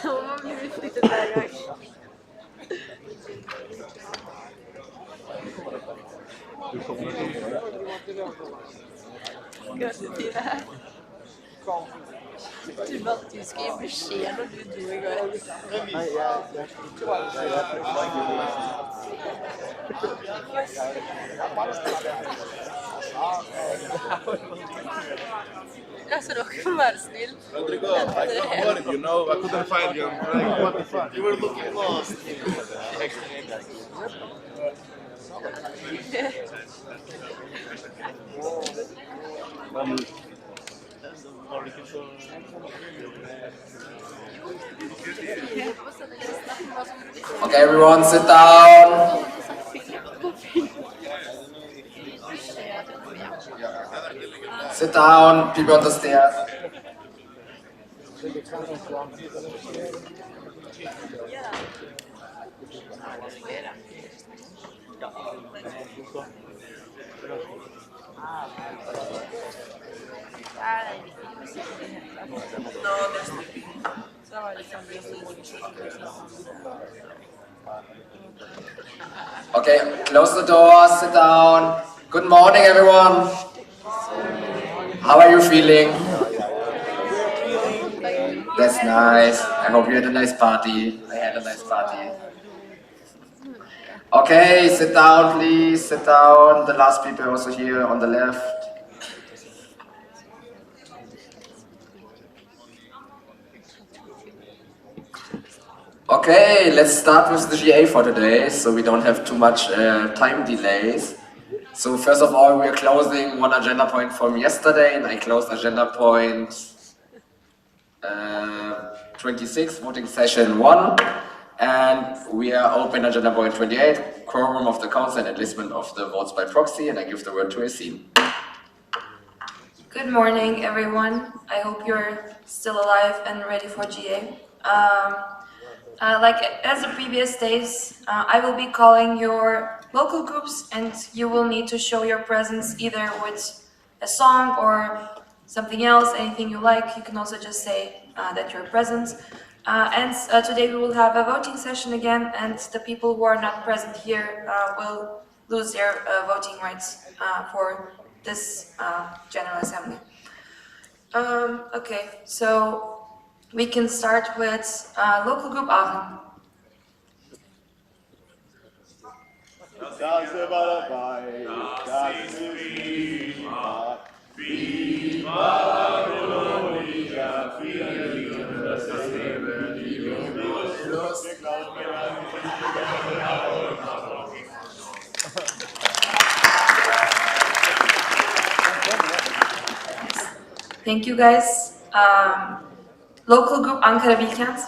Ama bir flyttet hver gang. Gøttetid her. Du valgte å skrive beskjed når du dro i går. Altså, dere må være snill. Rodrigo, I got worried, you know, I couldn't find you. Like, what the fuck? You were looking lost. Okay, everyone, sit down. Sit down, people on the stairs. Okay, close the door, sit down. Good morning, everyone. How are you feeling? That's nice. I hope you had a nice party. I had a nice party. Okay, sit down, please. Sit down. The last people also here on the left. Okay, let's start with the GA for today, so we don't have too much time delays. So first of all, we're closing one agenda point from yesterday, and I closed agenda point 26, voting session 1. And we are open agenda point 28, quorum of the council and enlistment of the votes by proxy, and I give the word to Yassine. Good morning, everyone. I hope you're still alive and ready for GA. Like as the previous days, I will be calling your local groups, and you will need to show your presence either with a song or something else, anything you like. You can also just say that you're present. And today we will have a voting session again, and the people who are not present here will lose their voting rights for this General Assembly. Okay, so we can start with local group Aachen. Thank you, guys. Local group Ankara Bilkent.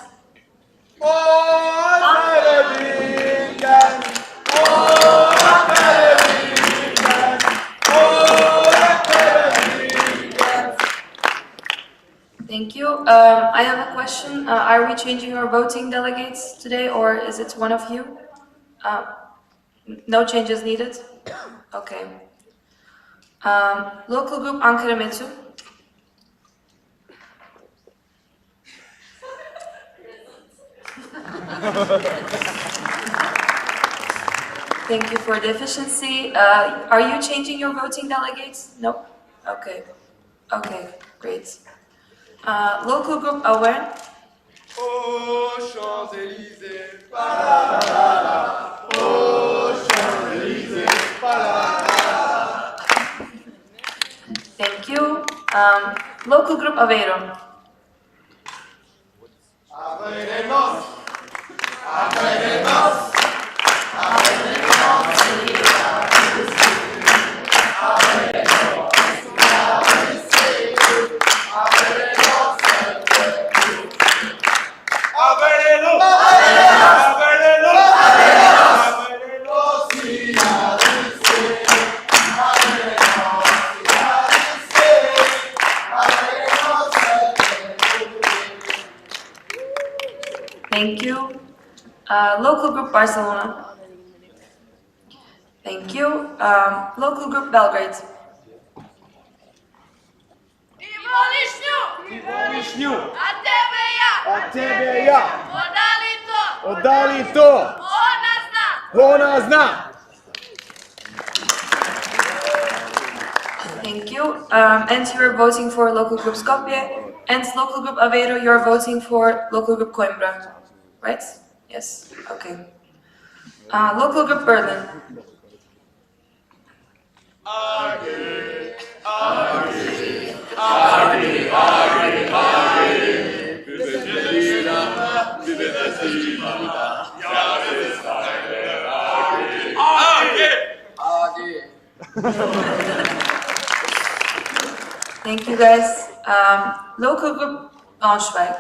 Thank you. I have a question. Are we changing our voting delegates today, or is it one of you? No changes needed? Okay. Local group Ankara Metu. Thank you for the efficiency. Are you changing your voting delegates? No? Okay. Okay, great. Local group Awen. Oh, Champs-Élysées, pa-la-la-la. Oh, Champs-Élysées, pa-la-la-la. Thank you. Local group Aveiro. Averenos, Averenos, Averenos. Thank you. Local group Barcelona. Thank you. Local group Belgrade. Višnju. A tebe ja. Odali to. Ona zna. Thank you. And you are voting for local group Skopje. And local group Aveiro, you are voting for local group Coimbra. Right? Yes. Okay. Local group Berlin. Thank you guys. Local group Braunschweig.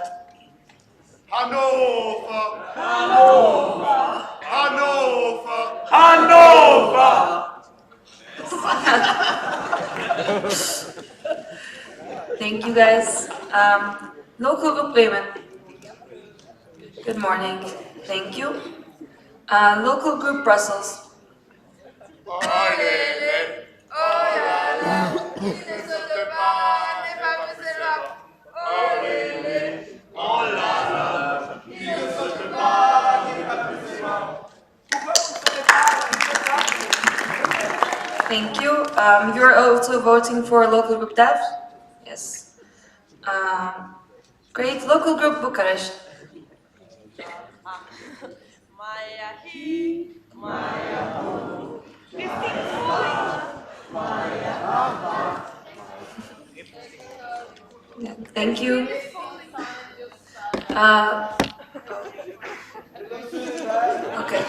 Thank you guys. Local group Bremen. Good morning. Thank you. Local group Brussels. Thank you. You're also voting for local group DEV? Yes. Great. Local group Bucharest. Yeah, thank you. Okay.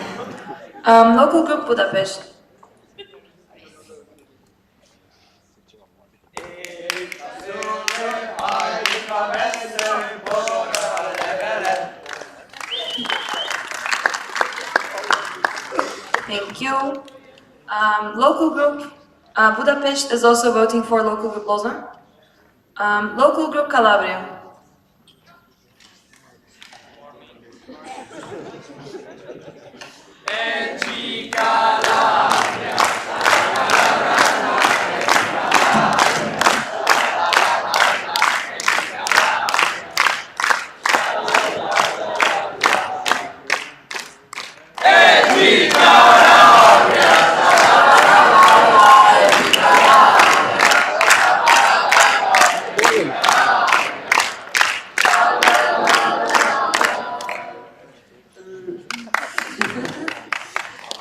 Local group Budapest. Thank you. Local group Budapest is also voting for local group Lausanne. Local group Calabria.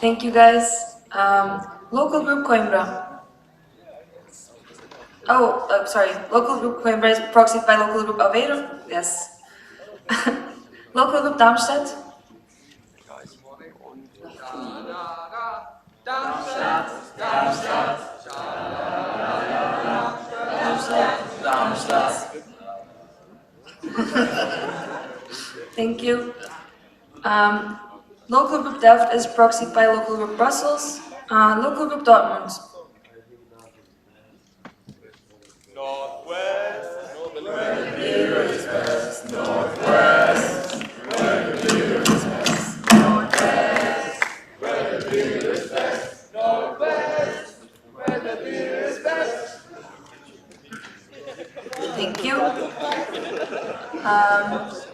Thank you guys. Local group Coimbra. Oh, sorry. Local group Coimbra is proxied by local group Aveiro. Yes. Local group Darmstadt. Thank you. Local group Delft is proxied by local group Brussels. Local group Dortmund. Thank you.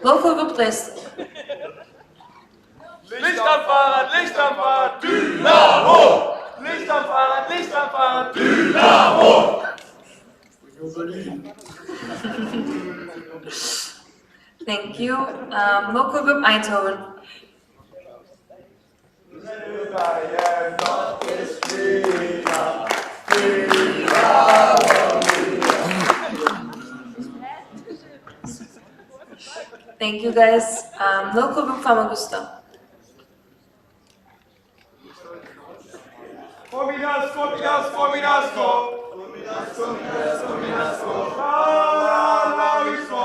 Local group List. Licht am Fahrrad, Licht am Fahrrad, Dynamo! Licht am Fahrrad, Licht am Fahrrad, Dynamo! Thank you. Local group Eindhoven. Thank you guys. Local group Famagusta. Formidas, formidas, forminasco! Formidas, formidas, forminasco! La la viso!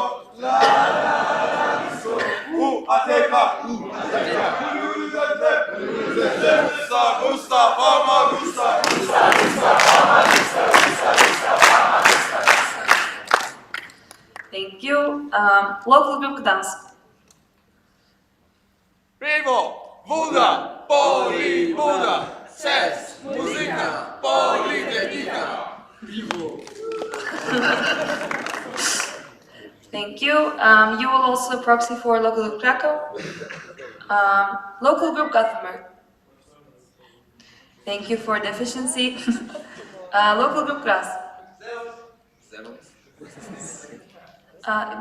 U-A-T-K! Gusta, gusta, Famagusta! Gusta, gusta, Famagusta! Gusta, gusta, Famagusta! Thank you. Local group Gdansk. Pivo! Woda! Poli! Woda! Ses, muzyka, politechnika. Thank you. You will also proxy for local group Krakow. Local group Gothenburg. Thank you for the efficiency. Local group Graz.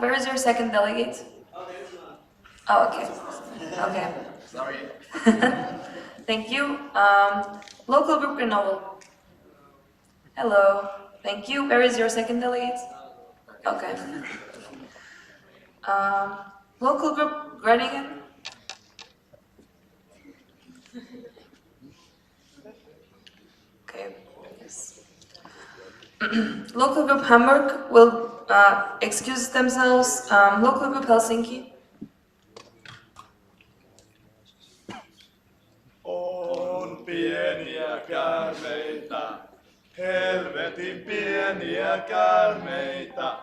Where is your second delegate? Oh, okay. Okay. Sorry. Thank you. Local group Grenoble. Hello. Thank you. Where is your second delegate? Okay. Local group Groningen. Okay. Yes. Local group Hamburg will excuse themselves. Local group Helsinki. On pieniä käärmeitä, helvetin pieniä käärmeitä,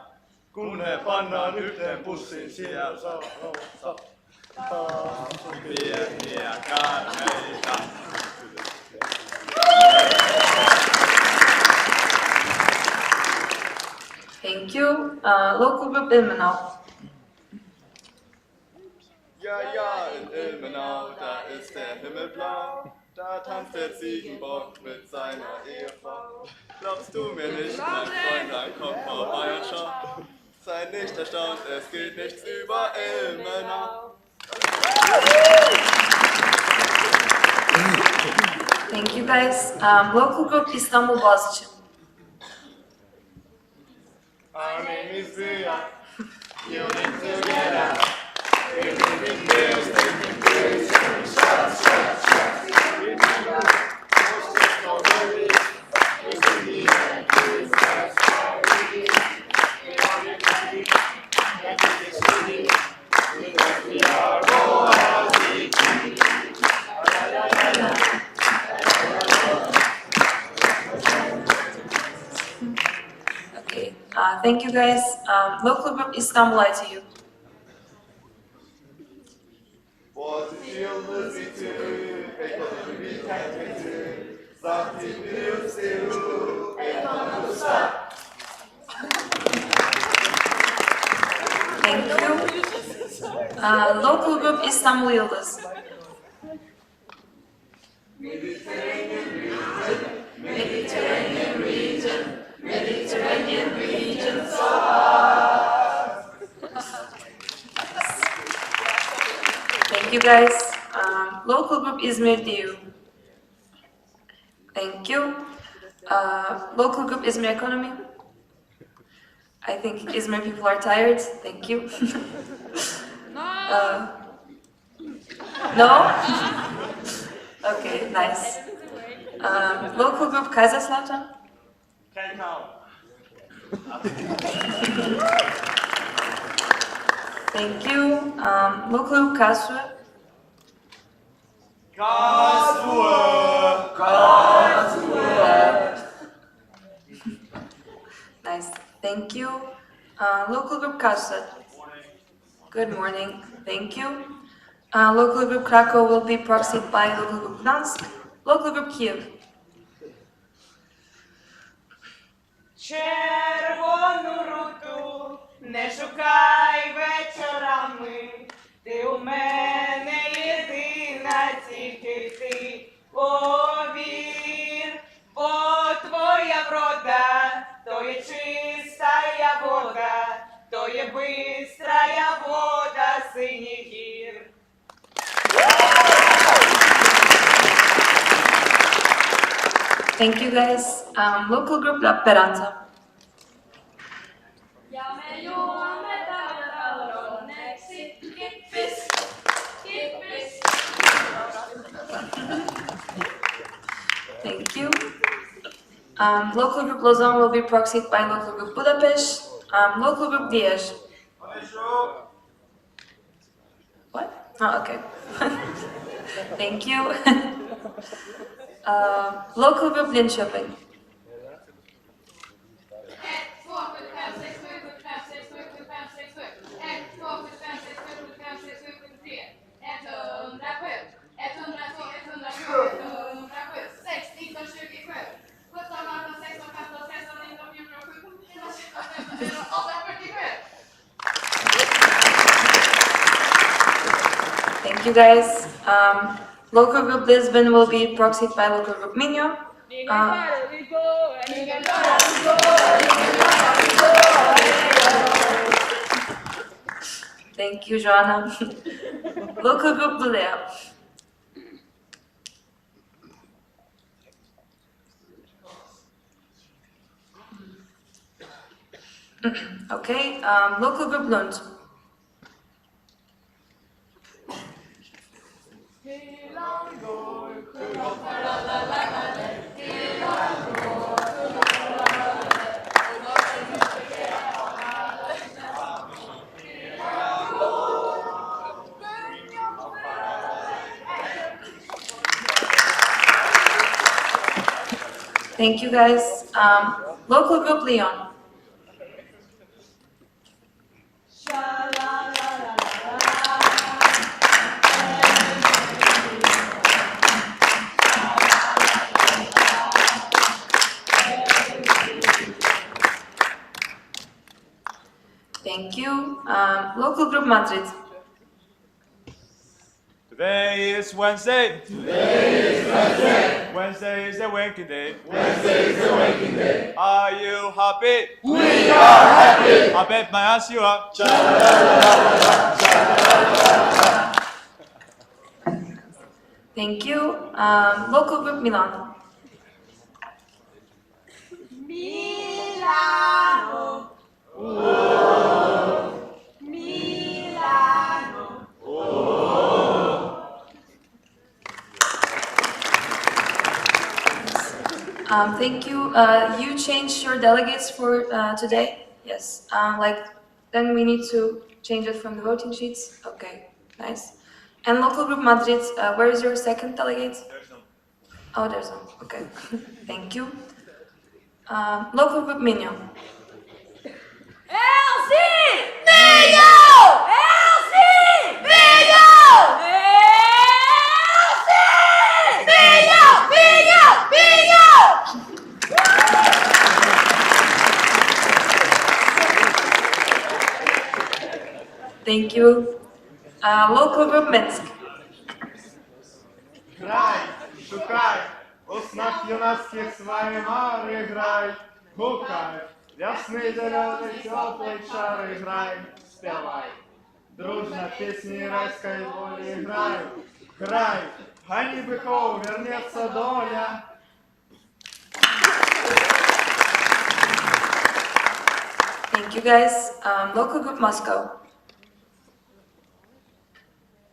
kun he pannaan yhteen pussiin siellä saunossa. On pieniä käärmeitä. Thank you. Local group Ilmenau. Ja, in Ilmenau, da ist der Himmel blau. Da tanzt der Ziegenbock mit seiner Ehefrau. Glaubst du mir nicht, mein Freund, dann komm vorbei und schau. Sei nicht erstaunt, es geht nichts über Ilmenau. Thank you guys. Local group Istanbul-Yildiz. Our name is Zia. You need to get out. We're taking pills, taking pills, taking shots, shots, shots. We're taking shots, just already. We're taking pills, shots, already. We're on your body, and it is shitty. Because we are royalty. La la la la. Okay. Thank you guys. Local group Istanbul ITU. Was ist Yıldız bitti, ekonomi bitmedi, zaten biliyorsun, ekonomi stop. Thank you. Local group Istanbul-Yildiz. Mediterranean region, so hot. Thank you guys. Local group İzmir DU. Thank you. Local group İzmir Economy. I think Izmir people are tired. Thank you. No? Okay, nice. Local group Kaiserslautern. Thank you. Local group Karlsruhe. Nice. Thank you. Local group Karlsruhe. Good morning. Thank you. Local group Krakow will be proxied by local group Gdansk. Local group Kiev. Червону руту не шукай вечорами, ти у мене єдина, тільки ти повір, бо твоя врода, то є чистая вода, то є бистрая вода синіх гір. Thank you guys. Local group La Peranta. Thank you. Local group Lausanne will be proxied by local group Budapest. Local group Liège. What? Oh, okay. Thank you. Local group Linköping. Thank you guys. Local group Lisbon will be proxied by local group Minho. Thank you, Joanna. Local group Lulea. Okay, local group Lund. Thank you guys. Local group Leon. Thank you. Local group Madrid. Today is Wednesday. Today is Wednesday. Wednesday is the waking day. Wednesday is the waking day. Are you happy? We are happy. I bet my ass you are. Thank you. Local group Milan. Milano. Milano. Thank you. You changed your delegates for today? Yes. Then we need to change it from the voting sheets. Okay, nice. And local group Madrid, where is your second delegate? There's no. Oh, there's one. Okay. Thank you. Local group Minho. LC! Minho! LC! Minho! LC! Minho! Minho! Minho! Thank you. Local group Minsk. Грай, шукай, у снах юнацких свои мары играй, гукай, ясный зеленый теплый шар играй, спевай. Дружно песни райской воли играй, край, гони быков, вернется доля. Thank you guys. Local group Moscow.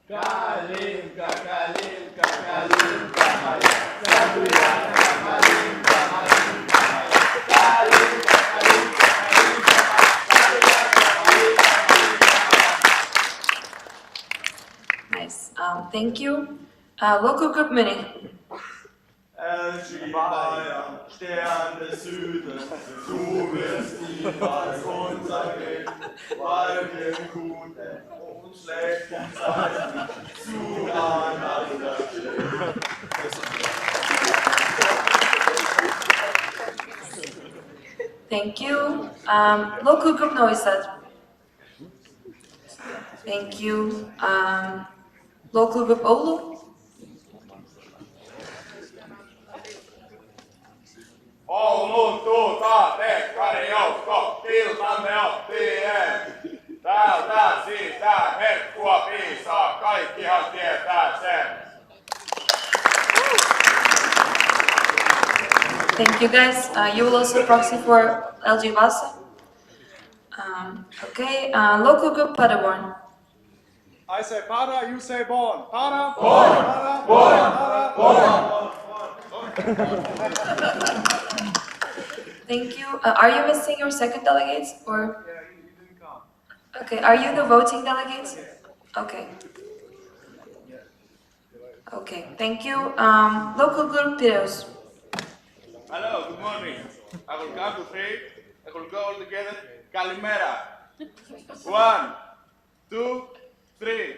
Калинка, калинка, калинка моя, Садуяна, калинка, малинка моя, калинка, калинка, калинка моя, Садуяна, малинка моя. Nice. Thank you. Local group Munich. LXV, Stern des Südens, du wirst niemals untergehen, weil wir in guten und schlechten Zeiten zueinander stehen. Thank you. Local group Noisad. Thank you. Local group Oulu. Oulun tuuta, tekkari joukko, iltamme oppien. Täältä sisään herkkua piisaa, kaikkihan tietää sen. Thank you guys. You will also proxy for LG Vasa. Okay. Local group Paderborn. I say para, you say born. Para, born, para, born, para, born. Thank you. Are you missing your second delegates or? Yeah, you didn't come. Okay. Are you the voting delegates? Okay. Okay. Thank you. Local group Piraeus. Hello, good morning. I will count to three. I will go all together. Kalimera. 1, 2, 3.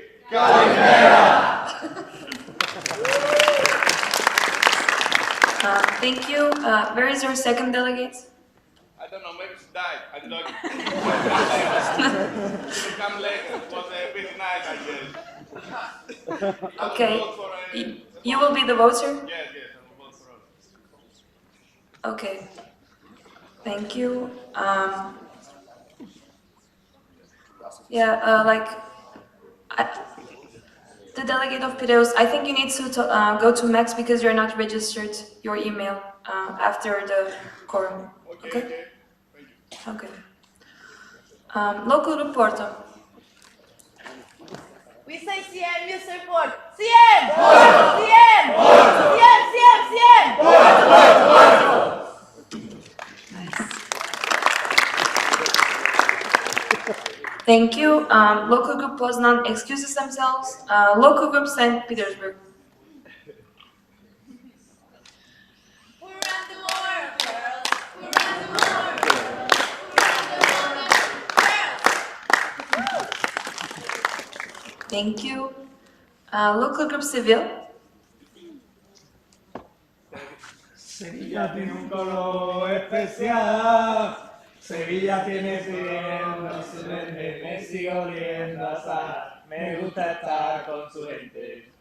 Thank you. Where is your second delegate? I don't know, maybe she died. I don't know. She will come later. It was a bit nice, I guess. Okay. You will be the voter? Yes, yes, I will vote for us. Okay. Thank you. The delegate of Piraeus, I think you need to go to Max because you're not registered your email after the quorum. Okay? Okay. Local group Porto. We say CM, you say Port. CM! CM! CM, CM, CM! Thank you. Local group Poznan excuses themselves. Local group St. Petersburg. Who ran the war? Girls. Who ran the war? Girls. Who ran the war? Girls. Thank you. Local group Civil. Sevilla tiene un color especial. Sevilla tiene bien, no se vende, me sigue oliendo a sal. Me gusta estar con su gente.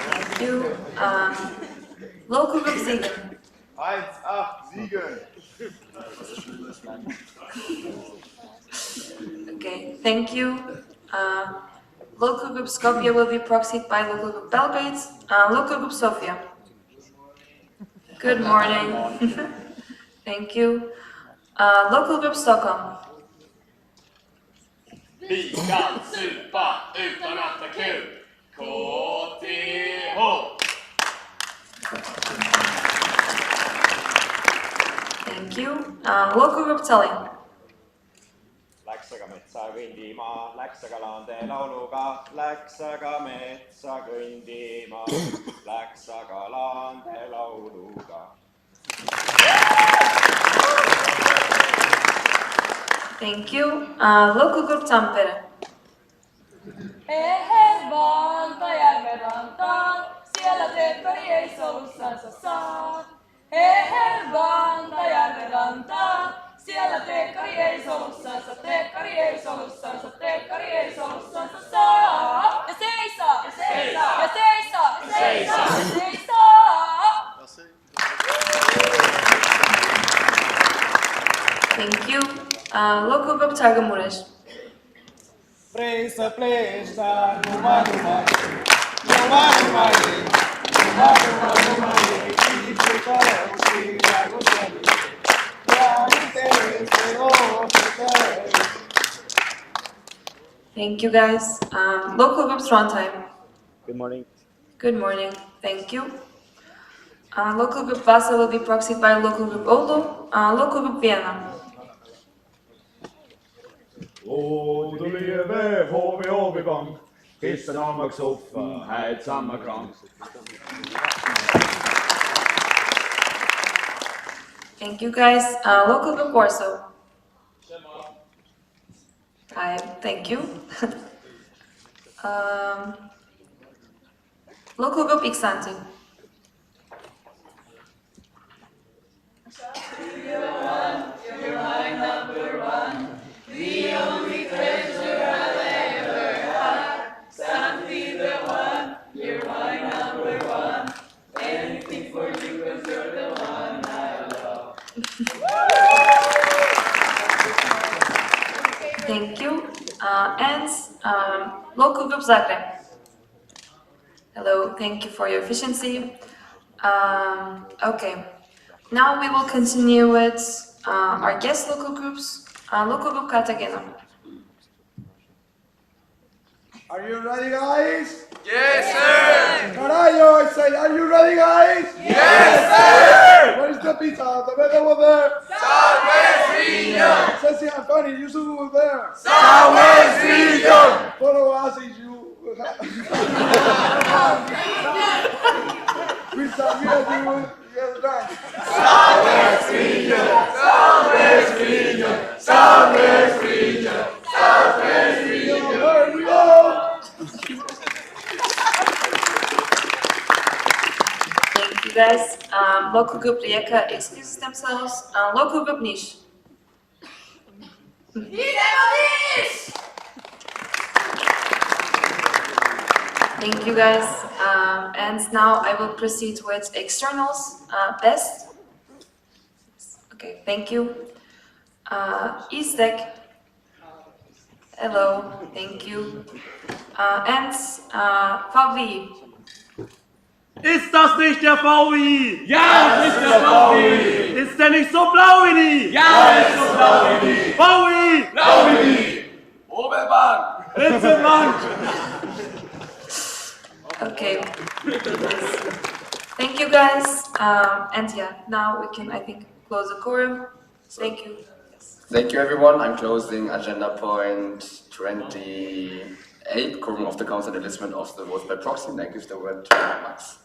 Thank you. Local group Siegen. 1-8-7. Okay, thank you. Local group Skopje will be proxied by local group Belgrade. Local group Sofia. Good morning. Thank you. Local group Stockholm. Vi kan supa utan att ha kul. KTH! Thank you. Local group Tallinn. Läks aga metsa kõndima, läks aga laande lauluga, läks aga metsa kõndima, läks aga laande lauluga. Thank you. Local group Tampere. Järven rantaan, siellä teekkari ei solussansa saa. Järven rantaan, siellä teekkari ei solussansa, teekkari ei solussansa, teekkari ei solussansa saa. Ja se ei saa, ja se ei saa, ja se ei saa, ja se ei saa, ja se ei saa. Thank you. Local group Targamuresh. Presa, presa, numa, numa, numa, numa, numa, numa, numa, Thank you guys. Local group Trondheim. Good morning. Good morning. Thank you. Local group Vasa will be proxied by local group Oulu. Local group Vienna. tuli VHV HV-bank, Kristjan Almaks soffa, häid samma krank. Thank you guys. Local group Warsaw. Hi, thank you. Local group Iksanti. Thank you. And local group Zagreb. Hello, thank you for your efficiency. Okay, now we will continue with our guest local groups. Local group Cartagena. Are you ready, guys? Yes, sir! Carayo, I say, are you ready, guys? Yes, sir! Where's the pizza? The bed over there. Southwest region! Ceci and Fanny, you should over there. Southwest region! Follow us if you... Pizza, you're drunk. Southwest region! Southwest region! Southwest region! Southwest region! There we go. Thank you guys. Local group Rijeka excuses themselves. Local group Niš. Thank you guys. And now I will proceed with externals. Best. Okay, thank you. Istek. Hello, thank you. And VW. Ist das nicht der VW? Ja, das ist der VW! Ist der nicht so blau wie die? Ja, das ist so blau wie die! VW! Blau wie die! Oberbahn! Ritzelmann! Okay. Thank you guys. And yeah, now we can, I think, close the quorum. Thank you. Yes. Thank you, everyone. I'm closing agenda point 28, quorum of the council and enlistment of the votes by proxy, and I give the word to Max.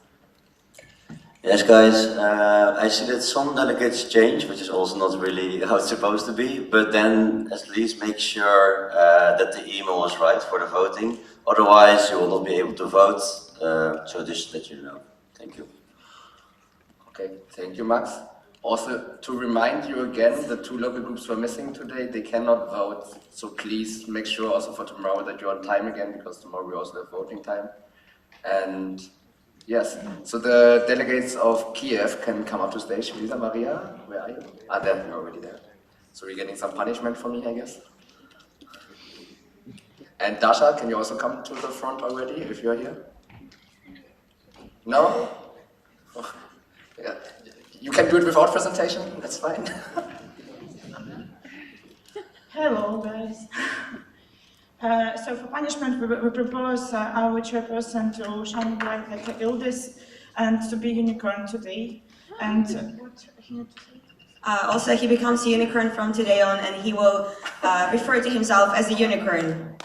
Yes, guys, I see that some delegates change, which is also not really how it's supposed to be, but then at least make sure that the email is right for the voting. Otherwise, you will not be able to vote, so just that you know. Thank you. Okay, thank you, Max. Also, to remind you again, the two local groups were missing today. They cannot vote, so please make sure also for tomorrow that you're on time again, because tomorrow we also have voting time. And yes, so the delegates of Kiev can come up to stage. Lisa, Maria, where are you? Ah, there, you're already there. So you're getting some punishment from me, I guess. And Dasha, can you also come to the front already, if you're here? No? Oh, yeah. You can do it without presentation, that's fine. Hello, guys. So for punishment, we propose our chairperson to shine bright like Yildiz and to be unicorn today. And what he had to say? Also, he becomes a unicorn from today on, and he will refer to himself as a unicorn.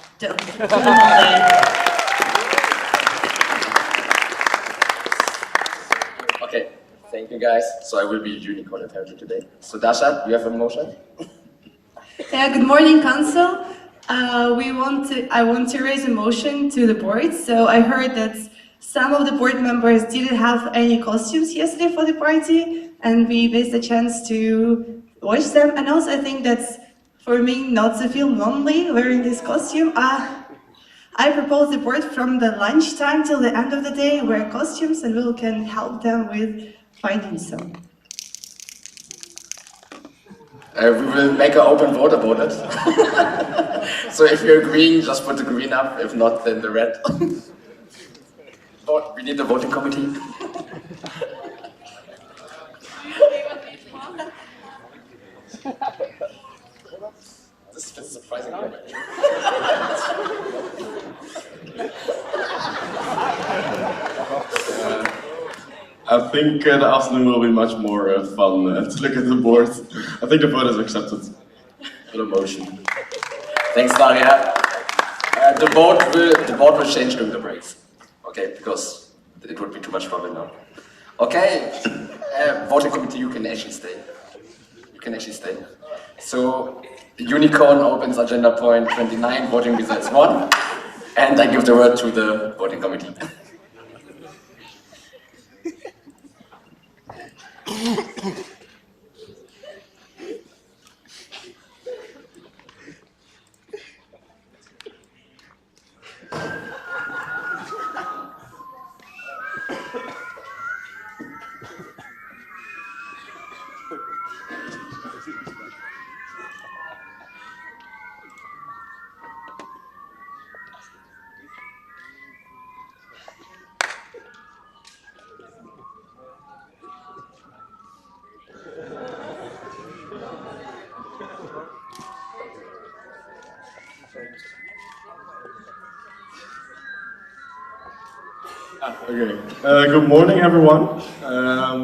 Okay, thank you guys. So I will be unicorn apparently today. So Dasha, you have a motion? Yeah, good morning, council. I want to raise a motion to the board. So I heard that some of the board members didn't have any costumes yesterday for the party, and we missed the chance to watch them. And also, I think that's for me not to feel lonely wearing this costume. I propose the board from the lunchtime till the end of the day wear costumes, and we can help them with finding some. We will make an open vote about it. So if you're green, just put the green up. If not, then the red. We need the voting committee. This is surprising. I think the afternoon will be much more fun to look at the board. I think the vote is accepted for the motion. Thanks, Daria. The board will change during the breaks. Okay, because it would be too much trouble now. Okay, voting committee, you can actually stay. You can actually stay. So, Unicorn opens agenda point 29, voting results 1. And I give the word to the voting committee. Okay. Good morning, everyone.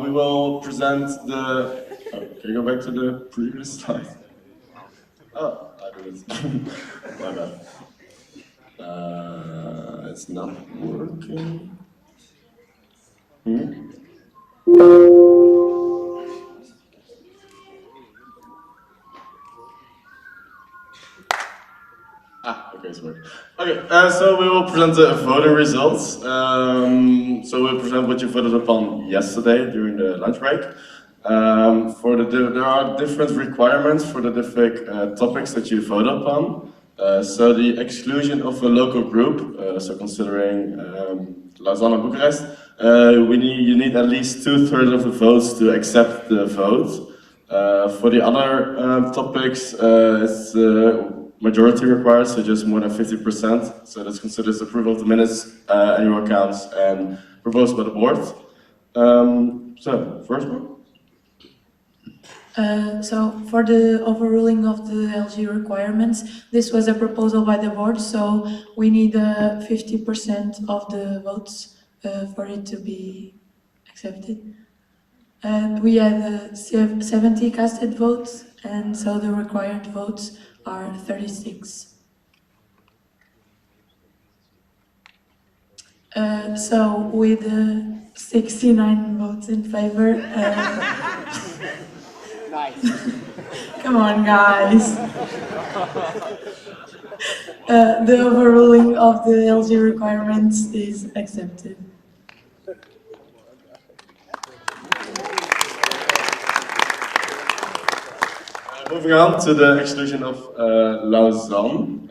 We will present the. Oh, can you go back to the previous slide? Oh, I do it. My bad. It's not working. Okay, it's working. Okay, so we will present the voting results. So we'll present what you voted upon yesterday during the lunch break. There are different requirements for the different topics that you vote upon. So the exclusion of a local group, so considering Lausanne and Bucharest, you need at least 2/3 of the votes to accept the vote. For the other topics, it's majority required, so just more than 50%. So that's considered approval of the minutes, annual accounts, and proposed by the board. So, first one. So for the overruling of the LG requirements, this was a proposal by the board, so we need 50% of the votes for it to be accepted. And we had 70 casted votes, and so the required votes are 36. So with 69 votes in favor, Nice. come on, guys. The overruling of the LG requirements is accepted. Moving on to the exclusion of Lausanne.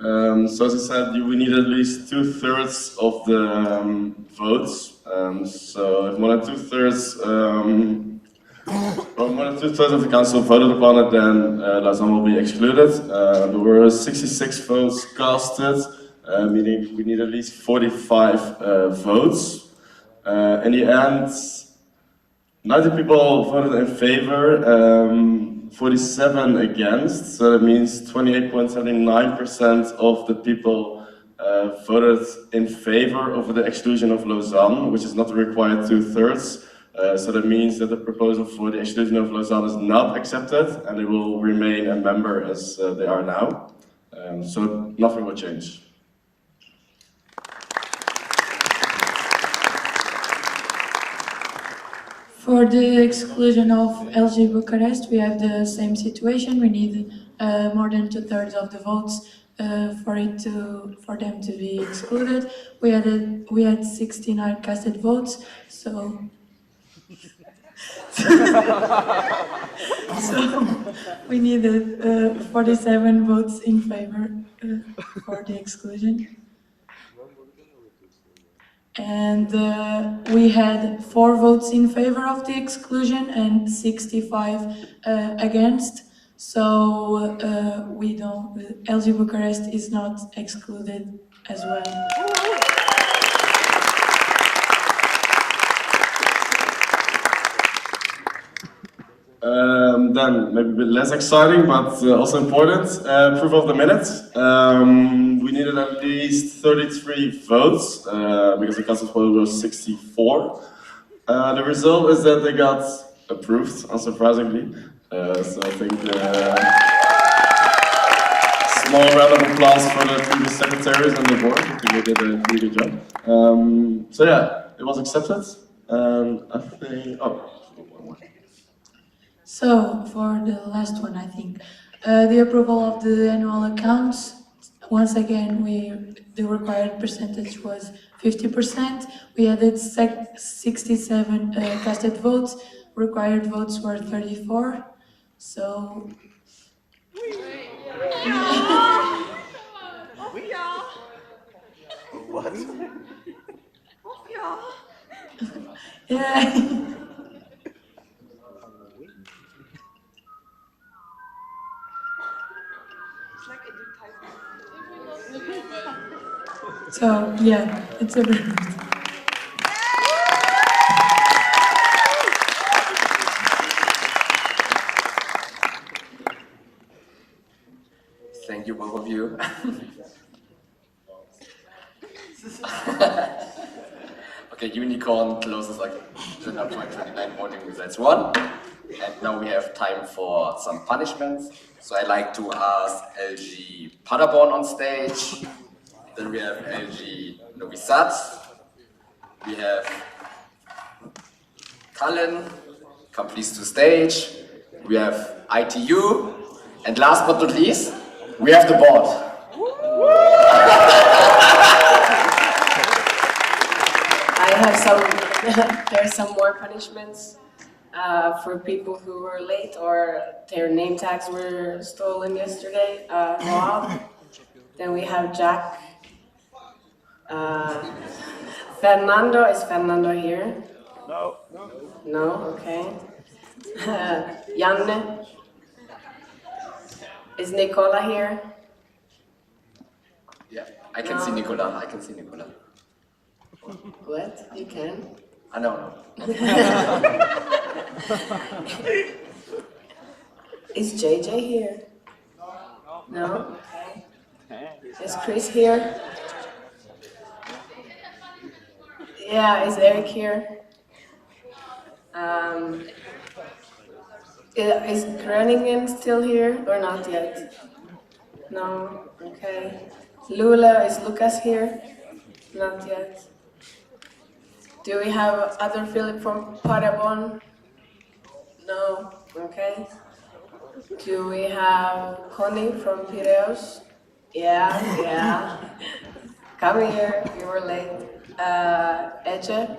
So as I said, we need at least 2/3 of the votes. So if more than 2/3 of the council voted upon it, then Lausanne will be excluded. There were 66 votes casted, meaning we need at least 45 votes. In the end, 90 people voted in favor, 47 against, so that means 28.79% of the people voted in favor of the exclusion of Lausanne, which is not required 2/3. So that means that the proposal for the exclusion of Lausanne is not accepted, and they will remain a member as they are now. So nothing will change. For the exclusion of LG Bucharest, we have the same situation. We need more than 2/3 of the votes for them to be excluded. We had 69 casted votes, so so we needed 47 votes in favor for the exclusion. And we had 4 votes in favor of the exclusion and 65 against. So LG Bucharest is not excluded as well. Then maybe a bit less exciting, but also important. Proof of the minutes. We needed at least 33 votes because the council vote was 64. The result is that they got approved, unsurprisingly. So I think small round of applause for the previous secretaries and the board. I think they did a really good job. So yeah, it was accepted, and I think So, for the last one, I think, the approval of the annual accounts, once again, the required percentage was 50%. We added 67 casted votes, required votes were 34, so... What? Yeah. So, yeah, it's approved. Thank you, both of you. Okay, Unicorn closes like agenda point 29 voting results 1. And now we have time for some punishments. So I'd like to ask LG Paderborn on stage. Then we have LG Novi Sad. We have Cullen, come please to stage. We have ITU. And last but not least, we have the board. I have some, there are some more punishments. for people who were late or their name tags were stolen yesterday, Rob. Then we have Jack. Fernando, is Fernando here? No. No, okay. Janne. Is Nicola here? Yeah, I can see Nicola. I can see Nicola. What? You can? No. Is JJ here? No? Okay. Is Chris here? Yeah, is Eric here? Is Groningen still here or not yet? No? Okay. Lula, is Lucas here? Not yet. Do we have other Philip from Paderborn? No? Okay. Do we have Connie from Piraeus? Yeah. Come here, you were late. Ece?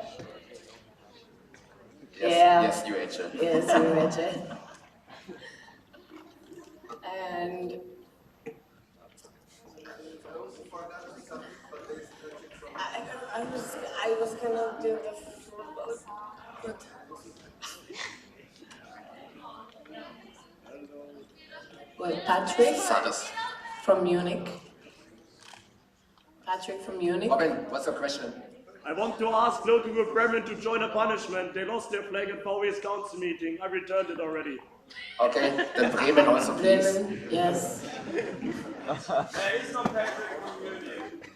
Yes, you Ece. Yes, you Ece. And I was gonna do the football, but well, Patrick from Munich. Patrick from Munich. Robin, what's your question? I want to ask local group Bremen to join a punishment. They lost their flag at VW's council meeting. I returned it already. Okay, then Bremen also, please. Bremen, yes. There is no Patrick from Munich.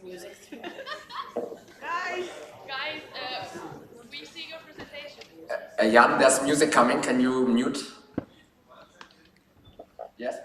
Music. Guys, we see your presentation. Jan, there's music coming. Can you mute? Yes.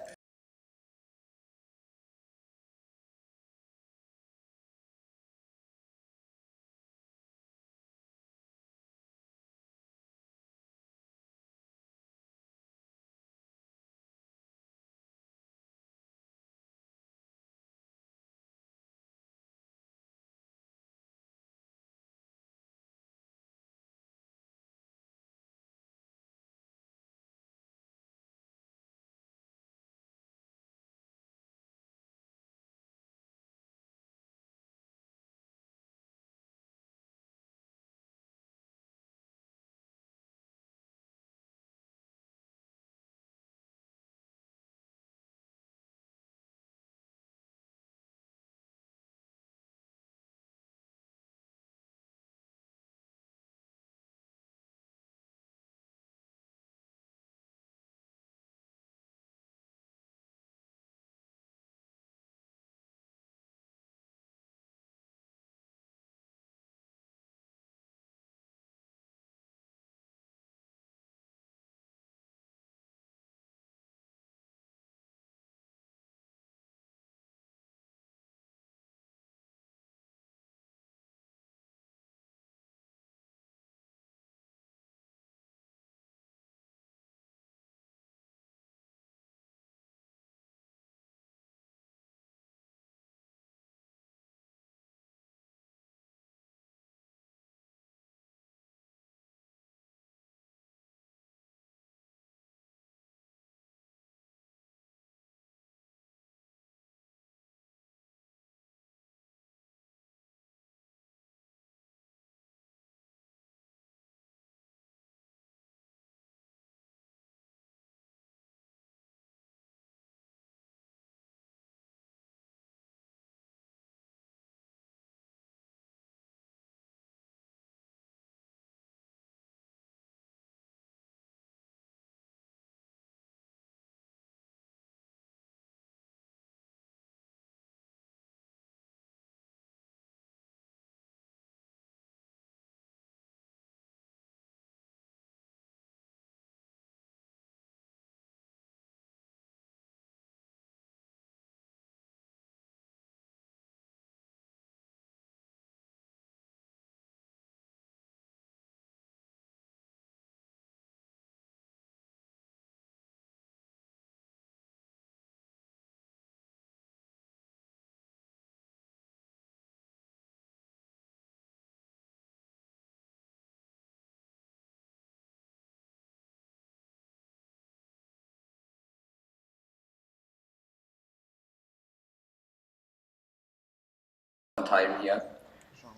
time here.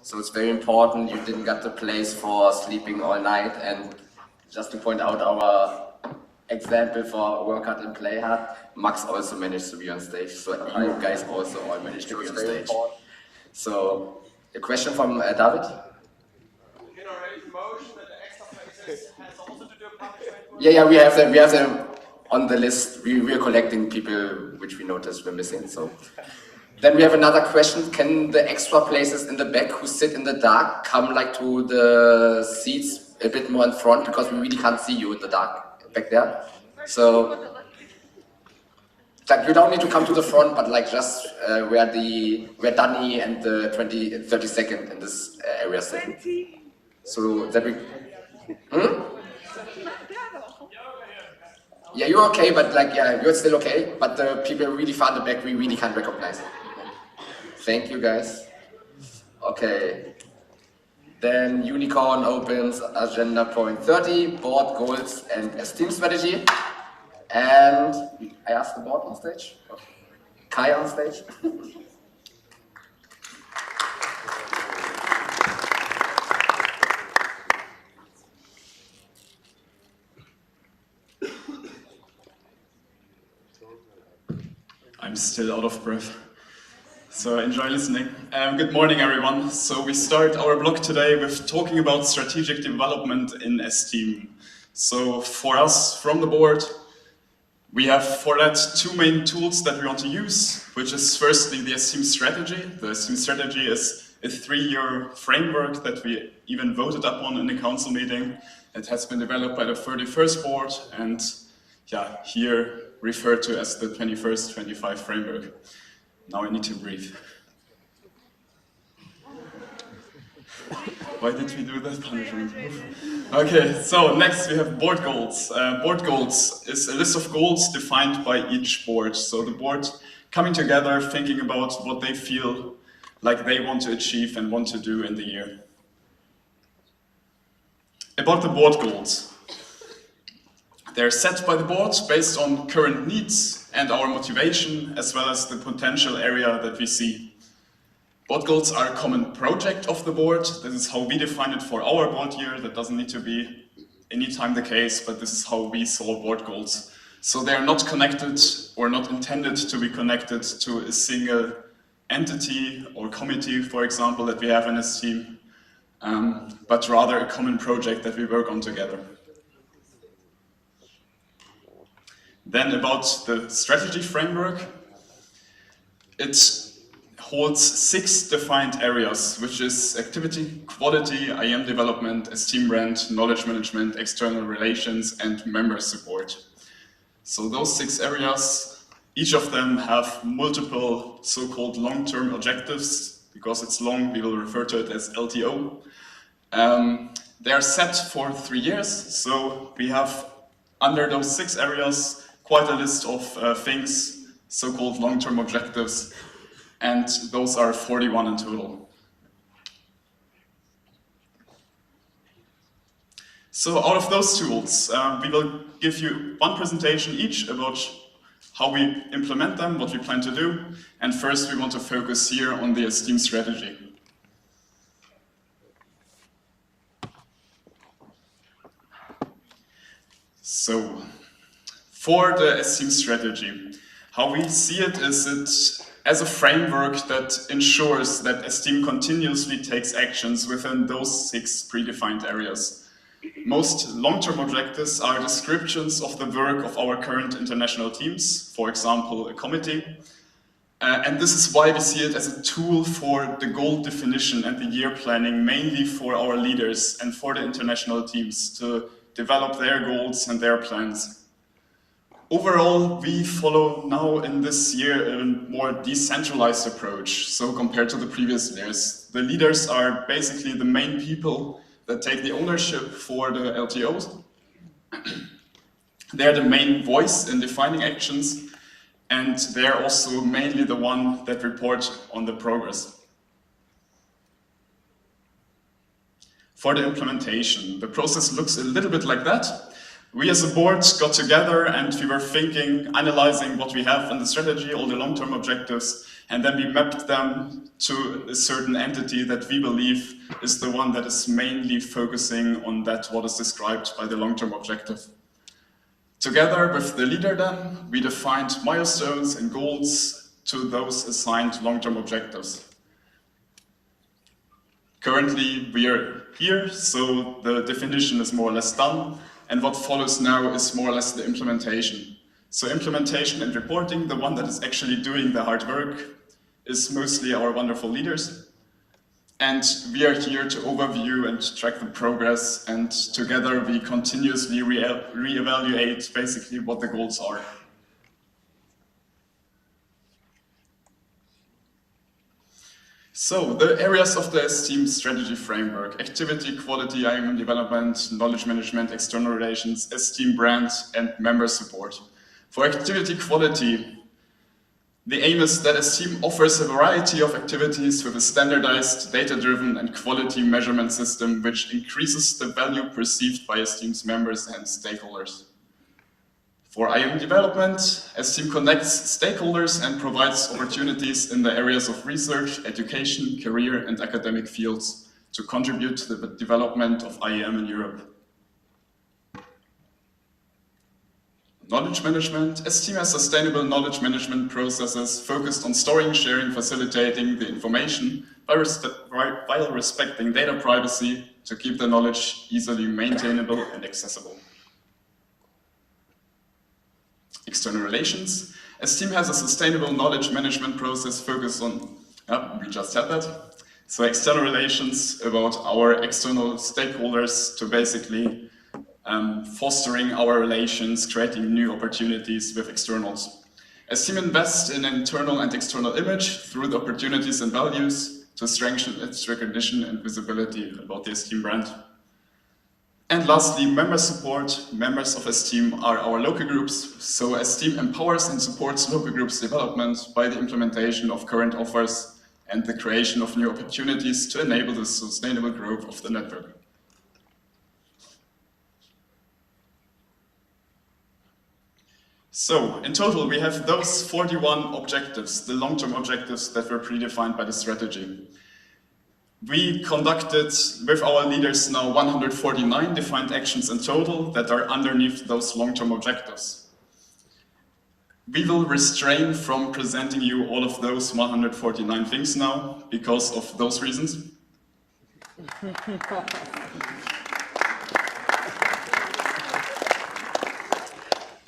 So it's very important you didn't get the place for sleeping all night. And just to point out our example for work hard and play hard, Max also managed to be on stage. So you guys also all managed to be on stage. So a question from David. Can already promotion that the extra places has also to do punishment? Yeah, we have them on the list. We are collecting people which we noticed were missing. So then we have another question. Can the extra places in the back who sit in the dark come like to the seats a bit more in front, because we really can't see you in the dark back there. So like you don't need to come to the front, but like just where Danny and the 32nd in this area sit. So that we. Yeah, you're okay, but like you're still okay. But the people really far in the back, we really can't recognize. Thank you, guys. Okay. Then Unicorn opens agenda point 30, board goals and esteem strategy. And I asked the board on stage. Kai on stage. I'm still out of breath, so enjoy listening. Good morning, everyone. So we start our blog today with talking about strategic development in Esteem. So for us, from the board, we have for that two main tools that we want to use, which is firstly the Esteem strategy. The Esteem strategy is a 3-year framework that we even voted upon in the council meeting. It has been developed by the 31st board and here referred to as the 21st-25 framework. Now I need to breathe. Why did we do that punishment? Okay, so next we have board goals. Board goals is a list of goals defined by each board. So the board coming together, thinking about what they feel like they want to achieve and want to do in the year. About the board goals. They're set by the board based on current needs and our motivation, as well as the potential area that we see. Board goals are a common project of the board. This is how we define it for our board year. That doesn't need to be anytime the case, but this is how we saw board goals. So they're not connected or not intended to be connected to a single entity or committee, for example, that we have in this team, but rather a common project that we work on together. Then about the strategy framework, it holds 6 defined areas, which is activity, quality, IM development, esteem brand, knowledge management, external relations, and member support. So those 6 areas, each of them have multiple so-called long-term objectives. Because it's long, we will refer to it as LTO. They are set for 3 years, so we have under those 6 areas quite a list of things, so-called long-term objectives, and those are 41 in total. So out of those tools, we will give you one presentation each about how we implement them, what we plan to do, and first we want to focus here on the Esteem strategy. So, for the Esteem strategy, how we see it is it as a framework that ensures that Esteem continuously takes actions within those 6 predefined areas. Most long-term objectives are descriptions of the work of our current international teams, for example, a committee. And this is why we see it as a tool for the goal definition and the year planning, mainly for our leaders and for the international teams to develop their goals and their plans. Overall, we follow now in this year a more decentralized approach. So compared to the previous years, the leaders are basically the main people that take the ownership for the LTOs. They're the main voice in defining actions, and they're also mainly the one that report on the progress. For the implementation, the process looks a little bit like that. We as a board got together and we were thinking, analyzing what we have in the strategy, all the long-term objectives, And then we mapped them to a certain entity that we believe is the one that is mainly focusing on that what is described by the long-term objective. Together with the leader then, we defined milestones and goals to those assigned long-term objectives. Currently we are here, so the definition is more or less done, and what follows now is more or less the implementation. So implementation and reporting, the one that is actually doing the hard work, is mostly our wonderful leaders. And we are here to overview and track the progress, and together we continuously re-evaluate basically what the goals are. So, the areas of the STEAM strategy framework: activity, quality, IM development, knowledge management, external relations, STEAM brand, and member support. For activity quality, the aim is that STEAM offers a variety of activities with a standardized, data-driven, and quality measurement system which increases the value perceived by STEAM's members and stakeholders. For IM development, STEAM connects stakeholders and provides opportunities in the areas of research, education, career, and academic fields to contribute to the development of IM in Europe. Knowledge management. STEAM has sustainable knowledge management processes focused on storing, sharing, facilitating the information while respecting data privacy to keep the knowledge easily maintainable and accessible. External relations. STEAM has a sustainable knowledge management process focused on, we just said that. So external relations about our external stakeholders to basically fostering our relations, creating new opportunities with externals. STEAM invests in internal and external image through the opportunities and values to strengthen its recognition and visibility about the STEAM brand. And lastly, member support. Members of STEAM are our local groups, so STEAM empowers and supports local groups' development by the implementation of current offers and the creation of new opportunities to enable the sustainable growth of the network. So, in total, we have those 41 objectives, the long-term objectives that were predefined by the strategy. We conducted, with our leaders now, 149 defined actions in total that are underneath those long-term objectives. We will refrain from presenting you all of those 149 things now, because of those reasons.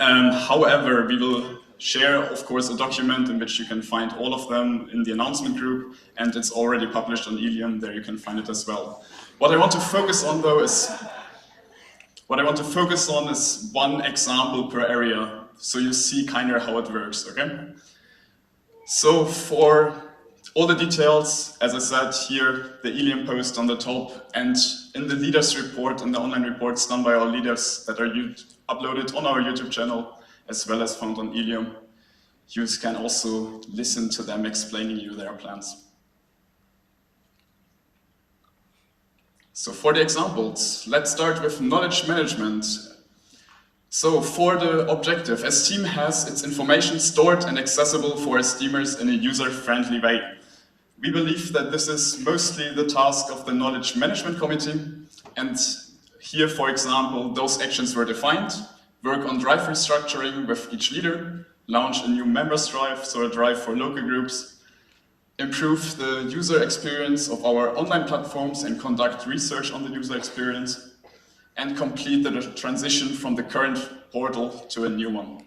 However, we will share, of course, a document in which you can find all of them in the announcement group, and it's already published on Ilium, there you can find it as well. What I want to focus on, though, is one example per area, so you see kind of how it works, okay? So for all the details, as I said here, the Ilium post on the top, and in the leaders report and the online reports done by our leaders that are uploaded on our YouTube channel, as well as found on Ilium, you can also listen to them explaining you their plans. So for the examples, let's start with knowledge management. So for the objective, STEAM has its information stored and accessible for STEAMers in a user-friendly way. We believe that this is mostly the task of the Knowledge Management Committee, and here, for example, those actions were defined: work on drive restructuring with each leader, launch a new members drive, so a drive for local groups, improve the user experience of our online platforms and conduct research on the user experience, and complete the transition from the current portal to a new one.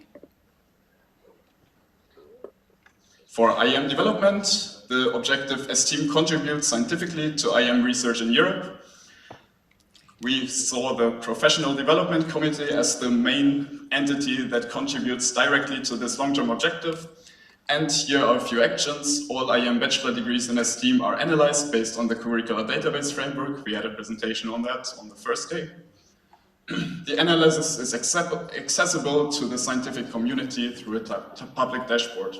For IM development, the objective STEAM contributes scientifically to IM research in Europe. We saw the Professional Development Committee as the main entity that contributes directly to this long-term objective. And here are a few actions. All IM bachelor degrees in STEAM are analyzed based on the curricular database framework. We had a presentation on that on the first day. The analysis is accessible to the scientific community through a public dashboard.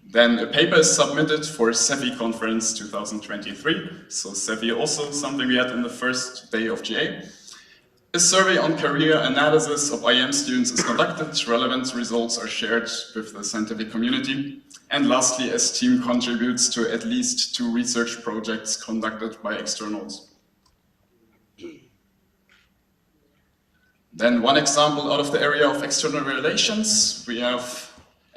Then a paper is submitted for CEFI Conference 2023. So CEFI also something we had in the first day of GA. A survey on career analysis of IEM students is conducted, relevant results are shared with the scientific community, and lastly, STEAM contributes to at least 2 research projects conducted by externals. Then one example out of the area of external relations, we have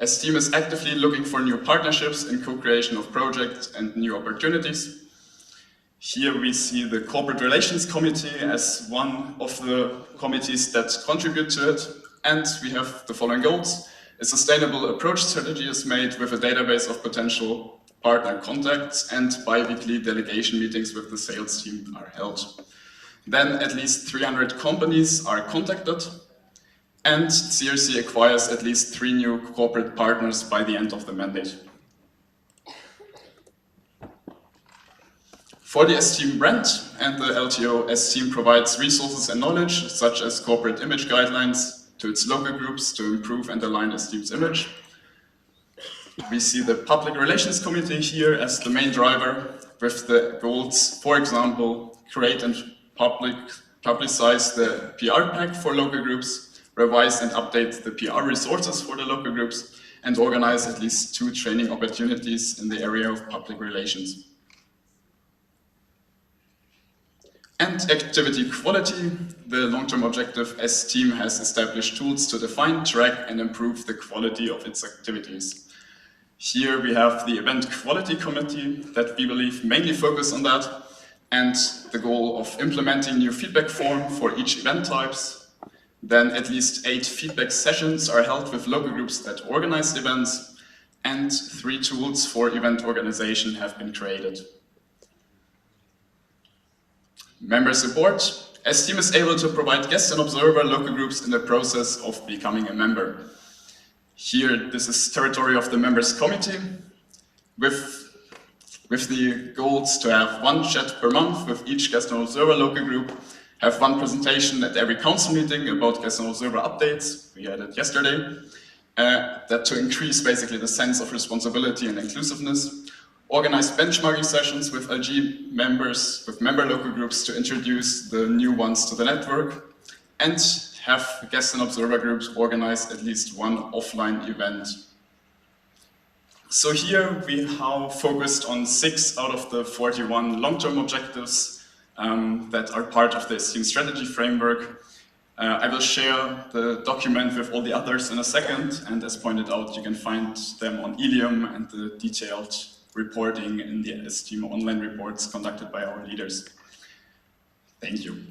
STEAM is actively looking for new partnerships in co-creation of projects and new opportunities. Here we see the Corporate Relations Committee as one of the committees that contribute to it, and we have the following goals. A sustainable approach strategy is made with a database of potential partner contacts, and bi-weekly delegation meetings with the sales team are held. Then at least 300 companies are contacted, and CRC acquires at least 3 new corporate partners by the end of the mandate. For the STEAM brand and the LTO, STEAM provides resources and knowledge, such as corporate image guidelines, to its local groups to improve and align STEAM's image. We see the Public Relations Committee here as the main driver, with the goals, for example, create and publicize the PR pack for local groups, revise and update the PR resources for the local groups, and organize at least 2 training opportunities in the area of public relations. And activity quality, the long-term objective STEAM has established tools to define, track, and improve the quality of its activities. Here we have the Event Quality Committee that we believe mainly focus on that, and the goal of implementing new feedback form for each event types. Then at least 8 feedback sessions are held with local groups that organize events, and 3 tools for event organization have been created. Member support. STEAM is able to provide guest and observer local groups in the process of becoming a member. Here, this is territory of the members committee, with the goals to have 1 chat per month with each guest and observer local group, have 1 presentation at every council meeting about guest and observer updates, we had it yesterday, that to increase basically the sense of responsibility and inclusiveness. Organize benchmarking sessions with LG members, with member local groups to introduce the new ones to the network, and have guest and observer groups organize at least 1 offline event. So here we have focused on 6 out of the 41 long-term objectives that are part of the STEAM strategy framework. I will share the document with all the others in a second, and as pointed out, you can find them on Ilium and the detailed reporting in the STEAM online reports conducted by our leaders. Thank you.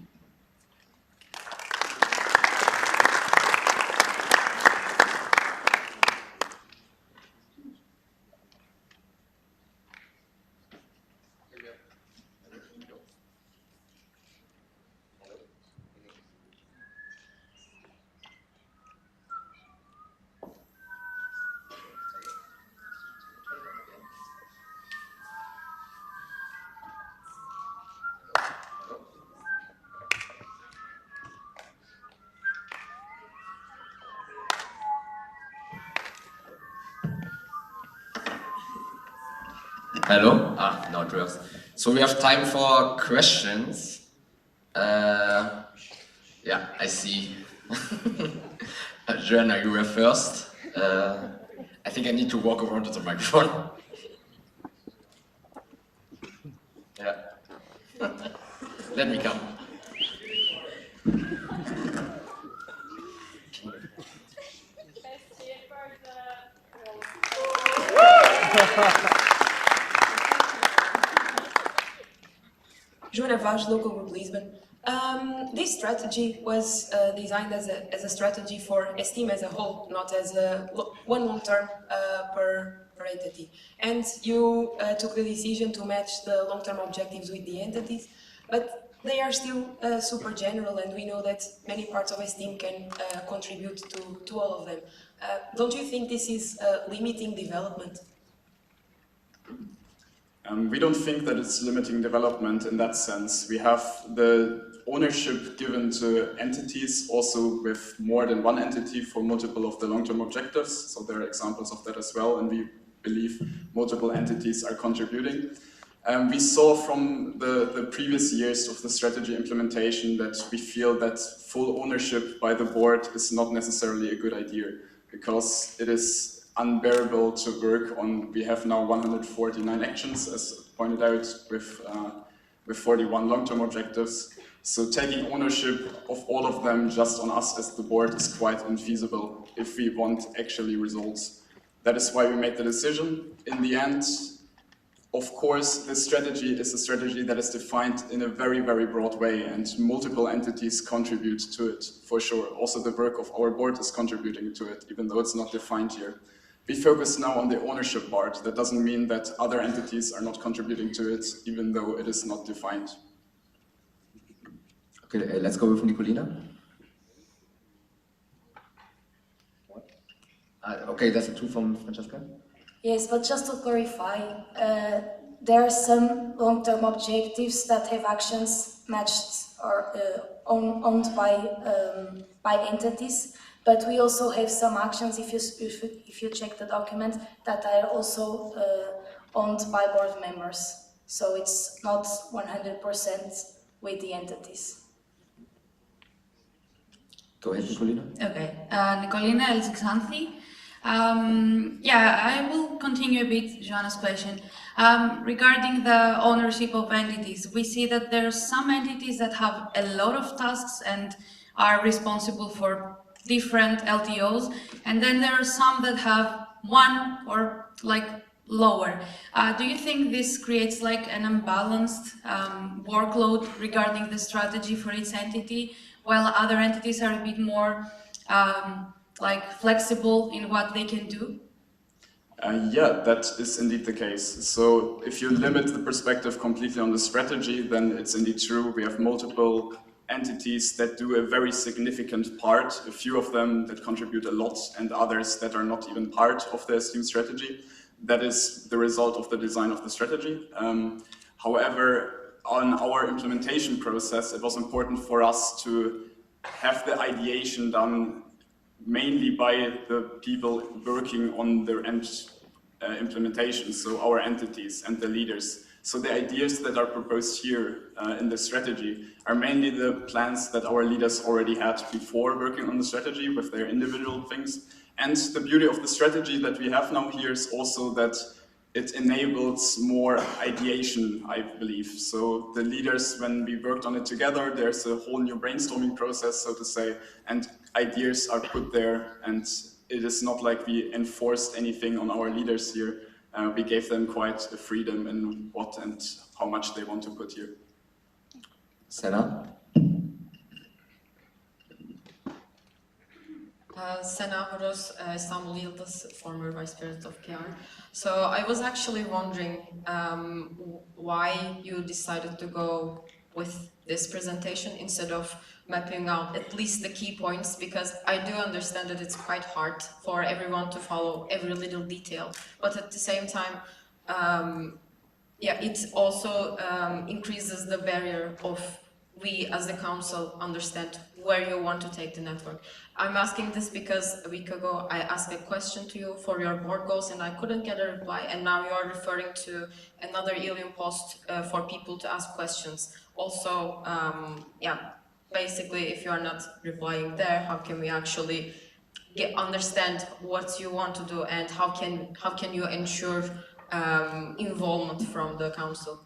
Hello? Now it works. So we have time for questions. Yeah, I see. Joanna, you were first. I think I need to walk around to the microphone. Yeah. Let me come. Joanna Vaz, local group Lisbon. This strategy was designed as a strategy for STEAM as a whole, not as one long-term per entity. And you took the decision to match the long-term objectives with the entities, but they are still super general, and we know that many parts of STEAM can contribute to all of them. Don't you think this is limiting development? We don't think that it's limiting development in that sense. We have the ownership given to entities, also with more than one entity for multiple of the long-term objectives. So there are examples of that as well, and we believe multiple entities are contributing. We saw from the previous years of the strategy implementation that we feel that full ownership by the board is not necessarily a good idea, because it is unbearable to work on. We have now 149 actions, as pointed out, with 41 long-term objectives. So taking ownership of all of them just on us as the board is quite infeasible if we want actually results. That is why we made the decision. In the end, of course, this strategy is a strategy that is defined in a very, very broad way, and multiple entities contribute to it, for sure. Also, the work of our board is contributing to it, even though it's not defined here. We focus now on the ownership part. That doesn't mean that other entities are not contributing to it, even though it is not defined. Okay, let's go with Nicolina. Okay, that's a two from Francesca. Yes, but just to clarify, there are some long-term objectives that have actions matched or owned by entities, but we also have some actions, if you check the document, that are also owned by board members. So it's not 100% with the entities. Go ahead, Nicolina. Okay, Nicolina LXV. Yeah, I will continue a bit Joanna's question. Regarding the ownership of entities, we see that there are some entities that have a lot of tasks and are responsible for different LTOs, and then there are some that have one or like lower. Do you think this creates like an unbalanced workload regarding the strategy for each entity, while other entities are a bit more like flexible in what they can do? Yeah, that is indeed the case. So if you limit the perspective completely on the strategy, then it's indeed true. We have multiple entities that do a very significant part, a few of them that contribute a lot, and others that are not even part of the Esteem strategy. That is the result of the design of the strategy. However, on our implementation process, it was important for us to have the ideation done mainly by the people working on the end implementation, so our entities and the leaders. So the ideas that are proposed here in the strategy are mainly the plans that our leaders already had before working on the strategy with their individual things. And the beauty of the strategy that we have now here is also that it enables more ideation, I believe. So the leaders, when we worked on it together, there's a whole new brainstorming process, so to say, and ideas are put there, and it is not like we enforced anything on our leaders here. We gave them quite a freedom in what and how much they want to put here. Senna? Sena Horos, Istanbul-Yildiz, former Vice President of PR. So I was actually wondering why you decided to go with this presentation instead of mapping out at least the key points, because I do understand that it's quite hard for everyone to follow every little detail, but at the same time, yeah, it also increases the barrier of we as the council understand where you want to take the network. I'm asking this because a week ago I asked a question to you for your board goals and I couldn't get a reply, and now you are referring to another Ilium post for people to ask questions. Also, yeah, basically if you are not replying there, how can we actually understand what you want to do, and how can you ensure involvement from the council?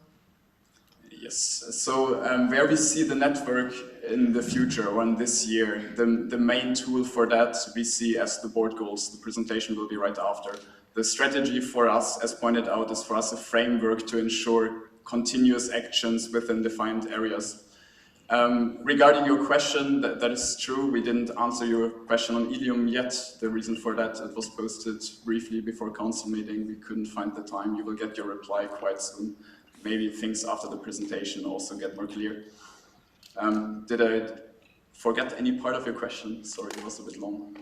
Yes, so where we see the network in the future or in this year, the main tool for that we see as the board goals. The presentation will be right after. The strategy for us, as pointed out, is for us a framework to ensure continuous actions within defined areas. Regarding your question, that is true. We didn't answer your question on Ilium yet. The reason for that, it was posted briefly before council meeting. We couldn't find the time. You will get your reply quite soon. Maybe things after the presentation also get more clear. Did I forget any part of your question? Sorry, it was a bit long.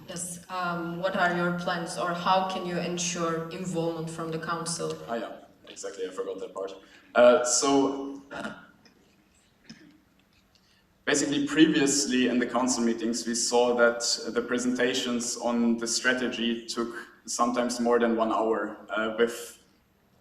Yes, what are your plans, or how can you ensure involvement from the council? Ah, yeah, exactly, I forgot that part. So basically previously in the council meetings, we saw that the presentations on the strategy took sometimes more than 1 hour, with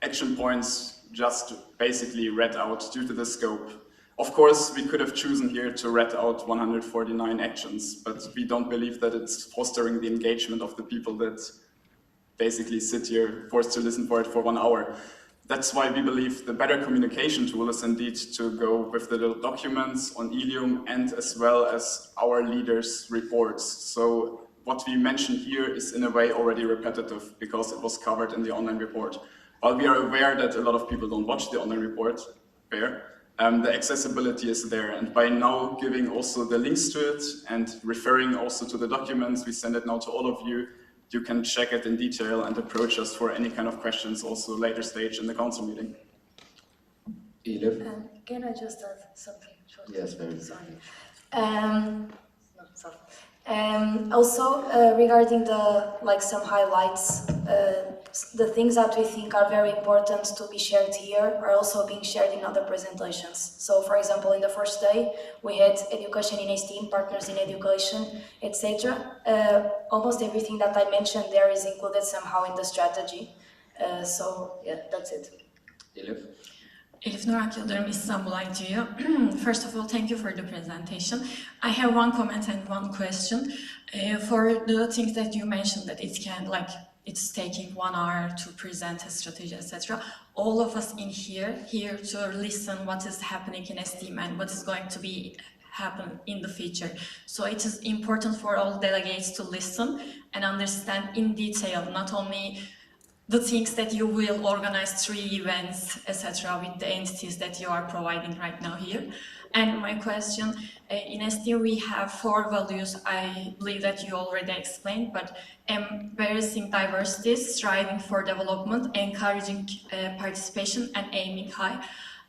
action points just basically read out due to the scope. Of course, we could have chosen here to read out 149 actions, but we don't believe that it's fostering the engagement of the people that basically sit here forced to listen for it for 1 hour. That's why we believe the better communication tool is indeed to go with the little documents on Ilium and as well as our leaders' reports. So what we mentioned here is in a way already repetitive because it was covered in the online report. While we are aware that a lot of people don't watch the online report, the accessibility is there, and by now giving also the links to it and referring also to the documents, we send it now to all of you. You can check it in detail and approach us for any kind of questions also later stage in the council meeting. Elif? Can I just add something short? Yes, very. Sorry. No, sorry. Also, regarding some highlights, the things that we think are very important to be shared here are also being shared in other presentations. So, for example, in the first day, we had education in STEAM, partners in education, etc. Almost everything that I mentioned there is included somehow in the strategy. So, yeah, that's it. Elif? Elif Nurak Yıldırım, Istanbul ITU. First of all, thank you for the presentation. I have one comment and one question. For the things that you mentioned that it can it's taking 1 hour to present a strategy, etc. All of us in here to listen what is happening in STEAM and what is going to be happen in the future. So it is important for all delegates to listen and understand in detail, not only the things that you will organize 3 events, etc., with the entities that you are providing right now here. And my question, in STEAM we have 4 values, I believe that you already explained, but embracing diversity, striving for development, encouraging participation, and aiming high.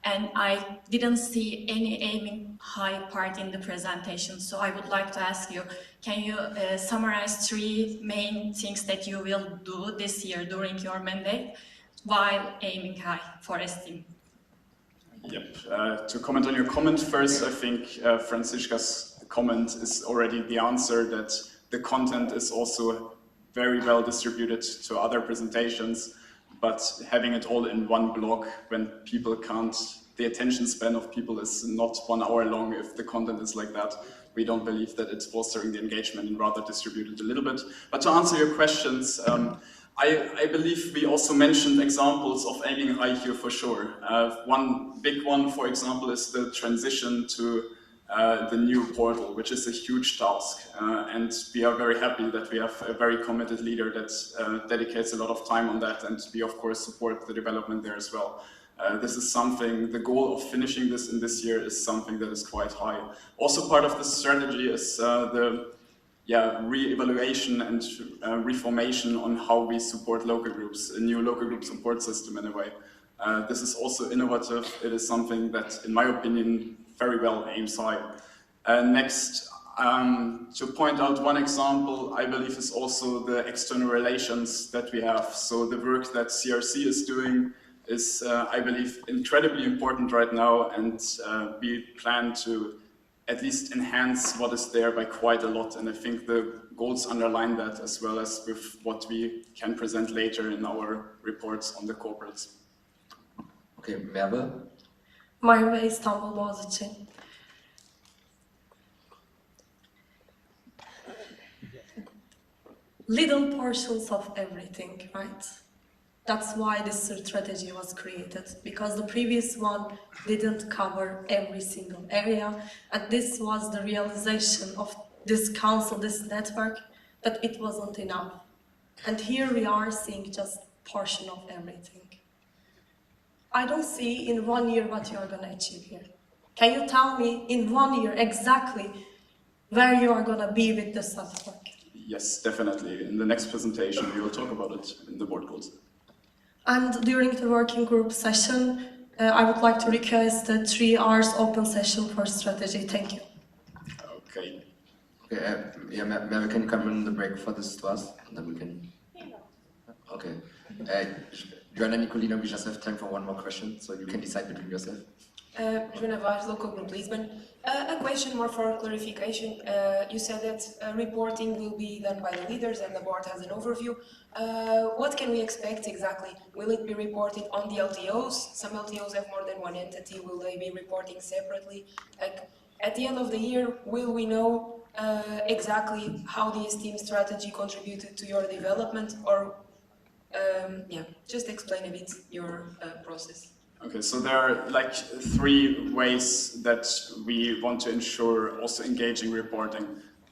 And I didn't see any aiming high part in the presentation, so I would like to ask you, can you summarize 3 main things that you will do this year during your mandate while aiming high for STEAM? Yep. To comment on your comment first, I think Franziska's comment is already the answer, that the content is also very well distributed to other presentations, but having it all in one block when people can't, the attention span of people is not 1 hour long if the content is like that. We don't believe that it's fostering the engagement and rather distributed a little bit. But to answer your questions, I believe we also mentioned examples of aiming high here for sure. One big one, for example, is the transition to the new portal, which is a huge task. And we are very happy that we have a very committed leader that dedicates a lot of time on that, and we of course support the development there as well. This is something, the goal of finishing this in this year is something that is quite high. Also part of the strategy is the re-evaluation and reformation on how we support local groups, a new local group support system in a way. This is also innovative. It is something that, in my opinion, very well aims high. Next, to point out one example, I believe is also the external relations that we have. So the work that CRC is doing is, I believe, incredibly important right now, and we plan to at least enhance what is there by quite a lot. And I think the goals underline that, as well as with what we can present later in our reports on the corporates. Okay, Merve? Merve, Istanbul-Boğaziçi. Little portions of everything, right? That's why this strategy was created, because the previous one didn't cover every single area, and this was the realization of this council, this network, that it wasn't enough. And here we are seeing just portion of everything. I don't see in 1 year what you are going to achieve here. Can you tell me in 1 year exactly where you are going to be with this network? Yes, definitely. In the next presentation, we will talk about it in the board goals. And during the working group session, I would like to request a 3 hours open session for strategy. Thank you. Okay. Okay, Merve, can you come in the break for this to us? And then we can... Okay. Joanna, Nicolina, we just have time for one more question, so you can decide between yourself. Joana Vaz, local group Lisbon. A question more for clarification. You said that reporting will be done by the leaders and the board has an overview. What can we expect exactly? Will it be reported on the LTOs? Some LTOs have more than one entity. Will they be reporting separately? Like, at the end of the year, will we know exactly how the Esteem strategy contributed to your development? Or, yeah, just explain a bit your process. Okay, so there are like 3 ways that we want to ensure also engaging reporting.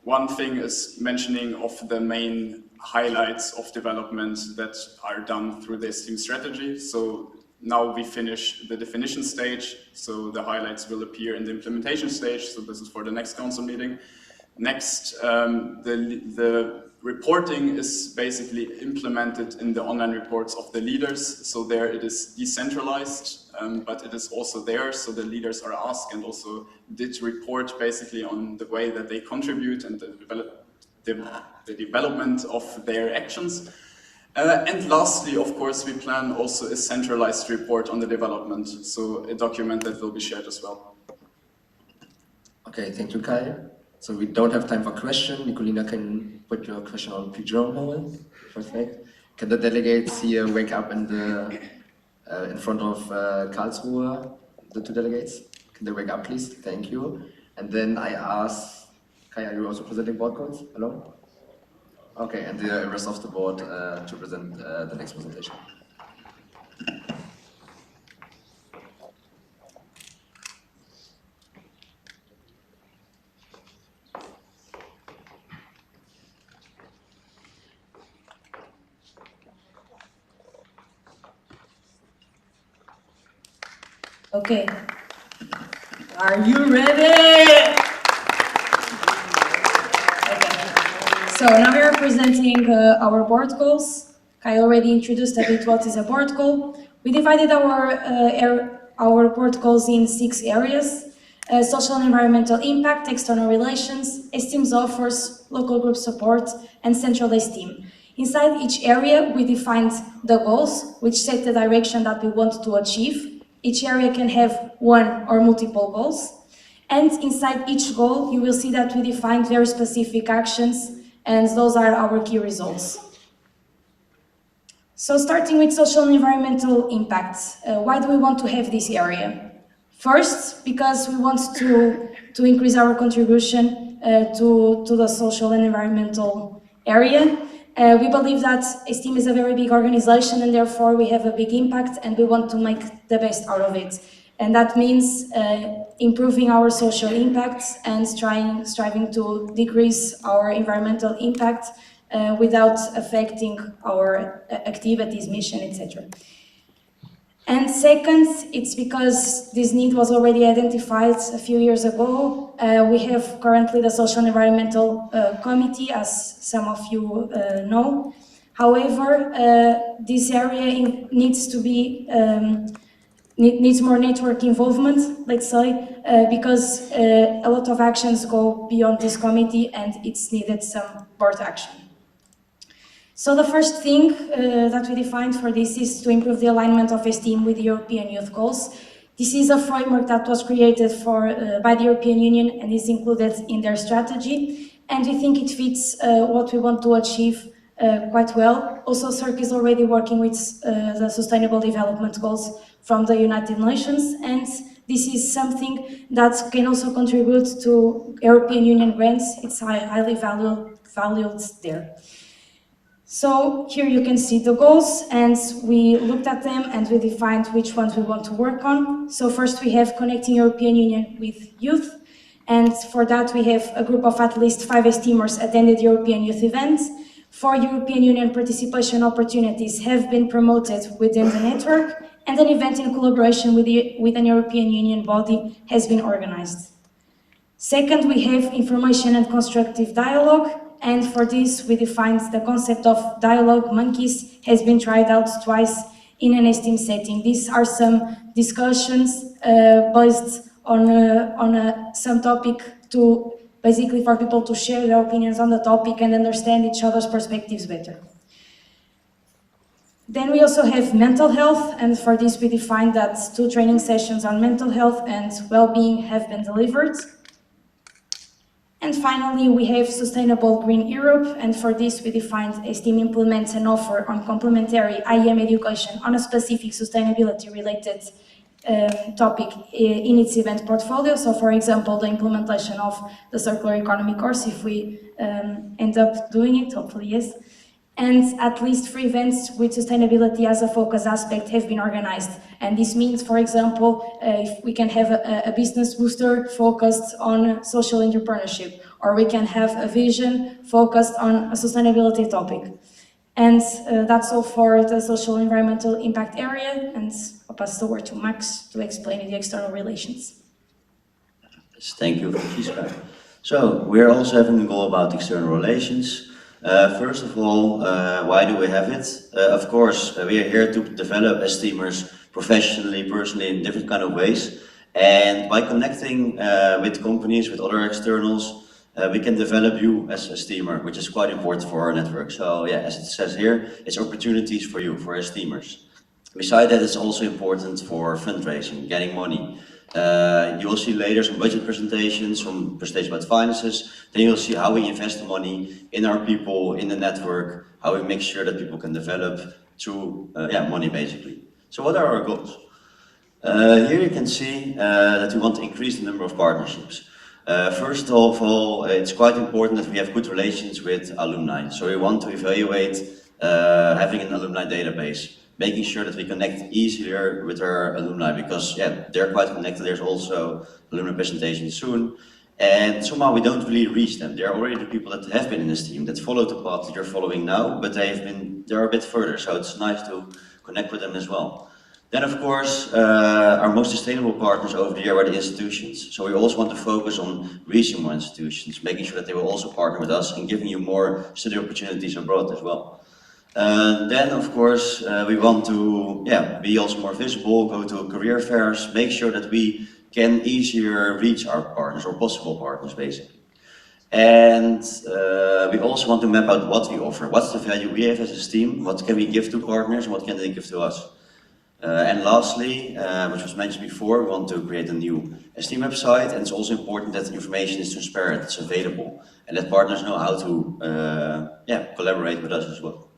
One thing is mentioning of the main highlights of development that are done through the Esteem strategy. So now we finish the definition stage, so the highlights will appear in the implementation stage. So this is for the next council meeting. Next, the reporting is basically implemented in the online reports of the leaders. So there it is decentralized, but it is also there. So the leaders are asked and also did report basically on the way that they contribute and the development of their actions. And lastly, of course, we plan also a centralized report on the development. So a document that will be shared as well. Okay, thank you, Kai. So we don't have time for question. Nicolina can put your question on pigeonhole. Perfect. Can the delegates here wake up in the in front of Karlsruhe? The 2 delegates. Can they wake up, please? Thank you. And then I ask Kai, are you also presenting board codes? Hello. Okay, and the rest of the board to present the next presentation. Okay. Are you ready? Okay. So now we are presenting our board goals. Kai already introduced a bit what is a board goal. We divided our board goals in 6 areas: social and environmental impact, external relations, Esteem's offers, local group support, and central Esteem. Inside each area, we defined the goals, which set the direction that we want to achieve. Each area can have 1 or multiple goals. And inside each goal, you will see that we defined very specific actions, and those are our key results. So starting with social and environmental impacts, why do we want to have this area? First, because we want to increase our contribution to the social and environmental area. We believe that Esteem is a very big organization and therefore we have a big impact and we want to make the best out of it. And that means improving our social impacts and striving to decrease our environmental impact without affecting our activities, mission, etc. And second, it's because this need was already identified a few years ago. We have currently the Social and Environmental Committee, as some of you know. However, this area needs to be needs more network involvement, let's say, because a lot of actions go beyond this committee and it's needed some board action. So the first thing that we defined for this is to improve the alignment of Esteem with the European Youth Goals. This is a framework that was created by the European Union and is included in their strategy, and we think it fits what we want to achieve quite well. Also, CIRC is already working with the Sustainable Development Goals from the United Nations, and this is something that can also contribute to European Union grants. It's highly valued there. So here you can see the goals, and we looked at them and we defined which ones we want to work on. So first we have connecting European Union with youth, and for that we have a group of at least 5 Esteemers attended European youth events. 4 European Union participation opportunities have been promoted within the network, and an event in collaboration with an European Union body has been organized. Second, we have information and constructive dialogue. And for this, we defined the concept of dialogue monkeys has been tried out twice in an Esteem setting. These are some discussions based on some topic to basically for people to share their opinions on the topic and understand each other's perspectives better. Then we also have mental health, and for this we defined that 2 training sessions on mental health and well-being have been delivered. And finally, we have Sustainable Green Europe, and for this we defined STEAM implements an offer on complementary IEM education on a specific sustainability-related topic in its event portfolio. So, for example, the implementation of the circular economy course, if we end up doing it, hopefully yes. And at least 3 events with sustainability as a focus aspect have been organized. And this means, for example, if we can have a business booster focused on social entrepreneurship, or we can have a vision focused on a sustainability topic. And that's all for the social environmental impact area, and I'll pass the word to Max to explain the external relations. Thank you, Francisca. So, we're also having a goal about external relations. First of all, why do we have it? Of course, we are here to develop as STEAMers professionally, personally, in different kind of ways. And by connecting with companies, with other externals, we can develop you as a STEAmer, which is quite important for our network. So yeah, as it says here, it's opportunities for you, for our STEAMers. Besides that, it's also important for fundraising, getting money. You will see later some budget presentations, some presentations about finances. Then you'll see how we invest the money in our people, in the network, how we make sure that people can develop through money basically. So what are our goals? Here you can see that we want to increase the number of partnerships. First of all, it's quite important that we have good relations with alumni. So we want to evaluate having an alumni database, making sure that we connect easier with our alumni, because they're quite connected. There's also alumni presentation soon, and somehow we don't really reach them. They're already the people that have been in this team, that follow the path that you're following now, but they're a bit further, so it's nice to connect with them as well. Then of course, our most sustainable partners over the year are the institutions. So we also want to focus on reaching more institutions, making sure that they will also partner with us and giving you more study opportunities abroad as well. Then of course, we want to be also more visible, go to career fairs, make sure that we can easier reach our partners, or possible partners basically. And we also want to map out what we offer, what's the value we have as a team, what can we give to partners, and what can they give to us. And lastly, which was mentioned before, we want to create a new STEAM website, and it's also important that the information is transparent, it's available, and that partners know how to collaborate with us as well.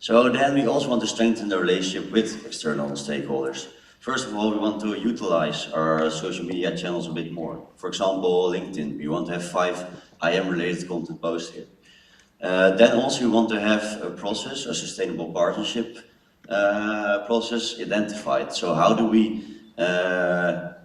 So then we also want to strengthen the relationship with external stakeholders. First of all, we want to utilize our social media channels a bit more. For example, LinkedIn, we want to have 5 IM-related content posts here. Then also we want to have a process, a sustainable partnership process identified. So how do we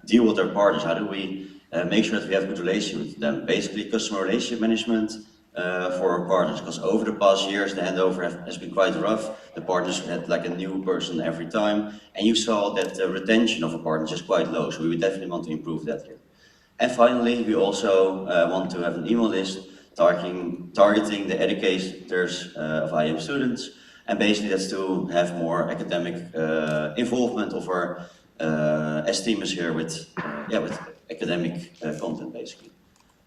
deal with our partners? How do we make sure that we have a good relationship with them? Basically, customer relationship management for our partners, because over the past years the handover has been quite rough. The partners had like a new person every time, and you saw that the retention of a partner is quite low, so we would definitely want to improve that here. And finally, we also want to have an email list targeting the educators of IM students, and basically that's to have more academic involvement of our STEAMers here with academic content basically.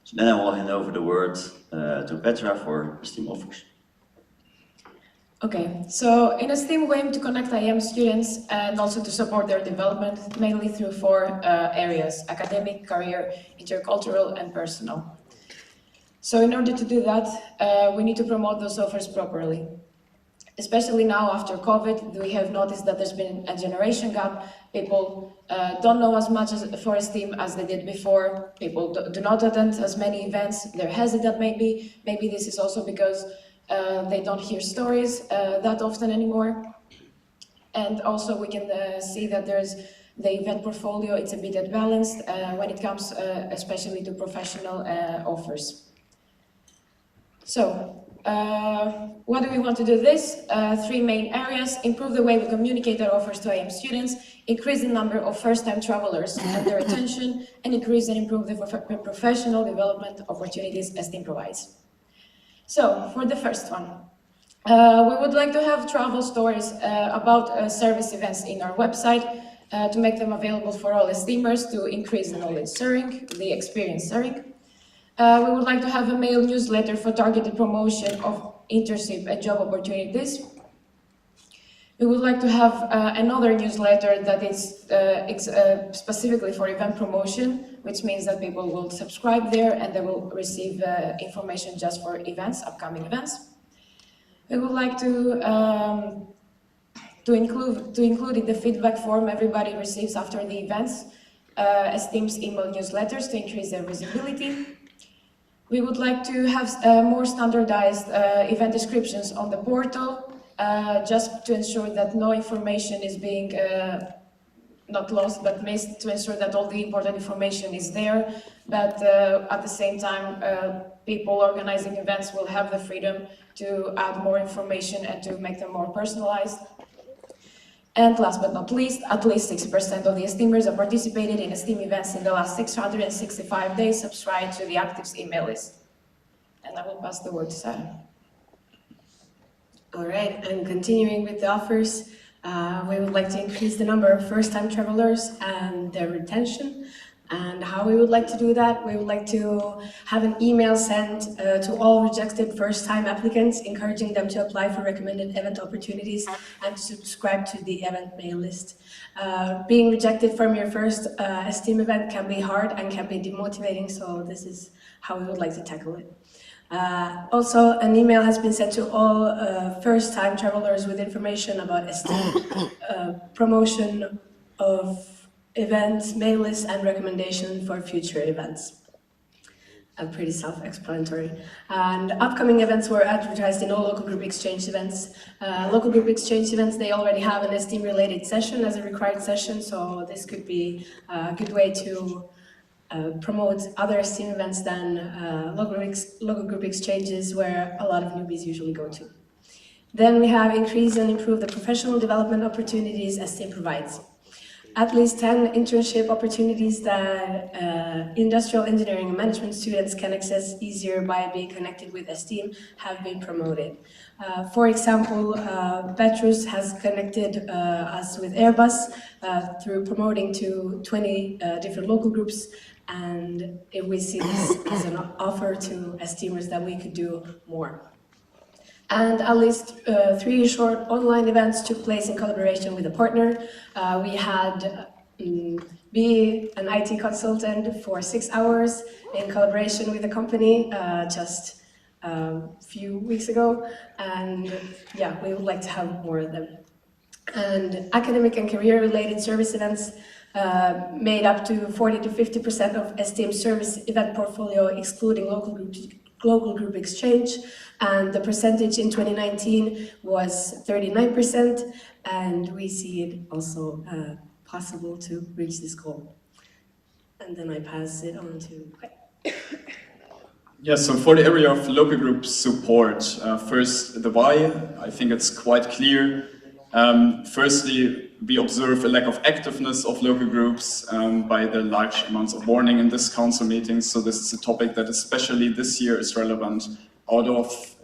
So then I will hand over the word to Petra for STEAM offers. Okay, so in STEAM we aim to connect IM students and also to support their development, mainly through 4 areas: academic, career, intercultural, and personal. So in order to do that, we need to promote those offers properly. Especially now after COVID, we have noticed that there's been a generation gap. People don't know as much for STEAM as they did before. People do not attend as many events. They're hesitant maybe. Maybe this is also because they don't hear stories that often anymore. And also we can see that there's the event portfolio, it's a bit unbalanced when it comes especially to professional offers. So, what do we want to do this? 3 main areas: improve the way we communicate our offers to IM students, increase the number of first-time travelers and their attention, and increase and improve the professional development opportunities STEAM provides. So, for the first one, we would like to have travel stories about service events in our website to make them available for all STEAMers to increase the knowledge sharing, the experience sharing. We would like to have a mail newsletter for targeted promotion of internship and job opportunities. We would like to have another newsletter that is specifically for event promotion, which means that people will subscribe there and they will receive information just for events, upcoming events. We would like to include in the feedback form everybody receives after the events Esteem's email newsletters to increase their visibility. We would like to have more standardized event descriptions on the portal, just to ensure that no information is being not lost but missed, to ensure that all the important information is there, but at the same time people organizing events will have the freedom to add more information and to make them more personalized. And last but not least, at least 60% of the Esteemers who participated in Esteem events in the last 665 days subscribe to the Actives email list. And I will pass the word to Sarah. All right, and continuing with the offers, we would like to increase the number of first-time travelers and their retention. And how we would like to do that, we would like to have an email sent to all rejected first-time applicants, encouraging them to apply for recommended event opportunities and to subscribe to the event mail list. Being rejected from your first Esteem event can be hard and can be demotivating, so this is how we would like to tackle it. Also, an email has been sent to all first-time travelers with information about Esteem, promotion of events, mail lists, and recommendation for future events. Pretty self-explanatory. And upcoming events were advertised in all local group exchange events. Local group exchange events, they already have an Esteem-related session as a required session, so this could be a good way to promote other Esteem events than local group exchanges where a lot of newbies usually go to. Then we have increase and improve the professional development opportunities Esteem provides. At least 10 internship opportunities that industrial engineering and management students can access easier by being connected with Esteem have been promoted. For example, Petrus has connected us with Airbus through promoting to 20 different local groups, and if we see this as an offer to Esteemers that we could do more. And at least 3 short online events took place in collaboration with a partner. We had be an IT consultant for 6 hours in collaboration with the company just a few weeks ago. And yeah, we would like to have more of them. And academic and career-related service events made up to 40 to 50% of Esteem service event portfolio, excluding local group exchange, and the percentage in 2019 was 39%, and we see it also possible to reach this goal. And then I pass it on to Yeah, so for the area of local group support, first the why, I think it's quite clear. Firstly, we observe a lack of activeness of local groups by the large amounts of warning in this council meetings. So this is a topic that especially this year is relevant out of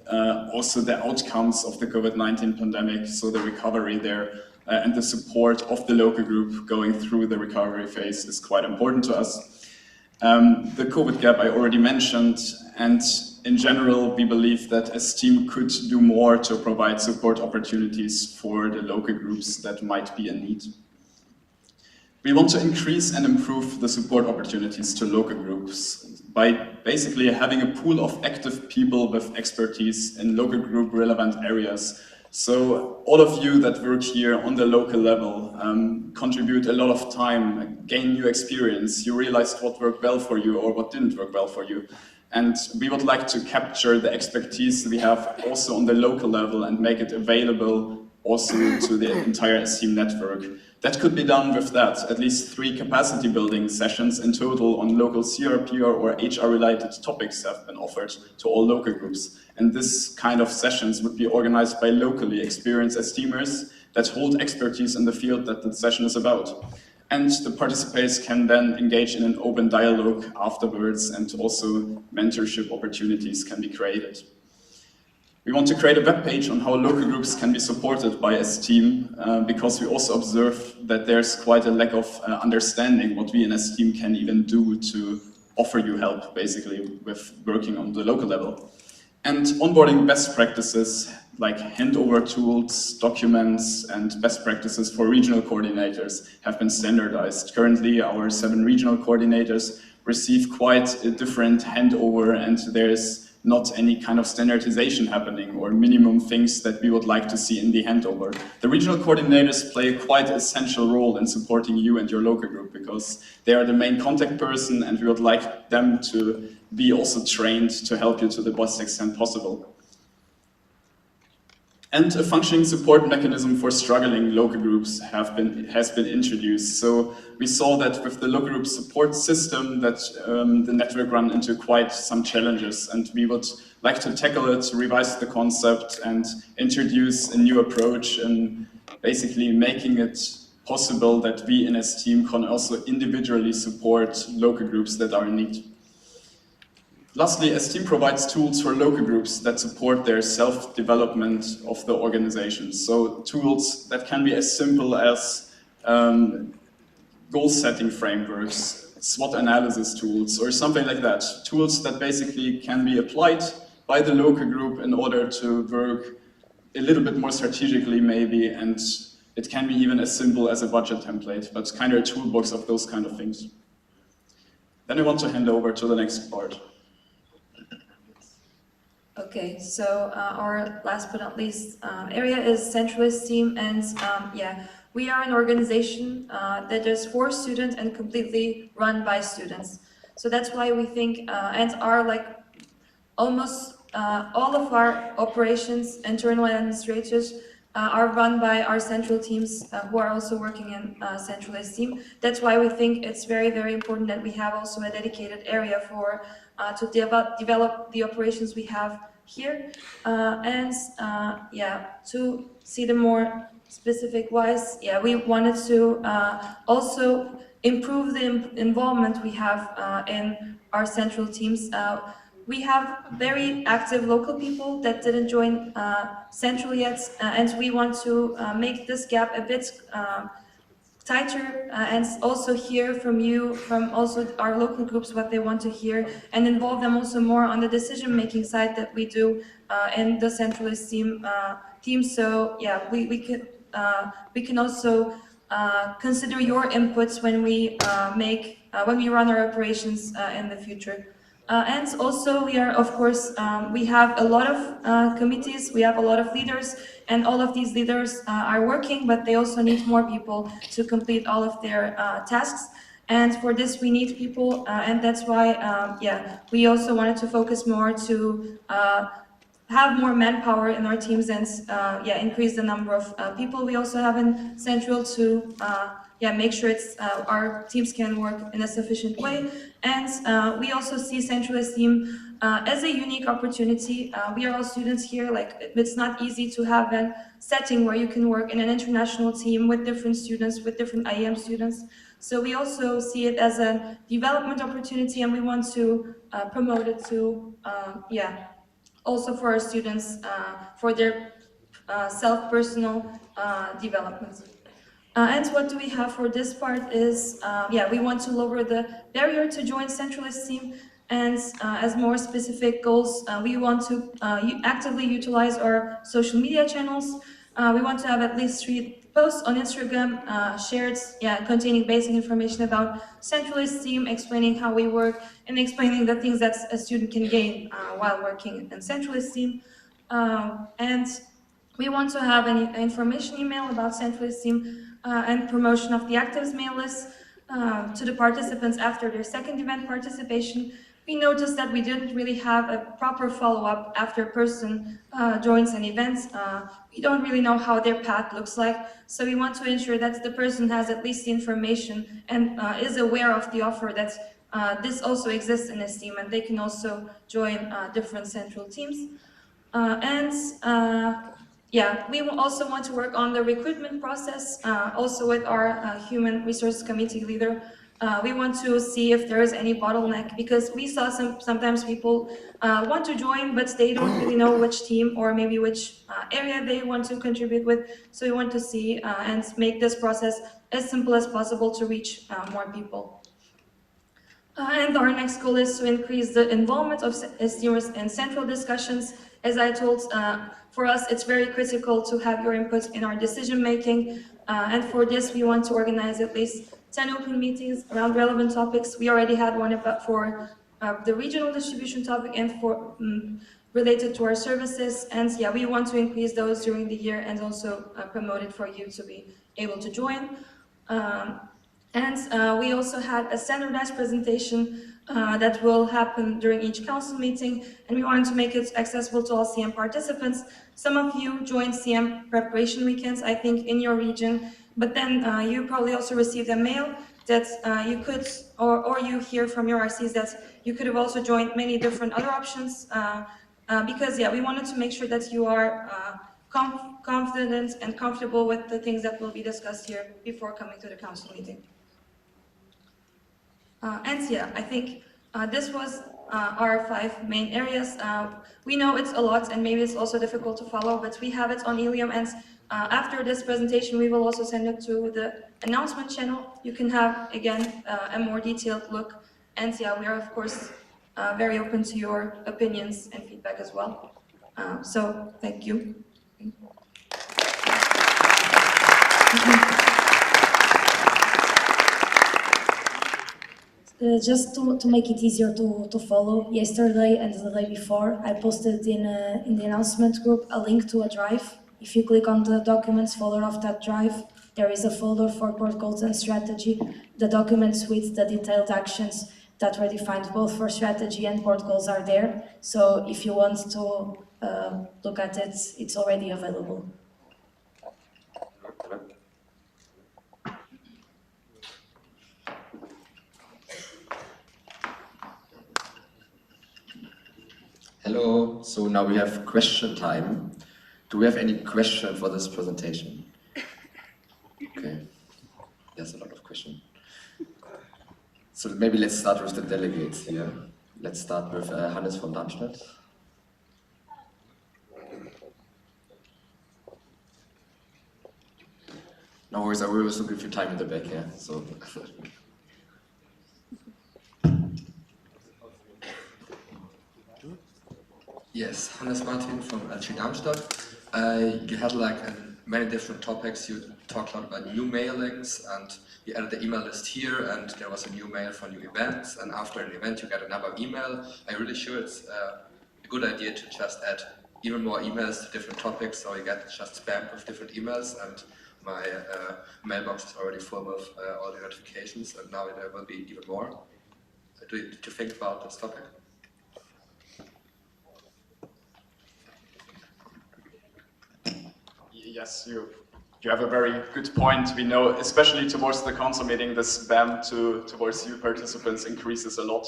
also the outcomes of the COVID-19 pandemic. So the recovery there and the support of the local group going through the recovery phase is quite important to us. The COVID gap I already mentioned, and in general, we believe that Esteem could do more to provide support opportunities for the local groups that might be in need. We want to increase and improve the support opportunities to local groups by basically having a pool of active people with expertise in local group relevant areas. So all of you that work here on the local level contribute a lot of time, gain new experience, you realized what worked well for you or what didn't work well for you. And we would like to capture the expertise we have also on the local level and make it available also to the entire Esteem network. That could be done with that. At least 3 capacity building sessions in total on local CRPR or HR related topics have been offered to all local groups. And this kind of sessions would be organized by locally experienced Esteemers that hold expertise in the field that the session is about. And the participants can then engage in an open dialogue afterwards, and also mentorship opportunities can be created. We want to create a web page on how local groups can be supported by Esteem, because we also observe that there's quite a lack of understanding what we in Esteem can even do to offer you help, basically, with working on the local level. And onboarding best practices like handover tools, documents, and best practices for regional coordinators have been standardized. Currently, our 7 regional coordinators receive quite a different handover, and there's not any kind of standardization happening or minimum things that we would like to see in the handover. The regional coordinators play a quite essential role in supporting you and your local group because they are the main contact person, and we would like them to be also trained to help you to the best extent possible. And a functioning support mechanism for struggling local groups has been introduced. So we saw that with the local group support system that the network ran into quite some challenges, and we would like to tackle it, revise the concept, and introduce a new approach in basically making it possible that we in as team can also individually support local groups that are in need. Lastly, Esteem provides tools for local groups that support their self-development of the organization. So tools that can be as simple as goal-setting frameworks, SWOT analysis tools, or something like that. Tools that basically can be applied by the local group in order to work a little bit more strategically maybe, and it can be even as simple as a budget template, but kind of a toolbox of those kind of things. Then I want to hand over to the next part. Okay, so our last but not least area is Central Esteem, and yeah, we are an organization that is for students and completely run by students. So that's why we think, and are like almost all of our operations, internal administrators, are run by our central teams who are also working in Central Esteem. That's why we think it's very, very important that we have also a dedicated area for to develop the operations we have here, and yeah, to see the more specific wise, yeah, we wanted to also improve the involvement we have in our central teams. We have very active local people that didn't join Central yet, and we want to make this gap a bit tighter, and also hear from you, from also our local groups, what they want to hear, and involve them also more on the decision-making side that we do in the Central Esteem team. So yeah, we can also consider your inputs when we when we run our operations in the future. And also we are, of course, we have a lot of committees, we have a lot of leaders, and all of these leaders are working, but they also need more people to complete all of their tasks. And for this we need people, and that's why, yeah, we also wanted to focus more to have more manpower in our teams and yeah, increase the number of people we also have in Central to yeah, make sure it's our teams can work in a sufficient way. And we also see Central Esteem as a unique opportunity. We are all students here, like it's not easy to have a setting where you can work in an international team with different students, with different IEM students. So we also see it as a development opportunity, and we want to promote it to, yeah, also for our students, for their self-personal development. And what do we have for this part is, yeah, we want to lower the barrier to join Central Esteem, and as more specific goals, we want to actively utilize our social media channels. We want to have at least 3 posts on Instagram shared, yeah, containing basic information about Central Esteem, explaining how we work, and explaining the things that a student can gain while working in Central Esteem. And we want to have an information email about Central Esteem and promotion of the actives mail list to the participants after their second event participation. We noticed that we didn't really have a proper follow-up after a person joins an event. We don't really know how their path looks like, so we want to ensure that the person has at least the information and is aware of the offer that this also exists in Esteem, and they can also join different central teams. Yeah, we will also want to work on the recruitment process, also with our Human Resources Committee leader. We want to see if there is any bottleneck, because we saw sometimes people want to join, but they don't really know which team or maybe which area they want to contribute with. So we want to see and make this process as simple as possible to reach more people. And our next goal is to increase the involvement of Esteemers in central discussions as I told, for us it's very critical to have your input in our decision making, and for this we want to organize at least 10 open meetings around relevant topics. We already had one about for the regional distribution topic and for related to our services, and yeah, we want to increase those during the year and also promote it for you to be able to join. And we also had a standardized presentation that will happen during each council meeting, and we wanted to make it accessible to all CM participants. Some of you joined CM preparation weekends, I think, in your region, but then you probably also received a mail that you could, or you hear from your RCs that you could have also joined many different other options, because yeah, we wanted to make sure that you are confident and comfortable with the things that will be discussed here before coming to the council meeting. And yeah, I think this was our 5 main areas. We know it's a lot and maybe it's also difficult to follow, but we have it on Ilium, and after this presentation we will also send it to the announcement channel. You can have, again, a more detailed look, and yeah, we are of course very open to your opinions and feedback as well. So, thank you. Just to make it easier to follow, yesterday and the day before, I posted in the announcement group a link to a drive. If you click on the documents folder of that drive, there is a folder for board goals and strategy. The documents with the detailed actions that were defined both for strategy and board goals are there. So if you want to look at it, it's already available. Hello, so now we have question time. Do we have any question for this presentation? Okay, there's a lot of questions. So maybe let's start with the delegates here. Let's start with Hannes von Darmstadt. No worries, I will also give you time in the back here. So. Yes, Hannes Martin from LXV Darmstadt. You had like many different topics. You talked a lot about new mailings, and you added the email list here, and there was a new mail for new events, and after an event you get another email. I'm really sure it's a good idea to just add even more emails to different topics, so you get just spam with different emails, and my mailbox is already full of all the notifications, and now there will be even more. Did you think about this topic? Yes, you have a very good point. We know, especially towards the council meeting, the spam towards you participants increases a lot.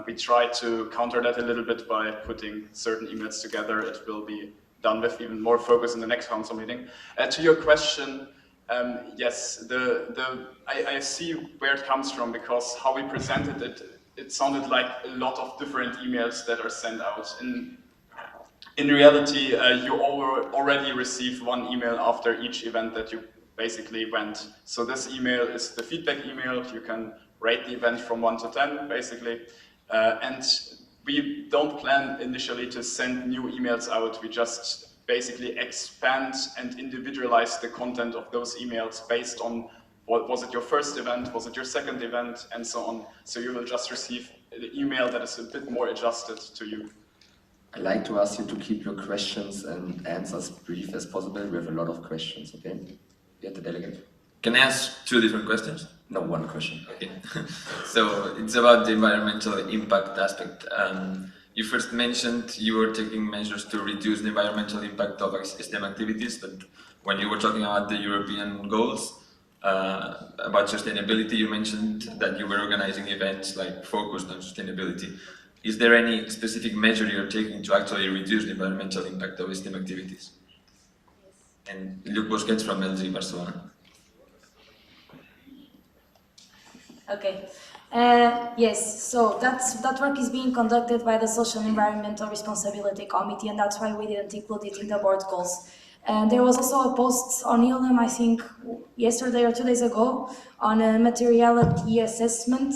We try to counter that a little bit by putting certain emails together. It will be done with even more focus in the next council meeting. To your question, yes, I see where it comes from, because how we presented it, it sounded like a lot of different emails that are sent out. In reality, you already receive one email after each event that you basically went. So this email is the feedback email. You can rate the event from 1 to 10, basically. And we don't plan initially to send new emails out. We just basically expand and individualize the content of those emails based on was it your first event, was it your second event, and so on. So you will just receive the email that is a bit more adjusted to you. I'd like to ask you to keep your questions and answers brief as possible. We have a lot of questions, okay? You have the delegate. Can I ask 2 different questions? No, one question. Okay. So it's about the environmental impact aspect. You first mentioned you were taking measures to reduce the environmental impact of STEM activities, but when you were talking about the European goals, about sustainability, you mentioned that you were organizing events like focused on sustainability. Is there any specific measure you're taking to actually reduce the environmental impact of STEM activities? And Luc Busquets from LG Barcelona. Okay. Yes, so that work is being conducted by the Social and Environmental Responsibility Committee, and that's why we didn't include it in the board goals. And there was also a post on Ildem, I think yesterday or 2 days ago, on a materiality assessment.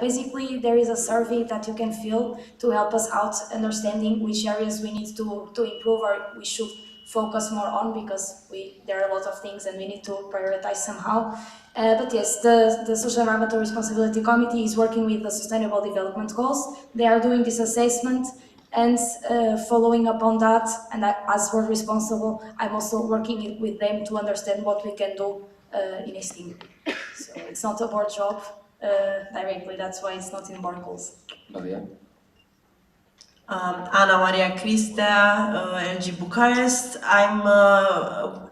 Basically, there is a survey that you can fill to help us out understanding which areas we need to improve or we should focus more on, because there are a lot of things and we need to prioritize somehow. But yes, the Social Environmental Responsibility Committee is working with the Sustainable Development Goals. They are doing this assessment, and following up on that, and as we're responsible, I'm also working with them to understand what we can do in Esteem. So it's not a board job directly, that's why it's not in board goals. Maria? Ana Maria Crista, LG Bucharest. I'm a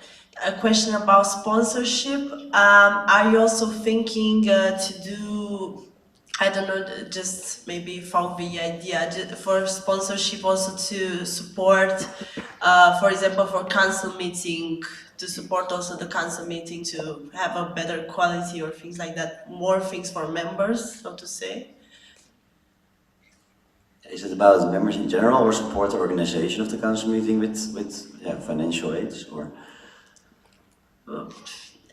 question about sponsorship. Are you also thinking to do, I don't know, just maybe found the idea for sponsorship also to support, for example, for council meeting, to support also the council meeting to have a better quality or things like that, more things for members, so to say? Is it about members in general or support the organization of the council meeting with financial aids or?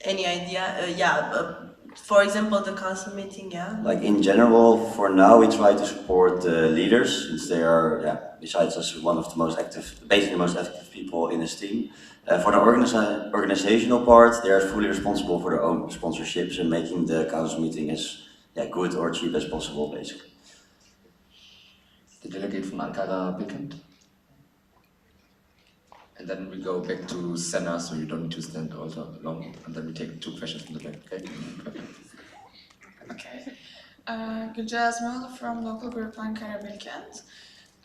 Any idea? For example, the council meeting, yeah? Like in general, for now, we try to support the leaders, since they are, besides us, one of the most active, basically the most active people in this team. For the organizational part, they are fully responsible for their own sponsorships and making the council meeting as good or cheap as possible, basically. The delegate from Ankara, Bilkent. And then we go back to Senna, so you don't need to stand also long, and then we take 2 questions from the back, okay? Okay. Gülce Azmoğlu from local group Ankara Bilkent.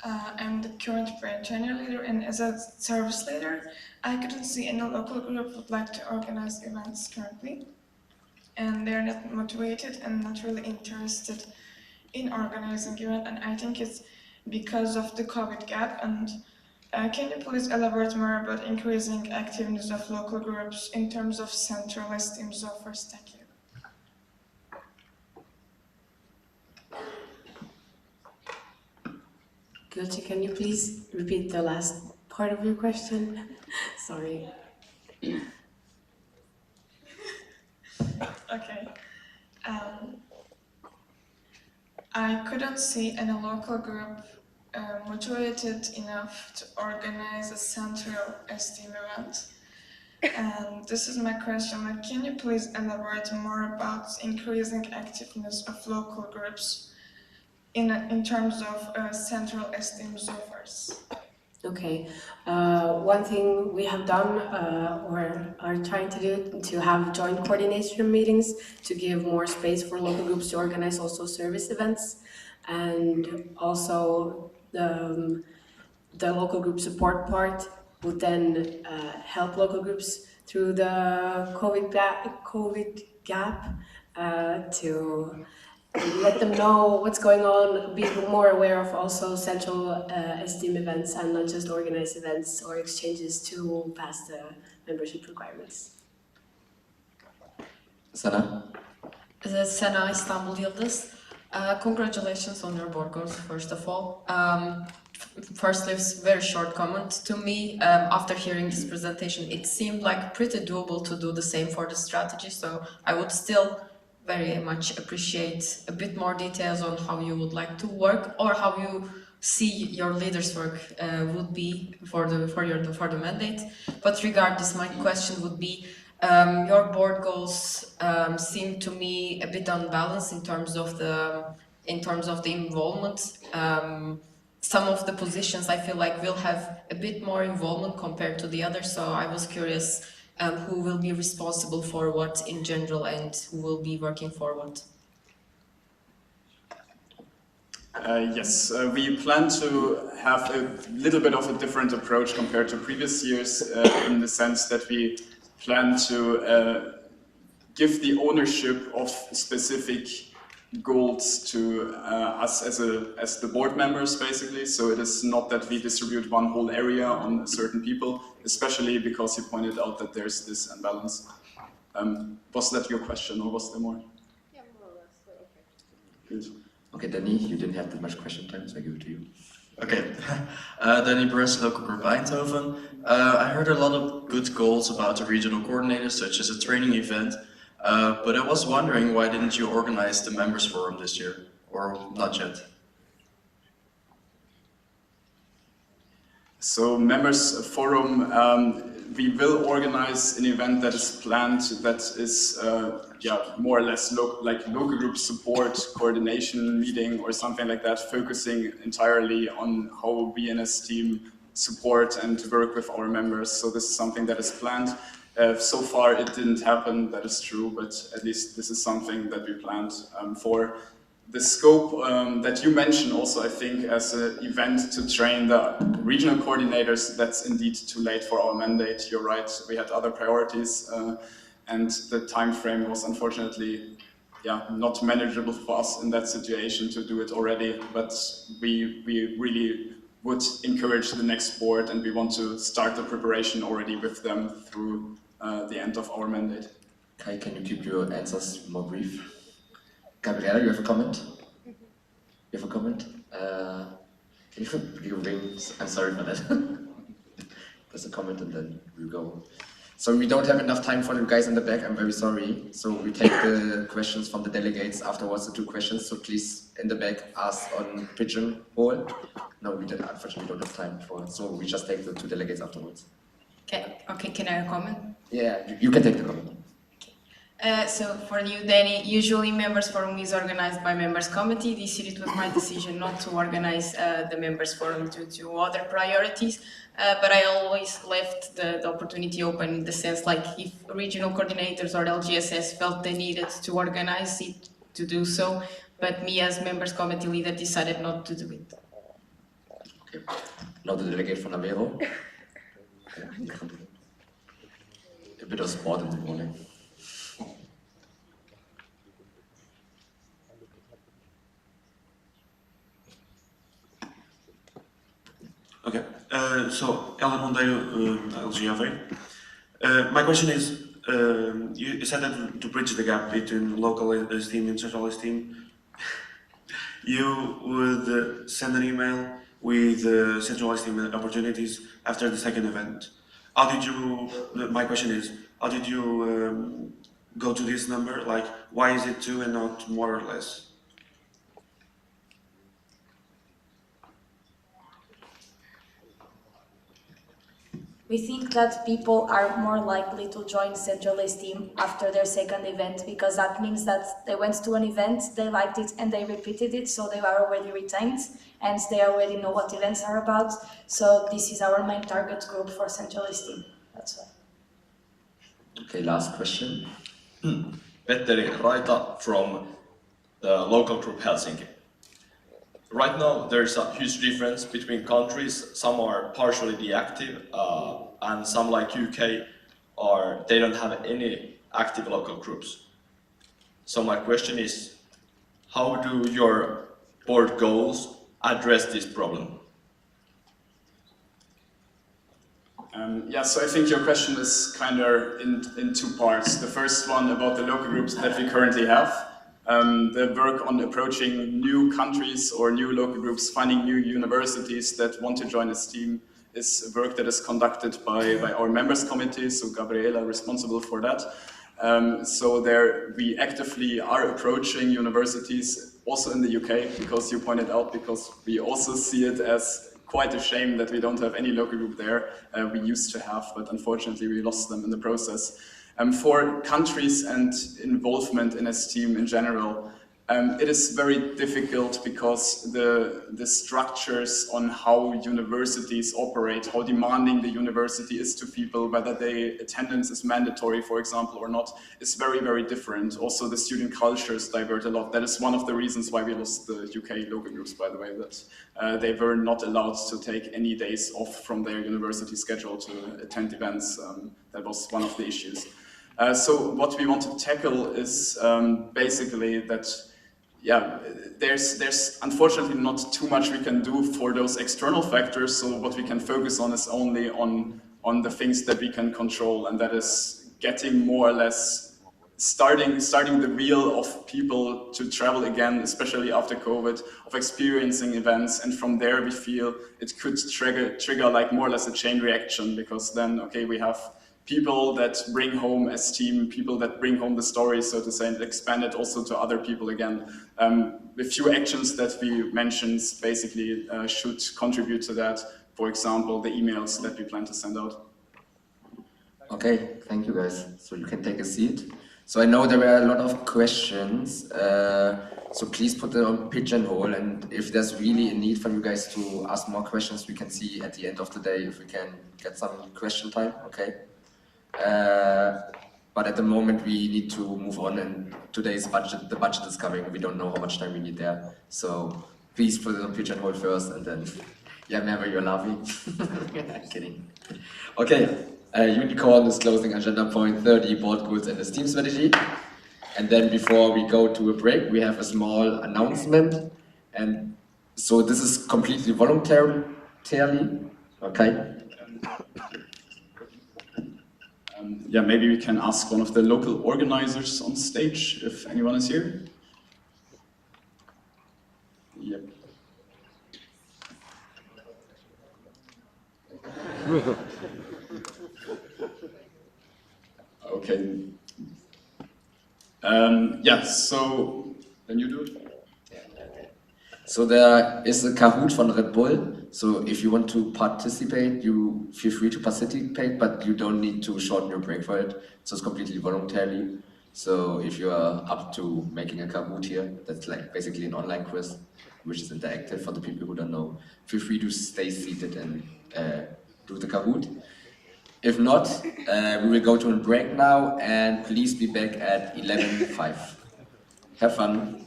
I'm the current brain trainer leader, and as a service leader, I couldn't see any local group would like to organize events currently. And they're not motivated and not really interested in organizing events, and I think it's because of the COVID gap. And can you please elaborate more about increasing activeness of local groups in terms of centralized teams offers? Thank you. Gülce, can you please repeat the last part of your question? Sorry. Okay. I couldn't see any local group motivated enough to organize a central STEAM event. And this is my question, like, can you please elaborate more about increasing activeness of local groups in terms of central STEAM offers? Okay, one thing we have done or are trying to do to have joint coordination meetings to give more space for local groups to organize also service events, and also the local group support part would then help local groups through the COVID gap to let them know what's going on, be more aware of also central STEAM events and not just organized events or exchanges to pass the membership requirements. Sana? Sena, Istanbul-Yildiz. Congratulations on your board goals, first of all. Firstly, it's a very short comment. To me, after hearing this presentation, it seemed like pretty doable to do the same for the strategy, so I would still very much appreciate a bit more details on how you would like to work or how you see your leaders' work would be for the mandate. But regardless, my question would be, your board goals seem to me a bit unbalanced in terms of the involvement. Some of the positions I feel like will have a bit more involvement compared to the others, so I was curious who will be responsible for what in general and who will be working for what. Yes, we plan to have a little bit of a different approach compared to previous years in the sense that we plan to give the ownership of specific goals to us as the board members, basically. So it is not that we distribute one whole area on certain people, especially because you pointed out that there's this imbalance. Was that your question, or was there more? Yeah, more or less, but okay. Good. Okay, Danny, you didn't have that much question time, so I give it to you. Okay. Danny Bress, local group Eindhoven. I heard a lot of good goals about the regional coordinators, such as a training event, but I was wondering why didn't you organize the members forum this year, or not yet? So members forum, we will organize an event that is planned that is more or less local group support, coordination meeting or something like that, focusing entirely on how we in a team support and work with our members. So this is something that is planned. So far it didn't happen, that is true, but at least this is something that we planned for. The scope that you mentioned also, I think, as an event to train the regional coordinators, that's indeed too late for our mandate. You're right, we had other priorities and the time frame was unfortunately not manageable for us in that situation to do it already, but we really would encourage the next board and we want to start the preparation already with them through the end of our mandate. Okay, can you keep your answers more brief? Gabriella, you have a comment? You have a comment? Can you ring? I'm sorry for that. There's a comment and then we go. So we don't have enough time for the guys in the back, I'm very sorry. So we take the questions from the delegates afterwards, the 2 questions. So please, in the back, ask on Pigeonhole. No, we didn't, unfortunately, we don't have time for it. So we just take the 2 delegates afterwards. Okay, can I comment? Yeah, you can take the comment. So for you, Danny, usually members forum is organized by members committee. This year it was my decision not to organize the members forum due to other priorities, but I always left the opportunity open in the sense like if regional coordinators or LGSS felt they needed to organize it, to do so, but me as members committee leader decided not to do it. Okay, now the delegate from Namero. A bit of sport in the morning. Okay, so Ellen Monteiro, LGV. My question is, you said that to bridge the gap between local esteem and central esteem, you would send an email with central esteem opportunities after the second event. How did you, my question is, how did you go to this number? Like, why is it 2 and not more or less? We think that people are more likely to join Central Esteem after their second event because that means that they went to an event, they liked it and they repeated it, so they are already retained and they already know what events are about. So this is our main target group for Central Esteem. That's why. Okay, last question. Petteri Raita from the local group Helsinki. Right now, there's a huge difference between countries. Some are partially deactive, and some like UK, they don't have any active local groups. So my question is, how do your board goals address this problem? So I think your question is kind of in 2 parts. The first one about the local groups that we currently have. The work on approaching new countries or new local groups, finding new universities that want to join this team is work that is conducted by our members committee, so Gabriela responsible for that. So there we actively are approaching universities also in the UK, because you pointed out, because we also see it as quite a shame that we don't have any local group there. We used to have, but unfortunately we lost them in the process. For countries and involvement in a team in general, it is very difficult because the structures on how universities operate, how demanding the university is to people, whether attendance is mandatory, for example, or not, is very, very different. Also, the student cultures divert a lot. That is one of the reasons why we lost the UK local groups, by the way, that they were not allowed to take any days off from their university schedule to attend events. That was one of the issues. So what we want to tackle is basically that, there's unfortunately not too much we can do for those external factors. So what we can focus on is only on the things that we can control, and that is getting more or less starting the wheel of people to travel again, especially after COVID, of experiencing events, and from there we feel it could trigger like more or less a chain reaction, because then, okay, we have people that bring home esteem, people that bring home the story, so to say, and expand it also to other people again. The few actions that we mentioned basically should contribute to that. For example, the emails that we plan to send out. Okay, thank you guys. So you can take a seat. So I know there were a lot of questions, so please put them on pigeonhole, and if there's really a need for you guys to ask more questions, we can see at the end of the day if we can get some question time, okay? But at the moment we need to move on, and today's budget, the budget is coming, we don't know how much time we need there. So please put it on pigeonhole first, and then, yeah, remember you're laughing. I'm kidding. Okay. Unicorn is closing agenda point 30, board goals and esteem strategy. And then before we go to a break, we have a small announcement. And so this is completely voluntary, okay? Yeah, maybe we can ask one of the local organizers on stage, if anyone is here. Yep. Okay. Yeah, so then you do it. So there is a Kahoot from Red Bull. So if you want to participate, you feel free to participate, but you don't need to shorten your break for it. So it's completely voluntary. So if you are up to making a Kahoot here, that's like basically an online quiz, which is interactive for the people who don't know. Feel free to stay seated and do the Kahoot. If not, we will go to a break now, and please be back at 11:05. Have fun.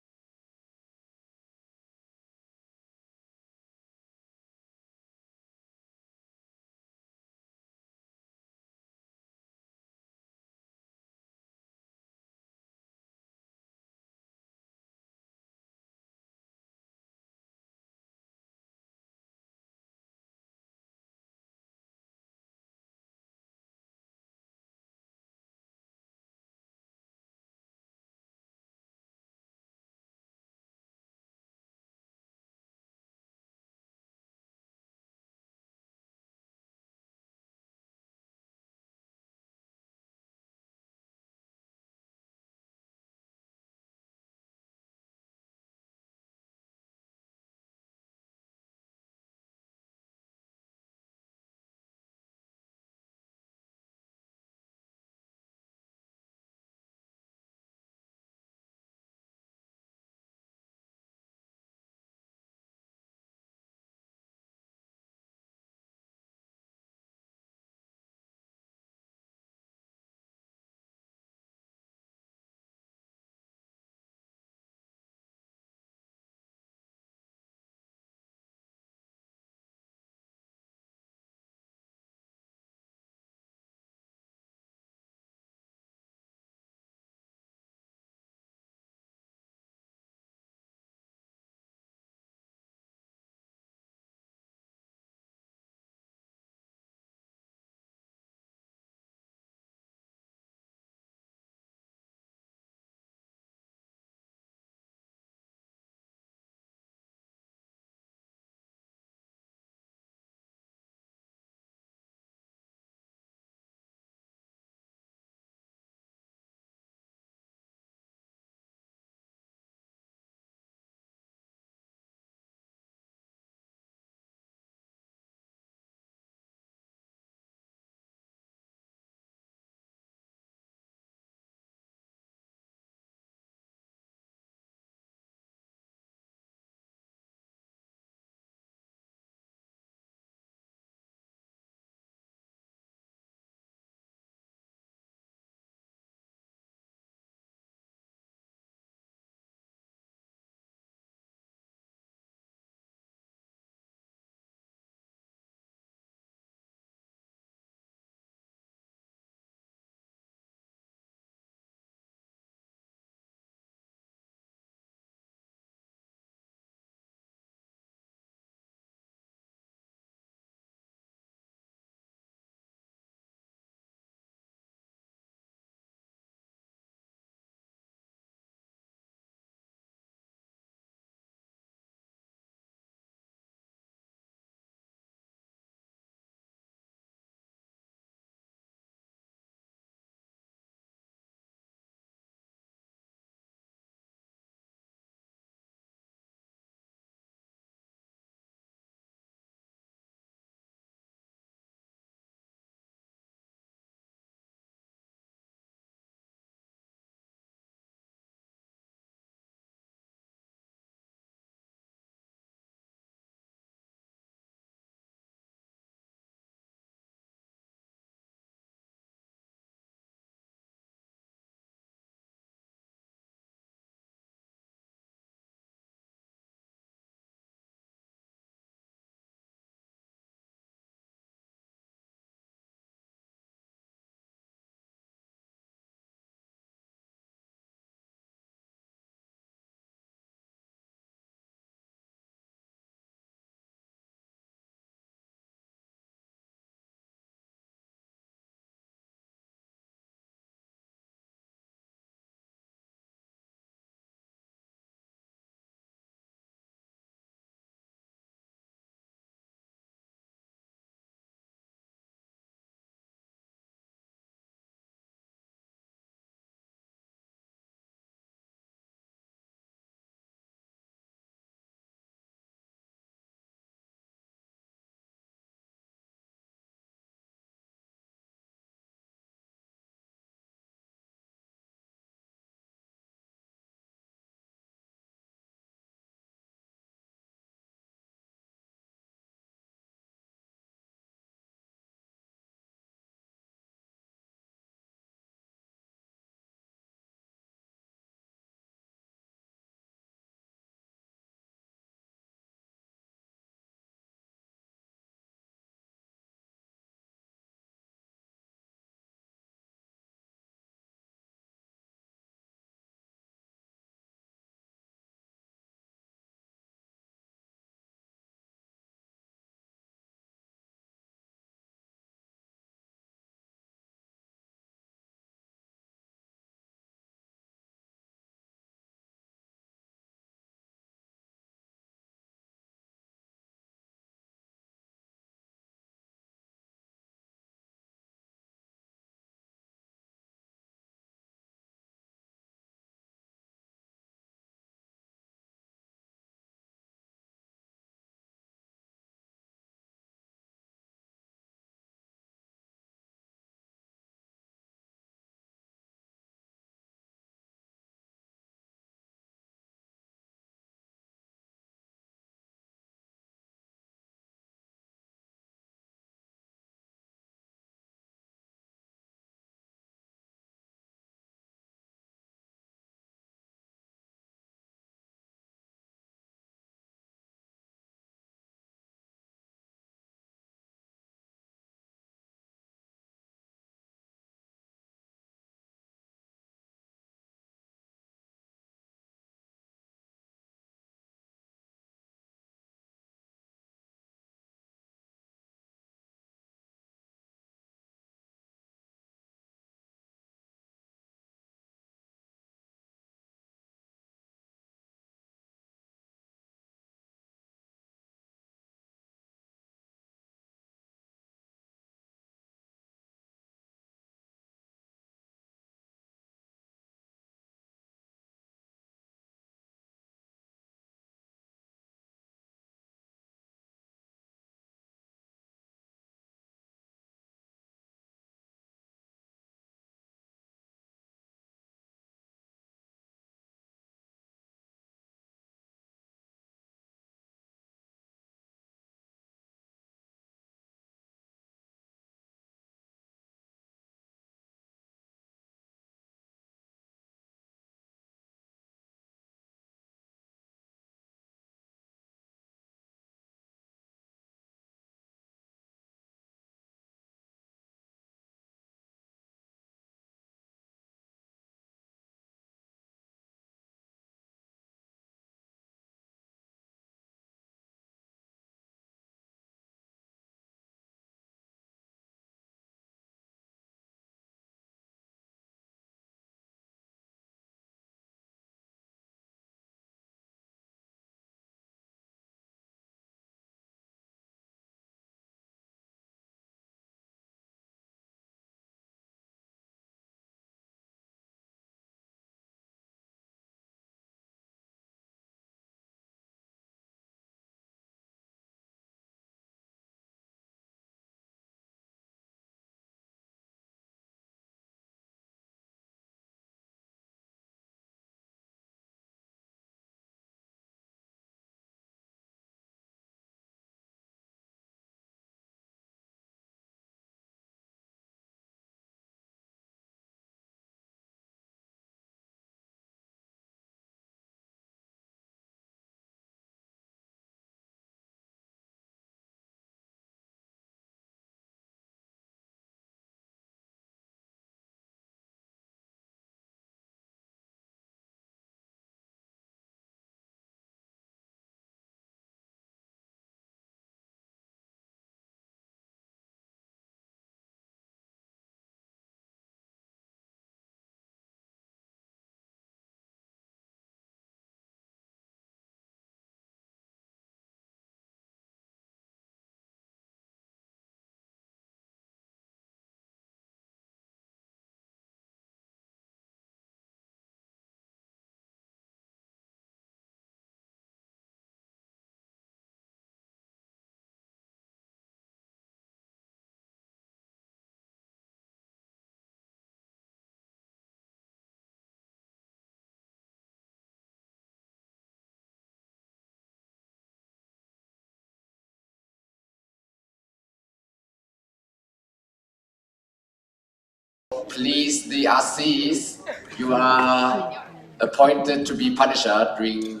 please, the RCs, you are appointed to be punisher during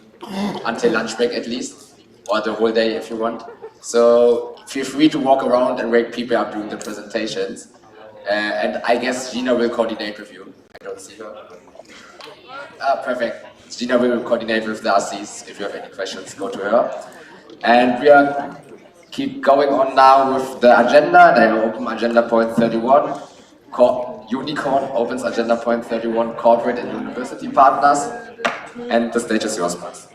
until lunch break at least, or the whole day if you want. So feel free to walk around and wake people up during the presentations. And I guess Gina will coordinate with you. I don't see her. Ah, perfect. Gina will coordinate with the RCs. If you have any questions, go to her. And we are keep going on now with the agenda. And I open agenda point 31. Unicorn opens agenda point 31, corporate and university partners. And the stage is yours, Max.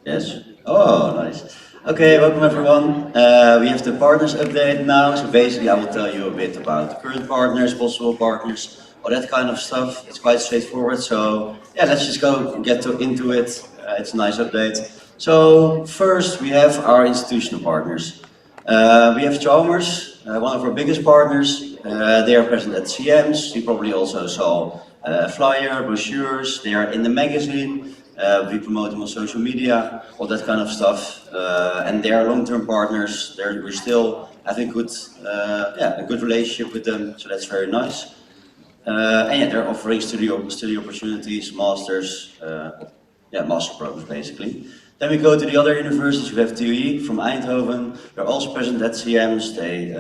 Yes. Oh, nice. Okay, welcome everyone. We have the partners update now. So basically I will tell you a bit about the current partners, possible partners, all that kind of stuff. It's quite straightforward. So yeah, let's just into it. It's a nice update. So first we have our institutional partners. We have Chalmers, one of our biggest partners. They are present at CMs. You probably also saw a flyer, brochures. They are in the magazine. We promote them on social media, all that kind of stuff. And they are long-term partners. We're still having a good relationship with them, so that's very nice. And yeah, they're offering study opportunities, masters, master programs basically. Then we go to the other universities. We have TUI from Eindhoven. They're also present at CMs. They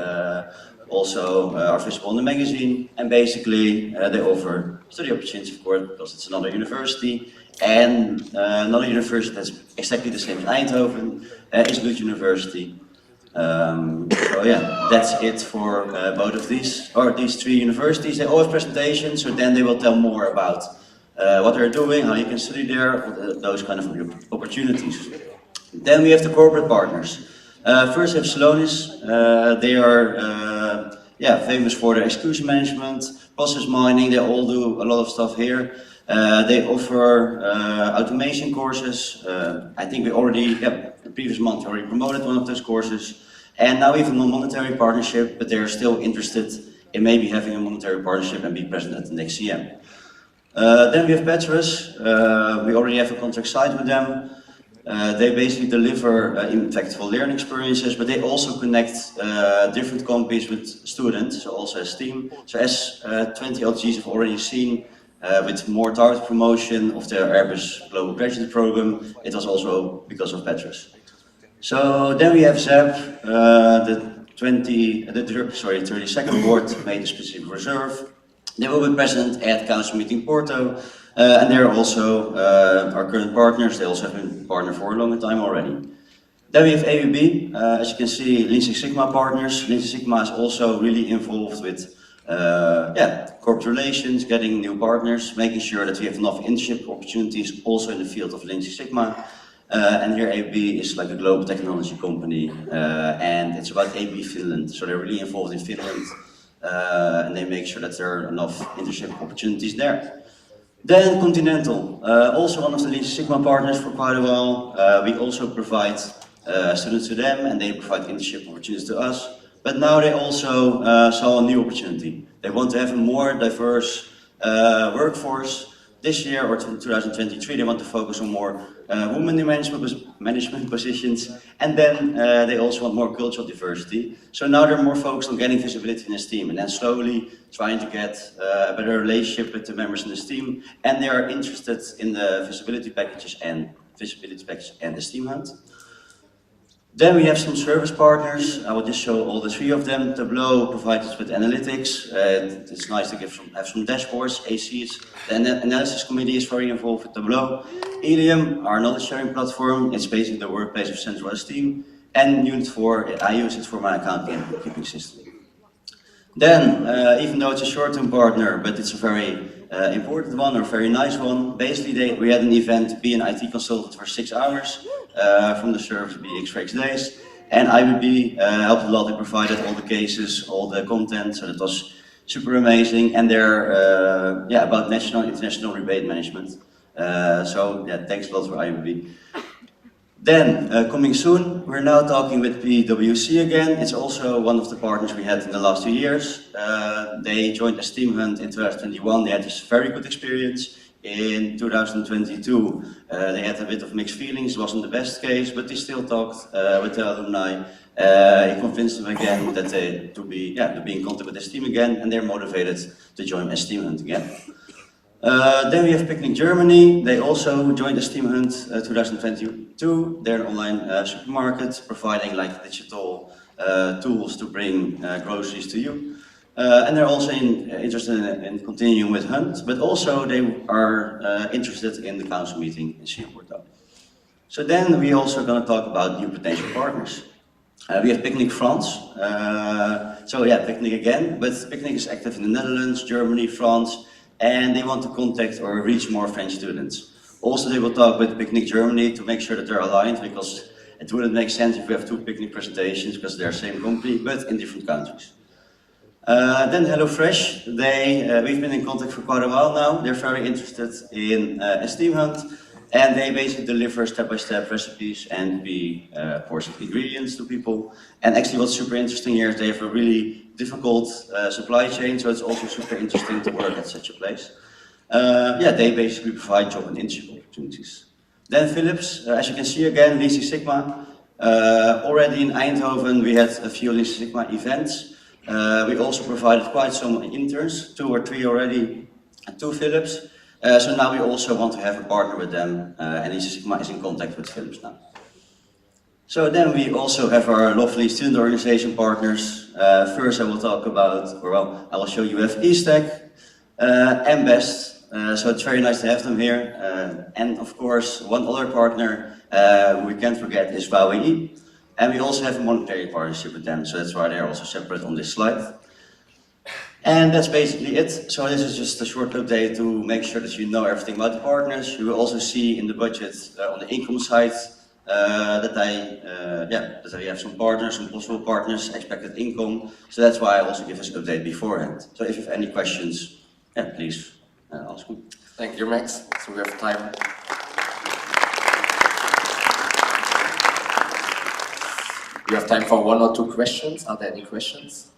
also are visible in the magazine. And basically they offer study opportunities, of course, because it's another university. And another university that's exactly the same as Eindhoven is Lund University. So yeah, that's it for both of these three universities. They all have presentations, so then they will tell more about what they're doing, how you can study there, those kind of opportunities. Then we have the corporate partners. First we have Salonis. They are famous for their exclusion management, process mining. They all do a lot of stuff here. They offer automation courses. I think the previous month we already promoted one of those courses. And now we have a non-monetary partnership, but they're still interested in maybe having a monetary partnership and be present at the next CM. Then we have Petrus. We already have a contract signed with them. They basically deliver impactful learning experiences, but they also connect different companies with students, so also as team. So as 20 LGs have already seen, with more targeted promotion of their Airbus Global Graduate Program, it was also because of Petrus. So then we have ZEP, the 32nd board made a specific reserve. They will be present at Council Meeting Porto, and they're also our current partners. They also have been partner for a longer time already. Then we have ABB. As you can see, Lean Six Sigma partners. Lean Six Sigma is also really involved with corporate relations, getting new partners, making sure that we have enough internship opportunities also in the field of Lean Six Sigma. And here ABB is like a global technology company, and it's about ABB Finland. So they're really involved in Finland. And they make sure that there are enough internship opportunities there. Then Continental, also one of the Lean Six Sigma partners for quite a while. We also provide students to them, and they provide internship opportunities to us. But now they also saw a new opportunity. They want to have a more diverse workforce. This year, or 2023, they want to focus on more women in management positions, and then they also want more cultural diversity. So now they're more focused on getting visibility in this team, and then slowly trying to get a better relationship with the members in this team. And they are interested in the visibility packages and the Steam Hunt. Then we have some service partners. I will just show all the three of them. Tableau provides us with analytics. It's nice to have some dashboards. ACs, the analysis committee is very involved with Tableau. Helium, our knowledge sharing platform. It's basically the workplace of central esteem. And Unit 4, I use it for my accounting and bookkeeping system. Then, even though it's a short-term partner, but it's a very important one or very nice one. Basically, we had an event, be an IT consultant for 6 hours from the service BX days. And IBB helped a lot. They provided all the cases, all the content, so that was super amazing. And they're about national and international rebate management. So yeah, thanks a lot for IBB. Then, coming soon, we're now talking with PwC again. It's also one of the partners we had in the last 2 years. They joined the Steam Hunt in 2021. They had this very good experience. In 2022, they had a bit of mixed feelings. It wasn't the best case, but they still talked with the alumni. He convinced them again that to be in contact with Esteem again, and they're motivated to join Esteem Hunt again. Then we have Picnic Germany. They also joined Esteem Hunt 2022. They're an online supermarket providing like digital tools to bring groceries to you. And they're also interested in continuing with Hunt, but also they are interested in the council meeting in Singapore. So then we also going to talk about new potential partners. We have Picnic France. So yeah, Picnic again, but Picnic is active in the Netherlands, Germany, France, and they want to contact or reach more French students. Also, they will talk with Picnic Germany to make sure that they're aligned, because it wouldn't make sense if we have two Picnic presentations because they're same company, but in different countries. Then HelloFresh, we've been in contact for quite a while now. They're very interested in Esteem Hunt, and they basically deliver step-by-step recipes and portion ingredients to people. And actually what's super interesting here is they have a really difficult supply chain, so it's also super interesting to work at such a place. They basically provide job and internship opportunities. Then Philips, as you can see again, Leasing Sigma. Already in Eindhoven we had a few Leasing Sigma events. We also provided quite some interns, 2 or 3 already, to Philips. So now we also want to have a partner with them, and Leasing Sigma is in contact with Philips now. So then we also have our lovely student organization partners. First I will talk about, I will show you have ESTEC and BEST. So it's very nice to have them here. And of course, one other partner we can't forget is VWI. And we also have a monetary partnership with them, so that's why they're also separate on this slide. And that's basically it. So this is just a short update to make sure that you know everything about the partners. You will also see in the budget on the income side that we have some partners, some possible partners, expected income. So that's why I also give this update beforehand. So if you have any questions, please ask me. Thank you, Max. So we have time. We have time for 1 or 2 questions. Are there any questions?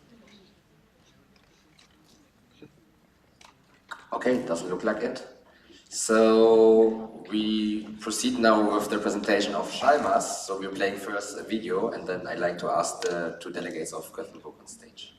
Okay, doesn't look like it. So we proceed now with the presentation of Chalmers. So we're playing first a video, and then I'd like to ask the 2 delegates of Gothenburg on stage.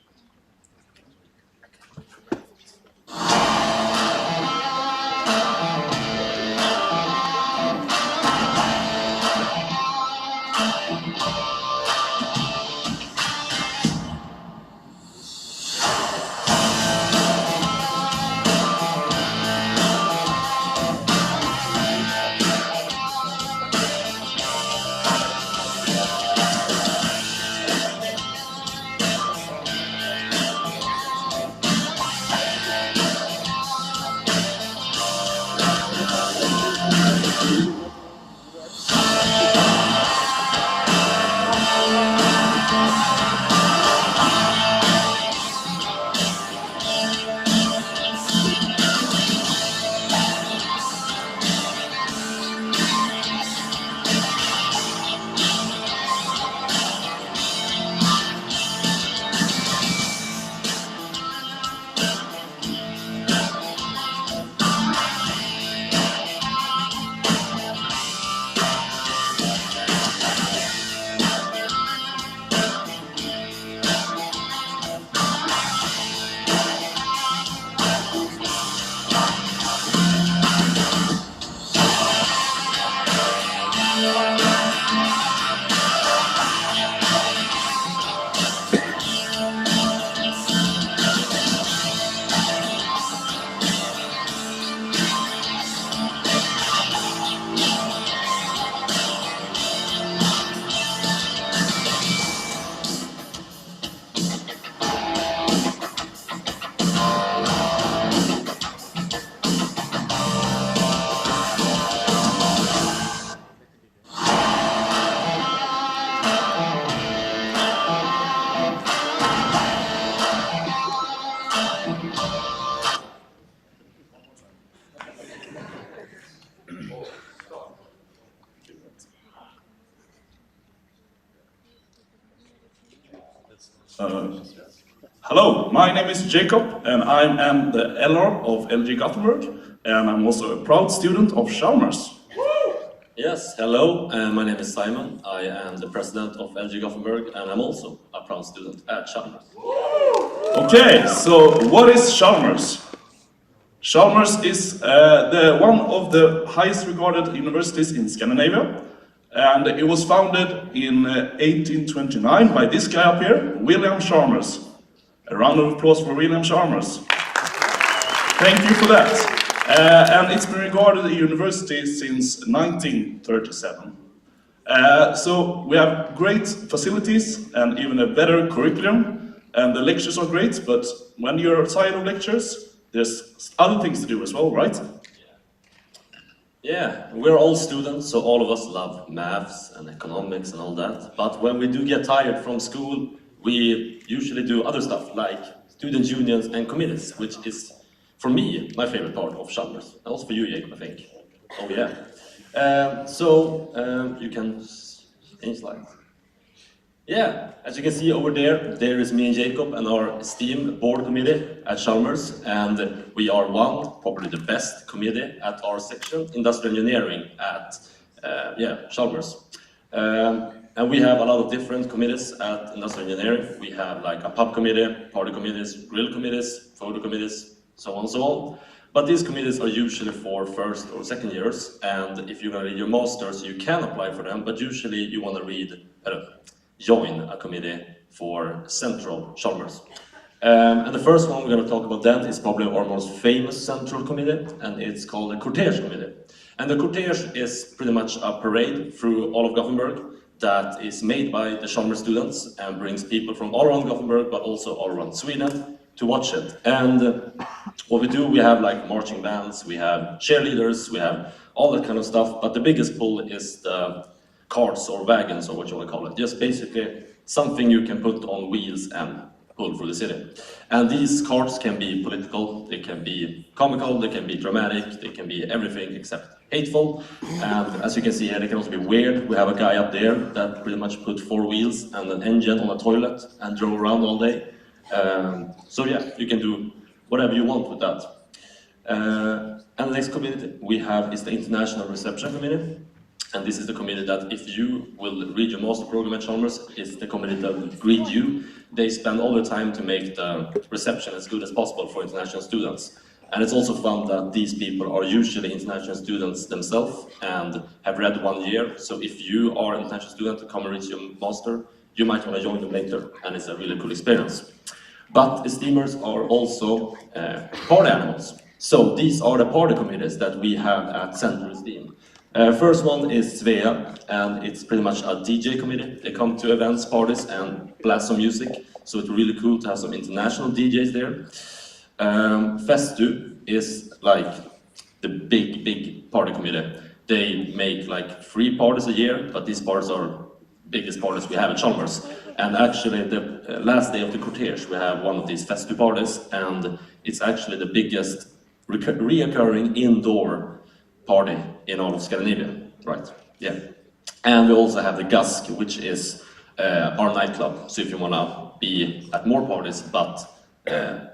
Hello, my name is Jacob and I am the LR of LG Gothenburg, and I'm also a proud student of Chalmers. Yes, hello, my name is Simon. I am the president of LG Gothenburg and I'm also a proud student at Chalmers. Okay, so what is Chalmers? Chalmers is one of the highest regarded universities in Scandinavia, and it was founded in 1829 by this guy up here, William Chalmers. A round of applause for William Chalmers. Thank you for that. And it's been regarded a university since 1937. So we have great facilities and even a better curriculum, and the lectures are great, but when you're tired of lectures, there's other things to do as well, right? Yeah, we're all students, so all of us love maths and economics and all that. But when we do get tired from school, we usually do other stuff like student unions and committees, which is, for me, my favorite part of Chalmers. And also for you, Jacob, I think. Oh yeah. You can change slides. Yeah, as you can see over there, there is me and Jacob and our esteemed board committee at Chalmers, and we are probably the best committee at our section, industrial engineering at Chalmers. And we have a lot of different committees at industrial engineering. We have like a pub committee, party committees, grill committees, photo committees, so on and so on. But these committees are usually for first or second years, and if you're going to read your masters, you can apply for them, but usually you want to join a committee for Central Chalmers. And the first one we're going to talk about then is probably our most famous Central Committee, and it's called the Cortege Committee. And the Cortege is pretty much a parade through all of Gothenburg that is made by the Chalmers students and brings people from all around Gothenburg, but also all around Sweden to watch it. And what we do, we have like marching bands, we have cheerleaders, we have all that kind of stuff, but the biggest pull is the carts or wagons or what you want to call it. Just basically something you can put on wheels and pull through the city. And these carts can be political, they can be comical, they can be dramatic, they can be everything except hateful. And as you can see here, they can also be weird. We have a guy up there that pretty much put 4 wheels and an engine on a toilet and drove around all day. So yeah, you can do whatever you want with that. And the next committee we have is the International Reception Committee. And this is the committee that if you will read your master program at Chalmers, it's the committee that will greet you. They spend all the time to make the reception as good as possible for international students. And it's also found that these people are usually international students themselves and have read 1 year. So if you are an international student to come and read your master, you might want to join them later, and it's a really cool experience. But esteemers are also party animals. So these are the party committees that we have at Central Esteem. First one is Svea, and it's pretty much a DJ committee. They come to events, parties, and blast some music. So it's really cool to have some international DJs there. Festu is like the big party committee. They make like 3 parties a year, but these parties are biggest parties we have at Chalmers. And actually the last day of the cortege we have one of these Festu parties, and it's actually the biggest reoccurring indoor party in all of Scandinavia, right? Yeah. And we also have the Gask, which is our nightclub. So if you want to be at more parties, but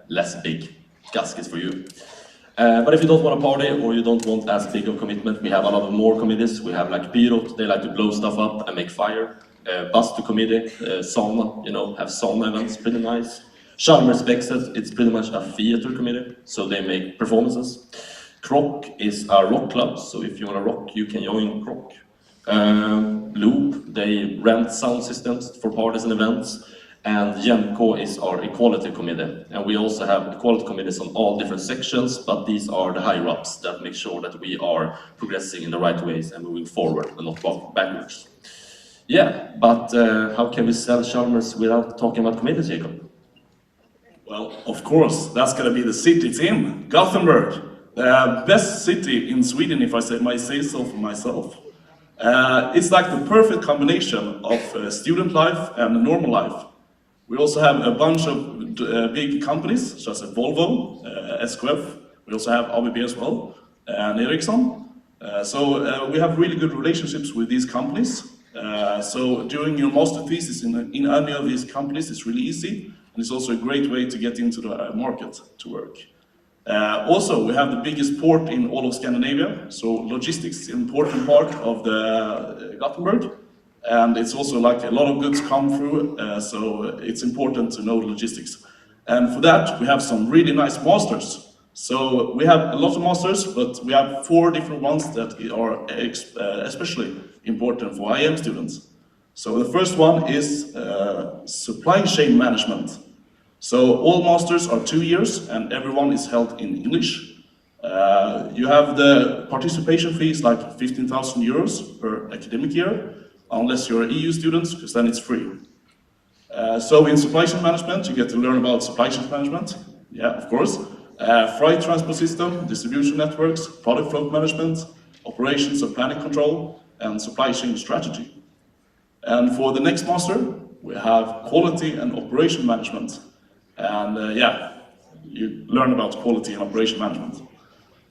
less big, Gask is for you. But if you don't want to party or you don't want as big of commitment, we have a lot of more committees. We have like Pyrot, they like to blow stuff up and make fire. Bastu committee, sauna, you know, have sauna events, pretty nice. Chalmers Växet, it's pretty much a theater committee, so they make performances. Krock is a rock club, so if you want to rock, you can join Krock. Loop, they rent sound systems for parties and events. And Jämko is our equality committee. And we also have equality committees on all different sections, but these are the higher-ups that make sure that we are progressing in the right ways and moving forward and not backwards. Yeah, but how can we sell Chalmers without talking about committees, Jacob? Well, of course, that's going to be the city it's in, Gothenburg. The best city in Sweden, if I say so for myself. It's like the perfect combination of student life and normal life. We also have a bunch of big companies, such as Volvo, SKF. We also have ABB as well, and Ericsson. So we have really good relationships with these companies. So doing your master thesis in any of these companies is really easy, and it's also a great way to get into the market to work. Also, we have the biggest port in all of Scandinavia, so logistics is an important part of the Gothenburg, and it's also like a lot of goods come through, so it's important to know logistics. And for that, we have some really nice masters. So we have a lot of masters, but we have 4 different ones that are especially important for IM students. So the first one is supply chain management. So all masters are 2 years and everyone is held in English. You have the participation fees like 15,000 euros per academic year, unless you're an EU student, because then it's free. So in supply chain management, you get to learn about supply chain management, yeah, of course, freight transport system, distribution networks, product flow management, operations and planning control, and supply chain strategy. And for the next master, we have quality and operation management. And yeah, you learn about quality and operation management,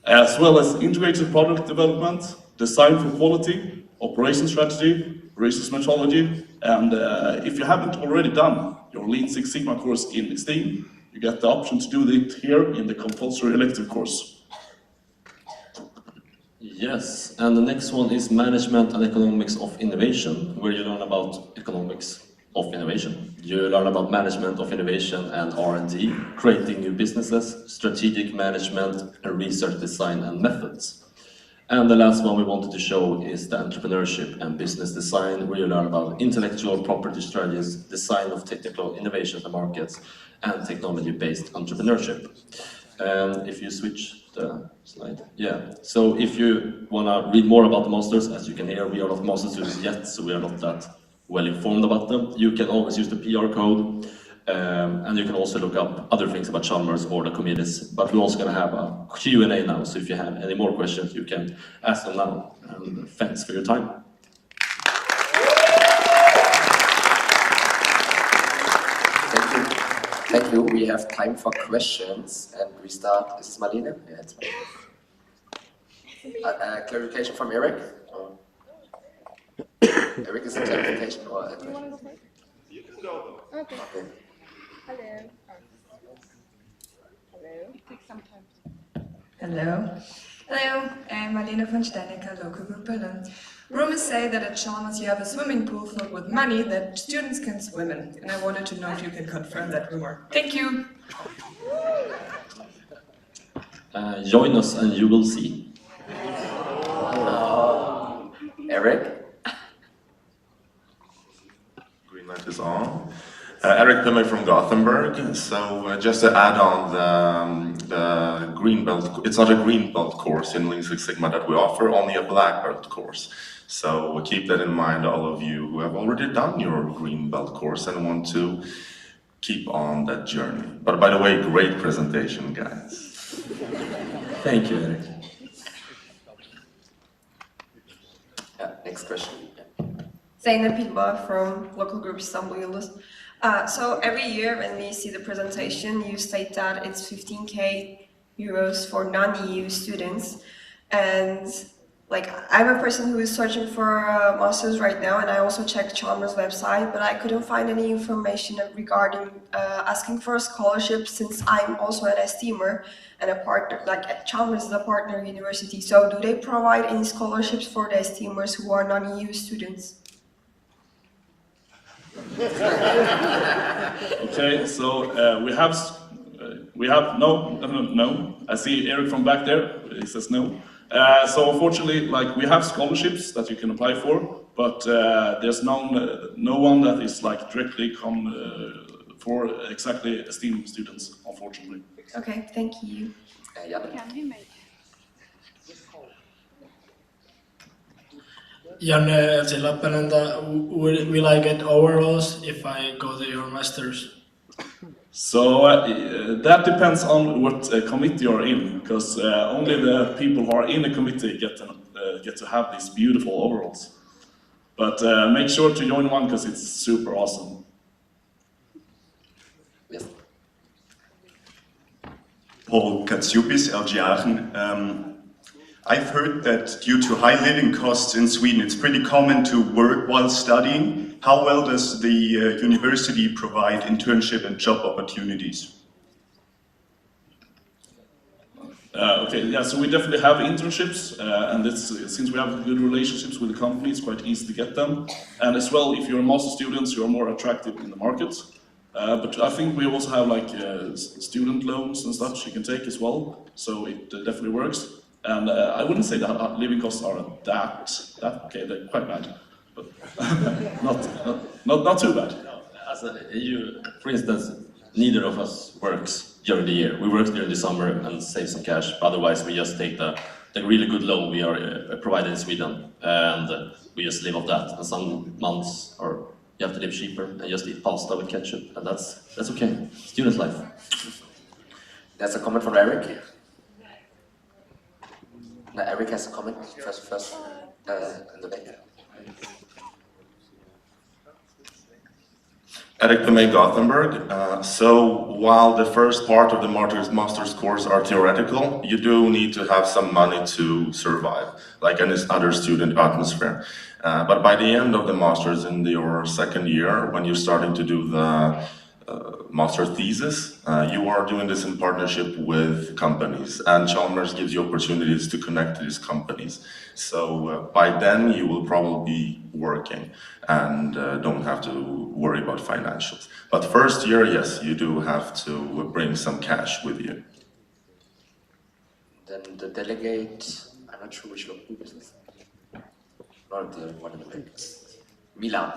as well as integrated product development, design for quality, operation strategy, research methodology, and if you haven't already done your Lean Six Sigma course in STEAM, you get the option to do it here in the compulsory elective course. Yes, and the next one is Management and Economics of Innovation, where you learn about economics of innovation. You learn about management of innovation and R&D, creating new businesses, strategic management, and research design and methods. And the last one we wanted to show is the entrepreneurship and business design, where you learn about intellectual property strategies, design of technical innovations and markets, and technology-based entrepreneurship. And if you switch the slide, yeah. So if you want to read more about the masters, as you can hear, we are not master students yet, so we are not that well informed about them. You can always use the PR code, and you can also look up other things about Chalmers or the committees. But we're also going to have a Q&A now, so if you have any more questions, you can ask them now. And thanks for your time. Thank you. We have time for questions, and we start. Is this Marlene? Yeah, it's Marlene. Clarification from Eric? Or? Eric, is it clarification or a question? You can go. Okay. Hello. Hello. It takes some time. Hello. Hello, I'm Marlene von Steinecker, local group Berlin. Rumors say that at Chalmers you have a swimming pool filled with money that students can swim in, and I wanted to know if you can confirm that rumor. Thank you. Join us and you will see. Eric? Green light is on. Eric Pimme from Gothenburg. So just to add on the green belt, it's not a green belt course in Lean Six Sigma that we offer, only a black belt course. So keep that in mind, all of you who have already done your green belt course and want to keep on that journey. But by the way, great presentation, guys. Thank you, Eric. Yeah, next question. Zainab Pilba from local group Istanbul-Yildiz. So every year when we see the presentation, you state that it's 15K euros for non-EU students. And like, I'm a person who is searching for a master's right now, and I also checked Chalmers' website, but I couldn't find any information regarding asking for a scholarship, since I'm also an STEAmer and a partner, like Chalmers is a partner university. So do they provide any scholarships for the STEAmers who are non-EU students? Okay, so we have no. I see Eric from back there. He says no. So unfortunately, like, we have scholarships that you can apply for, but there's no one that is like directly come for exactly STEAM students, unfortunately. Okay, thank you. Janne LC Lappeenranta, will I get overalls if I go to your masters? So that depends on what committee you're in, because only the people who are in the committee get to have these beautiful overalls. But make sure to join one, because it's super awesome. Yes. Paul Katsiupis, LG Aachen. I've heard that due to high living costs in Sweden, it's pretty common to work while studying. How well does the university provide internship and job opportunities? Okay, yeah, so we definitely have internships, and since we have good relationships with the company, it's quite easy to get them. And as well, if you're master students, you're more attractive in the market. But I think we also have like student loans and such you can take as well, so it definitely works. And I wouldn't say that living costs are that okay, they're quite bad, but not too bad. For instance, neither of us works during the year. We work during the summer and save some cash. Otherwise, we just take the really good loan we are provided in Sweden, and we just live off that. And some months, or you have to live cheaper and just eat pasta with ketchup, and that's okay. Student life. There's a comment from Eric. No, Eric has a comment first in the back. Eric Pemay, Gothenburg. So while the first part of the master's course are theoretical, you do need to have some money to survive, like any other student atmosphere. But by the end of the master's in your second year, when you're starting to do the master thesis, you are doing this in partnership with companies, and Chalmers gives you opportunities to connect to these companies. So by then you will probably be working and don't have to worry about financials. But first year, yes, you do have to bring some cash with you. Then the delegate, I'm not sure which local group is this. Not the one in the back. Milan.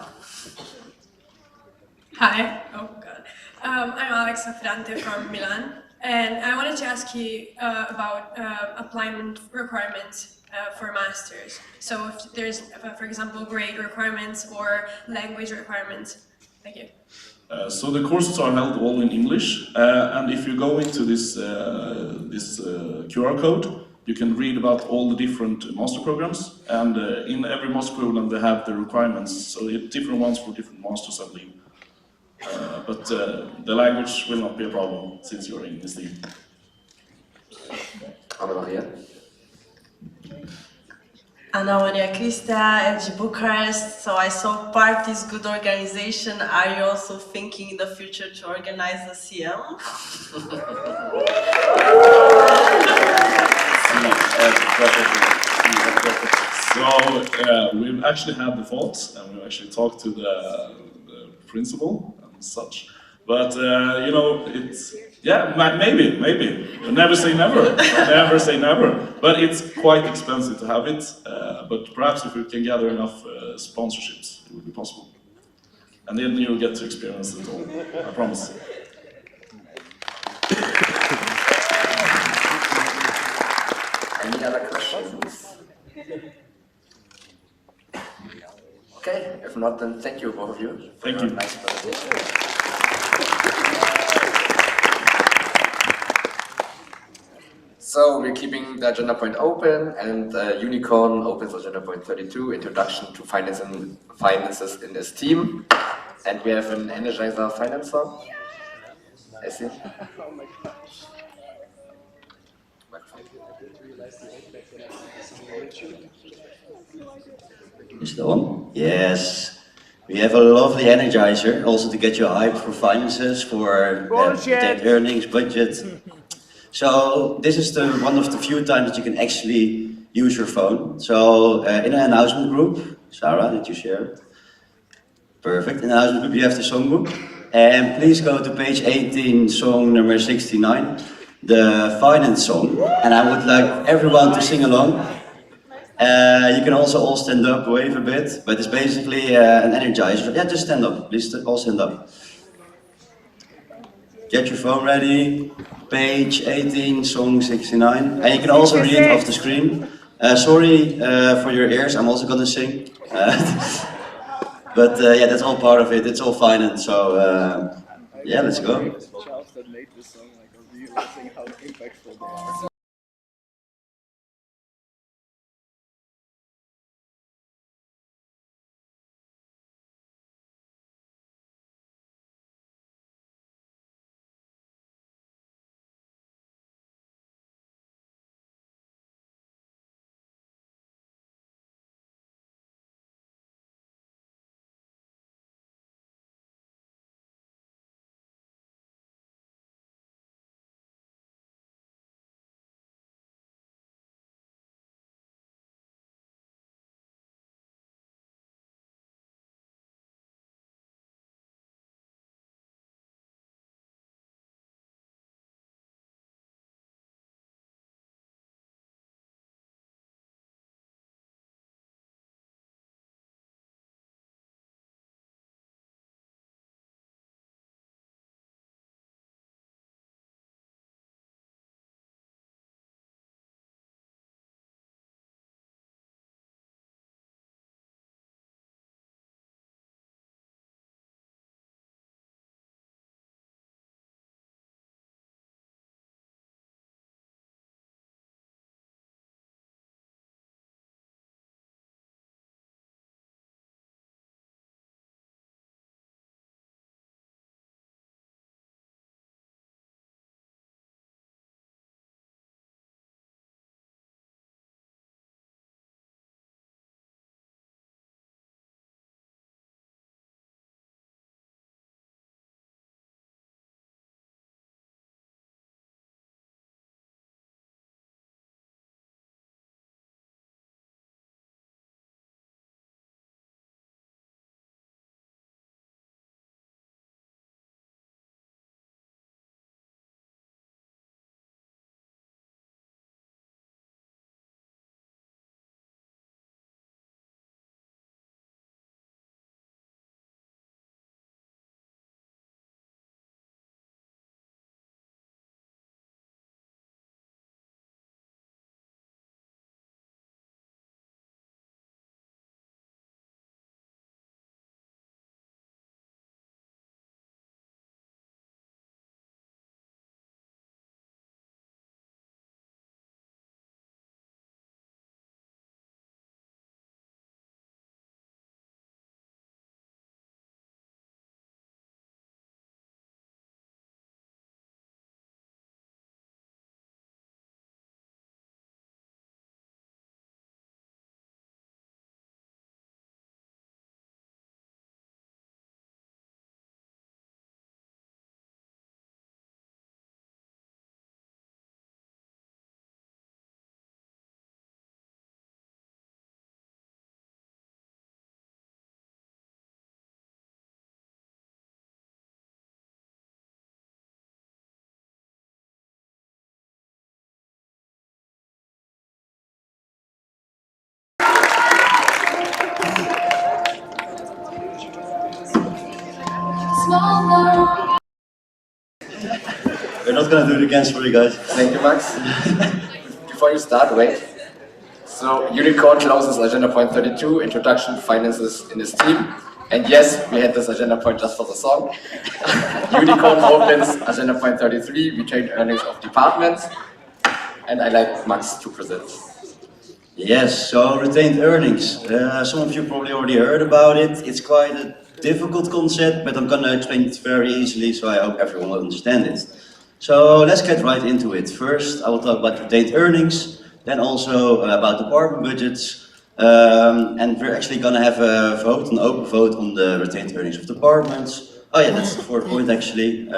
Hi. Oh God. I'm Alex Affrante from Milan, and I wanted to ask you about applying requirements for masters. So if there's, for example, grade requirements or language requirements. Thank you. So the courses are held all in English, and if you go into this QR code, you can read about all the different master programs, and in every master program they have the requirements, so different ones for different masters, I believe. But the language will not be a problem since you're in this team. Anna Maria. Ana Maria Krista, LG Bucharest. So I saw parties, good organization. Are you also thinking in the future to organize a CM? So we've actually had the thoughts, and we've actually talked to the principal and such. But you know, it's maybe. Never say never. Never say never. But it's quite expensive to have it. But perhaps if we can gather enough sponsorships, it would be possible. And then you'll get to experience it all. I promise. Any other questions? Okay, if not, then thank you both of you. Thank you. Nice presentation. So we're keeping the agenda point open, and Unicorn opens agenda point 32, Introduction to Finances in Esteem. And we have an Energizer financer. I see. Is it on? Yes. We have a lovely energizer, also to get you hyped for finances, for retained earnings, budget. So this is one of the few times that you can actually use your phone. So in an announcement group, Sarah, did you share it? Perfect. In the announcement group you have the songbook. And please go to page 18, song number 69, the finance song. And I would like everyone to sing along. You can also all stand up, wave a bit, but it's basically an energizer. Yeah, just stand up. Please all stand up. Get your phone ready. Page 18, song 69. And you can also read it off the screen. Sorry for your ears, I'm also gonna sing. But yeah, that's all part of it. It's all finance, so yeah, let's go. smaller. We're not gonna do it again for you guys. Thank you, Max. Before you start, wait. So, Unicorn closes agenda point 32, introduction to finances in his team. And yes, we had this agenda point just for the song. Unicorn opens agenda point 33, retained earnings of departments. And I like Max to present. Yes, so retained earnings. Some of you probably already heard about it. It's quite a difficult concept, but I'm gonna explain it very easily, so I hope everyone will understand it. So let's get right into it. First, I will talk about retained earnings, then also about department budgets, and we're actually gonna have a vote, an open vote on the retained earnings of departments. Oh yeah, that's the fourth point actually.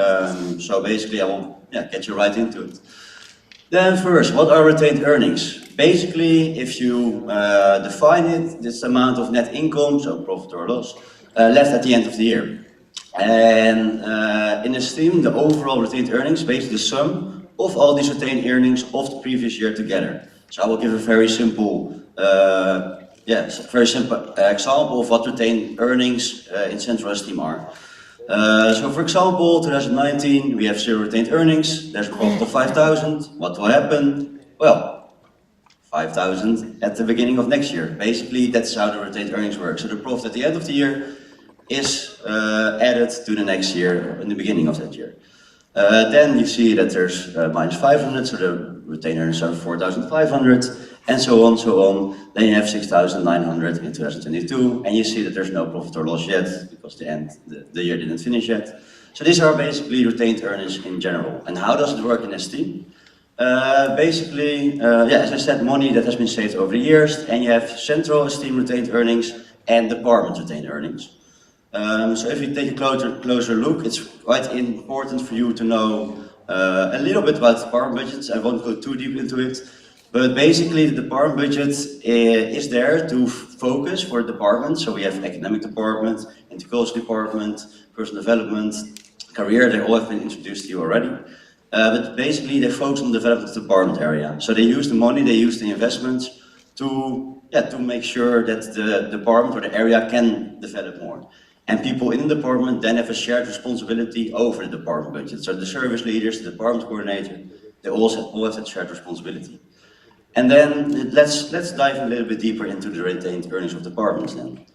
So basically I will get you right into it. Then first, what are retained earnings? Basically, if you define it, this amount of net income, so profit or loss, left at the end of the year. And in a stream, the overall retained earnings, basically the sum of all these retained earnings of the previous year together. So I will give a very simple, example of what retained earnings in Central Esteem are. So for example, 2019, we have 0 retained earnings, there's a profit of 5,000. What will happen? Well, 5,000 at the beginning of next year. Basically, that's how the retained earnings work. So the profit at the end of the year is added to the next year, in the beginning of that year. Then you see that there's minus 500, so the retained earnings are 4,500, and so on, so on. Then you have 6,900 in 2022, and you see that there's no profit or loss yet, because the year didn't finish yet. So these are basically retained earnings in general. And how does it work in Esteem? Basically, as I said, money that has been saved over the years, and you have Central Esteem retained earnings and department retained earnings. So if you take a closer look, it's quite important for you to know a little bit about department budgets. I won't go too deep into it, but basically the department budget is there to focus for departments. So we have academic department, intercultural department, personal development, career, they all have been introduced to you already. But basically they focus on the development department area. So they use the money, they use the investments to make sure that the department or the area can develop more. And people in the department then have a shared responsibility over the department budget. So the service leaders, the department coordinator, they all have that shared responsibility. And then let's dive a little bit deeper into the retained earnings of departments then.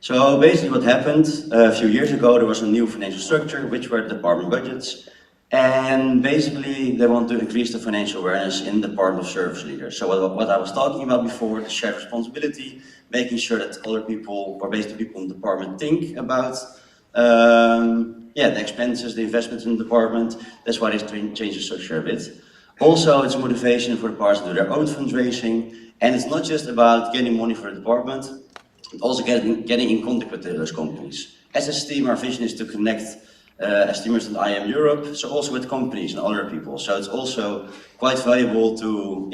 So basically what happened a few years ago, there was a new financial structure, which were department budgets. And basically they want to increase the financial awareness in the department of service leaders. So what I was talking about before, the shared responsibility, making sure that other people, or basically people in the department, think about the expenses, the investments in the department. That's why they change the structure a bit. Also, it's a motivation for the departments to do their own fundraising. And it's not just about getting money for the department, but also getting in contact with those companies. As a team, our vision is to connect Esteemers and IM Europe, so also with companies and other people. So it's also quite valuable to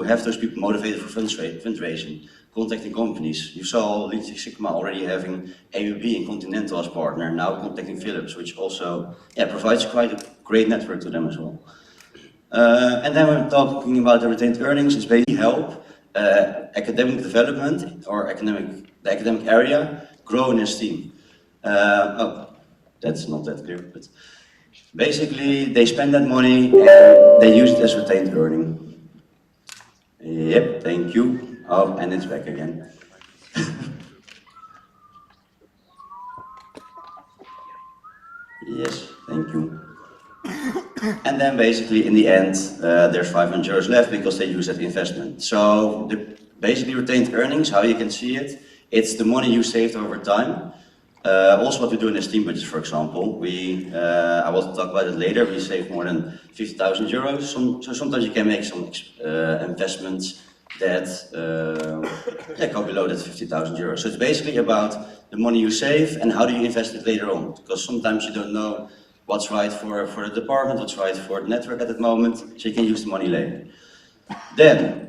have those people motivated for fundraising, contacting companies. You saw Lean Six Sigma already having AUB and Continental as partner, now contacting Philips, which also provides quite a great network to them as well. And then when we're talking about the retained earnings, it's basically help academic development or the academic area grow in Esteem. That's not that clear, but basically they spend that money and they use it as retained earning. Yep, thank you. Oh, and it's back again. Yes, thank you. And then basically in the end, there's 500 euros left because they use that investment. So basically retained earnings, how you can see it, it's the money you saved over time. Also what we do in Esteem budgets, for example, I will talk about it later, we save more than 50,000 euros. So sometimes you can make some investments that go below that 50,000 euros. So it's basically about the money you save and how do you invest it later on. Because sometimes you don't know what's right for the department, what's right for the network at that moment, so you can use the money later. Then,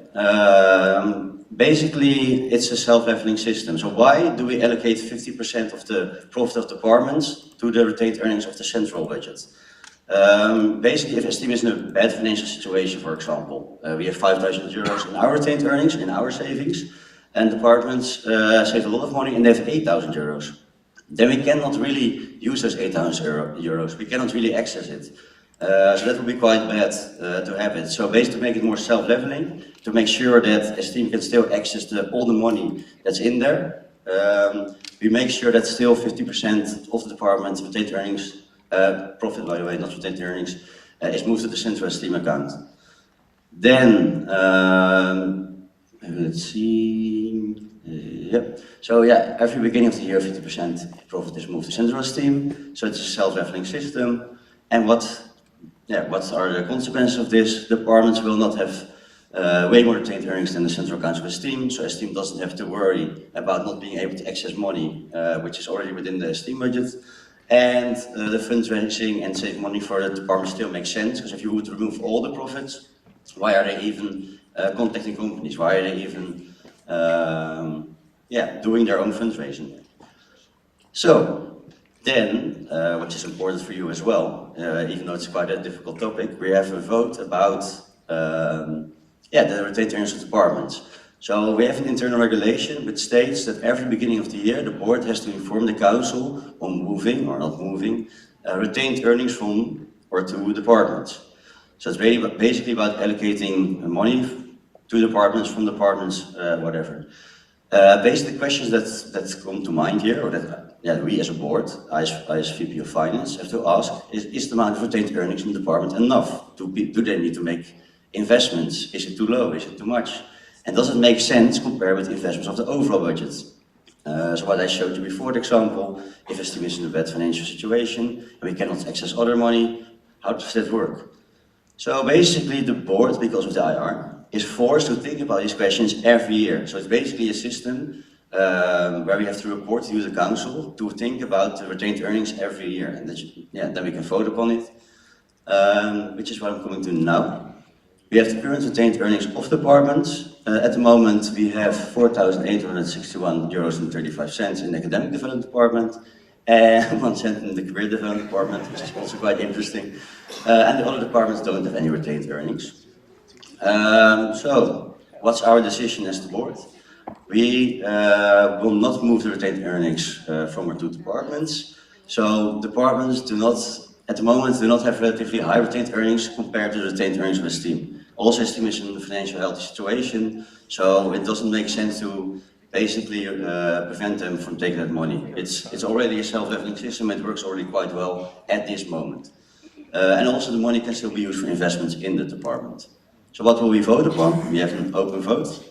basically, it's a self-leveling system. So why do we allocate 50% of the profit of departments to the retained earnings of the central budget? Basically, if Esteem is in a bad financial situation, for example, we have 5,000 euros in our retained earnings, in our savings, and departments save a lot of money and they have 8,000 euros. then we cannot really use those 8,000 euros. We cannot really access it. So that would be quite bad to have it. So basically to make it more self-leveling, to make sure that Esteem can still access all the money that's in there, we make sure that still 50% of the department's retained earnings, profit by the way, not retained earnings, is moved to the central Esteem account. Then, let's see, yep. So yeah, every beginning of the year 50% profit is moved to central Esteem, so it's a self-leveling system. And what are the consequences of this? Departments will not have way more retained earnings than the central accounts of Esteem, so Esteem doesn't have to worry about not being able to access money, which is already within the Esteem budget. And the fundraising and saving money for the department still makes sense, because if you would remove all the profits, why are they even contacting companies? Why are they even doing their own fundraising? So then, which is important for you as well, even though it's quite a difficult topic, we have a vote about the retained earnings of departments. So we have an internal regulation which states that every beginning of the year the board has to inform the council on moving or not moving retained earnings from or to departments. So it's basically about allocating money to departments, from departments, whatever. Basically, questions that come to mind here, or that we as a board, I as VP of Finance, have to ask: is the amount of retained earnings in the department enough? Do they need to make investments? Is it too low? Is it too much? And does it make sense compared with the investments of the overall budget? So what I showed you before, the example, if a team is in a bad financial situation and we cannot access other money, how does that work? So basically the board, because of the IR, is forced to think about these questions every year. So it's basically a system where we have to report to the council to think about the retained earnings every year. And then we can vote upon it, which is what I'm coming to now. We have the current retained earnings of departments. At the moment, we have 4,861 euros and 35 cents in the academic development department, and 1 cent in the career development department, which is also quite interesting. And the other departments don't have any retained earnings. So, what's our decision as the board? We will not move the retained earnings from our two departments. So, departments at the moment, do not have relatively high retained earnings compared to the retained earnings of Esteem. Also, Esteem is in a financial healthy situation, so it doesn't make sense to basically prevent them from taking that money. It's already a self-leveling system, it works already quite well at this moment. And also the money can still be used for investments in the department. So what will we vote upon? We have an open vote.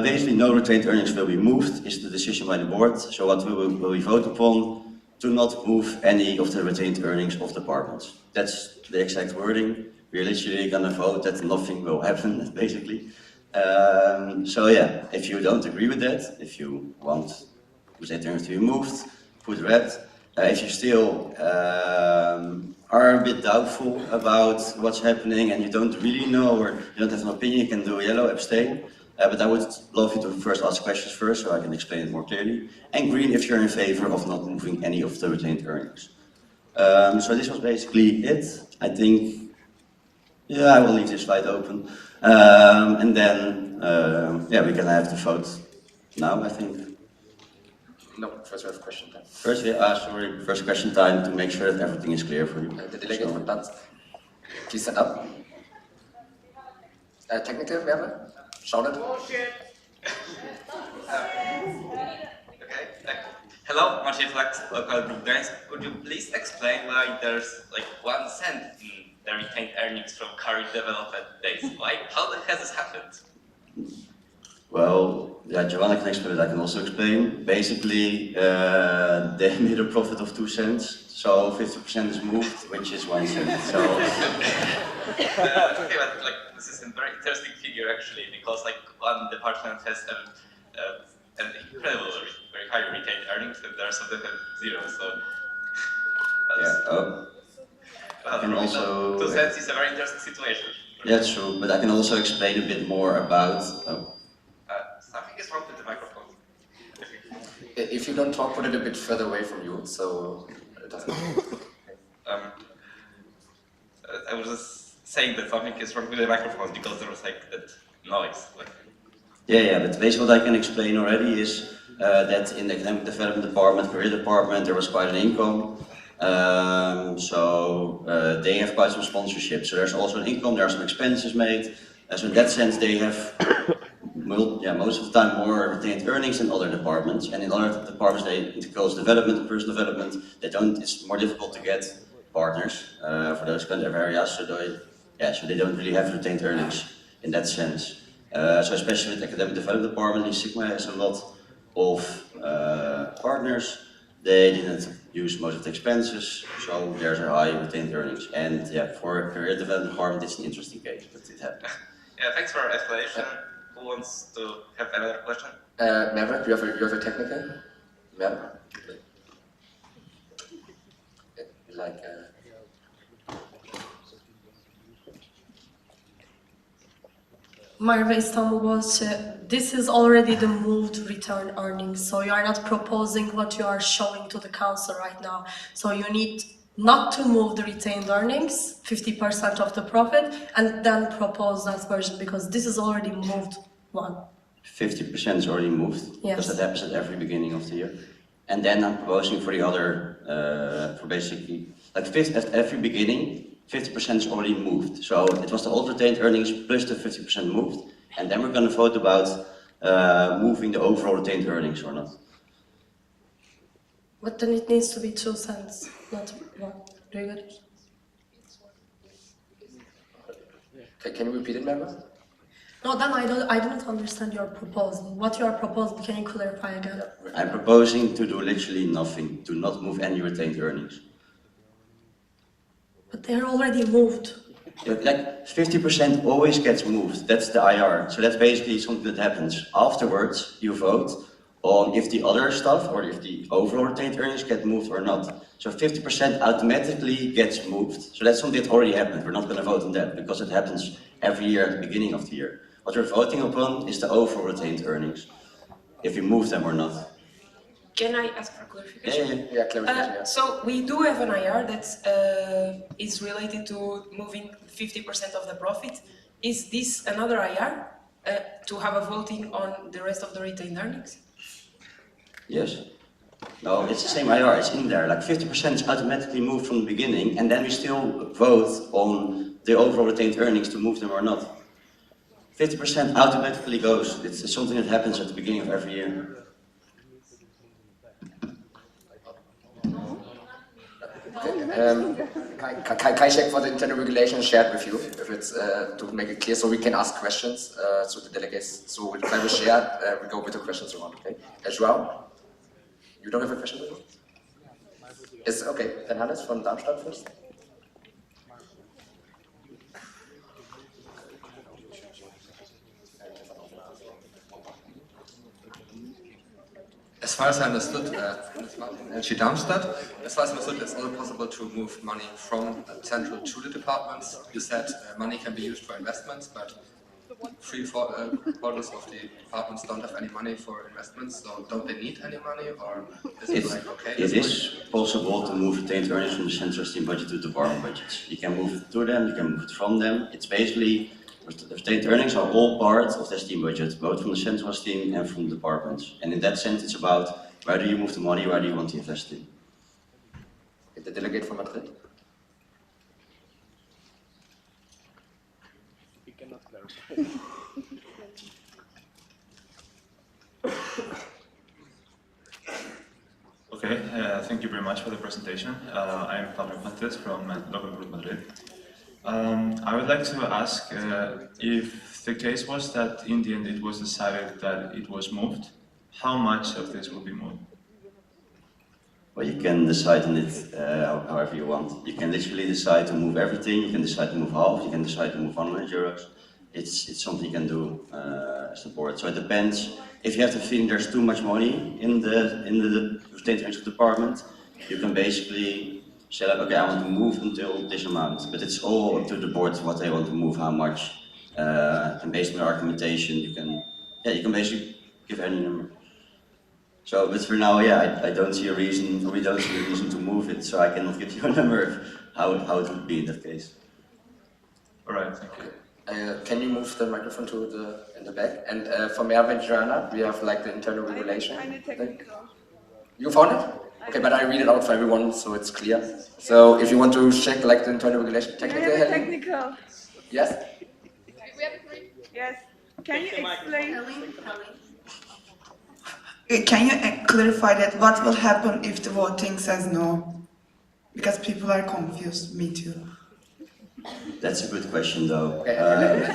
Basically no retained earnings will be moved, is the decision by the board. So what will we vote upon? To not move any of the retained earnings of departments. That's the exact wording. We're literally gonna vote that nothing will happen, basically. So yeah, if you don't agree with that, if you want retained earnings to be moved, put red. If you still are a bit doubtful about what's happening and you don't really know or you don't have an opinion, you can do yellow, abstain. But I would love you to first ask questions first so I can explain it more clearly. And green if you're in favor of not moving any of the retained earnings. So this was basically it. I think, I will leave this slide open. And then, we can have the vote now, I think. No, first we have question time. First question time to make sure that everything is clear for you. The delegate from Dansk, please stand up. Technical, wer? Shout it. Hello, Marcin Flax, local group Gdańsk. Could you please explain why there's like 1 cent in the retained earnings from current development days? Why? How has this happened? Well, Joanna can explain it, I can also explain. Basically, they made a profit of 2 cents, so 50% is moved, which is 1 cent. So. Okay, but like this is a very interesting figure actually, because like one department has an incredible, very high retained earnings, and there are some that have zero. So. And also. 2 cents is a very interesting situation. Yeah, true, but I can also explain a bit more about. Something is wrong with the microphone. If you don't talk, put it a bit further away from you, so it doesn't. I was just saying that something is wrong with the microphone because there was like that noise. Yeah, but basically what I can explain already is that in the academic development department, career department, there was quite an income. They have quite some sponsorship. So there's also an income, there are some expenses made. So in that sense, they have most of the time more retained earnings than other departments. And in other departments, it goes development, personal development. It's more difficult to get partners for those kind of areas. So they don't really have retained earnings in that sense. So especially with the academic development department, in Sigma has a lot of partners. They didn't use most of the expenses, so there's a high retained earnings. And for a career development department, it's an interesting case, but it happened. Yeah, thanks for your explanation. Who wants to have another question? Maverick, you have a technical? Maverick? Merve Istanbul-Yildiz, this is already the moved return earnings, so you are not proposing what you are showing to the council right now. So you need not to move the retained earnings, 50% of the profit, and then propose that version, because this is already moved one. 50% is already moved, because that happens at every beginning of the year. And then I'm proposing for the other, for basically, at every beginning, 50% is already moved. So it was the old retained earnings plus the 50% moved. And then we're going to vote about moving the overall retained earnings or not. But then it needs to be 2 cents, not 1. Do you get it? Can you repeat it, member? No, then I didn't understand your proposal. What you are proposing, can you clarify again? I'm proposing to do literally nothing, to not move any retained earnings. But they're already moved. Like 50% always gets moved, that's the IR. So that's basically something that happens. Afterwards, you vote on if the other stuff or if the overall retained earnings get moved or not. So 50% automatically gets moved. So that's something that already happened. We're not going to vote on that because it happens every year at the beginning of the year. What we're voting upon is the overall retained earnings, if you move them or not. Can I ask for clarification? Yeah, clarification. So we do have an IR that is related to moving 50% of the profit. Is this another IR to have a voting on the rest of the retained earnings? Yes. No, it's the same IR, it's in there. Like 50% is automatically moved from the beginning, and then we still vote on the overall retained earnings to move them or not. 50% automatically goes. It's something that happens at the beginning of every year. Can I check for the internal regulation shared with you, if it's to make it clear, so we can ask questions to the delegates. So when I will share, we go with the questions around, okay? Joao, you don't have a question? Is okay, then Hannes from Darmstadt first. As far as I understood, LG Darmstadt, as far as I understood, it's only possible to move money from central to the departments. You said money can be used for investments, but 3/4 of the departments don't have any money for investments, so don't they need any money, or is it like okay? It is possible to move retained earnings from the central steam budget to the department budgets. You can move it to them, you can move it from them. It's basically, the retained earnings are all part of the steam budget, both from the central steam and from the departments. And in that sense, it's about where do you move the money, where do you want to invest in. The delegate from Madrid. Okay, thank you very much for the presentation. I'm Pablo Fuentes from Local Group Madrid. I would like to ask if the case was that in the end it was decided that it was moved, how much of this will be moved? Well, you can decide on it however you want. You can literally decide to move everything, you can decide to move half, you can decide to move 100 euros. It's something you can do as a board. So it depends. If you have the feeling there's too much money in the retained earnings department, you can basically say like, okay, I want to move until this amount. But it's all up to the board what they want to move, how much. And based on the argumentation, you can basically give any number. So, but for now, I don't see a reason, or we don't see a reason to move it, so I cannot give you a number of how it would be in that case. All right, thank you. Can you move the microphone to in the back? And for Merve and Joanna, we have like the internal regulation. You found it? Okay, but I read it out for everyone so it's clear. So if you want to check like the internal regulation, technical. Technical. Yes? Yes. Can you explain? Can you clarify that? What will happen if the voting says no? Because people are confused, me too. That's a good question though. Okay,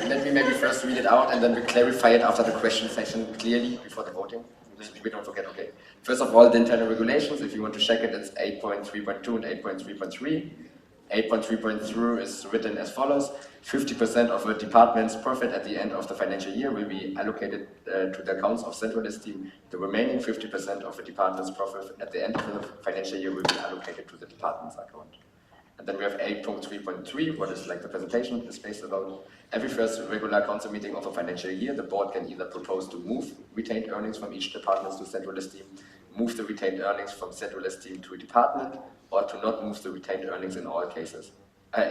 let me maybe first read it out and then we clarify it after the question session clearly before the voting. We don't forget, okay. First of all, the internal regulations, if you want to check it, it's 8.3.2 and 8.3.3. 8.3.3 is written as follows: 50% of a department's profit at the end of the financial year will be allocated to the accounts of central team. The remaining 50% of a department's profit at the end of the financial year will be allocated to the department's account. And then we have 8.3.3, what is like the presentation is based about. Every first regular council meeting of a financial year, the board can either propose to move retained earnings from each department to central team, move the retained earnings from central team to a department, or to not move the retained earnings in all cases.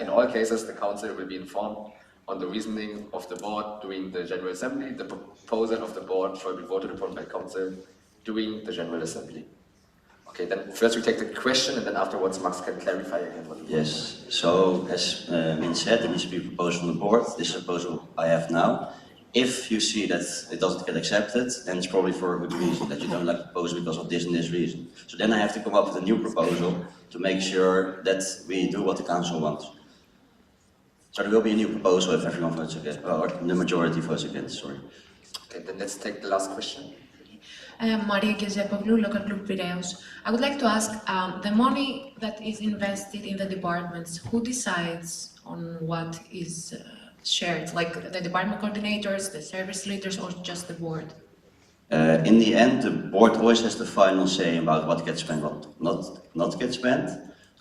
In all cases, the council will be informed on the reasoning of the board during the General Assembly. The proposal of the board shall be voted upon by council during the General Assembly. Okay, then first we take the question and then afterwards Max can clarify again what Yes, so as Min said, it needs to be proposed from the board. This proposal I have now. If you see that it doesn't get accepted, then it's probably for a good reason, that you don't like the proposal because of this and this reason. So then I have to come up with a new proposal to make sure that we do what the council wants. So there will be a new proposal if everyone votes against, or the majority votes against, sorry. Okay, then let's take the last question. Maria Gezepovlu, Local Group Piraeus. I would like to ask, the money that is invested in the departments, who decides on what is shared? Like the department coordinators, the service leaders, or just the board? In the end, the board always has the final say about what gets spent, what not gets spent.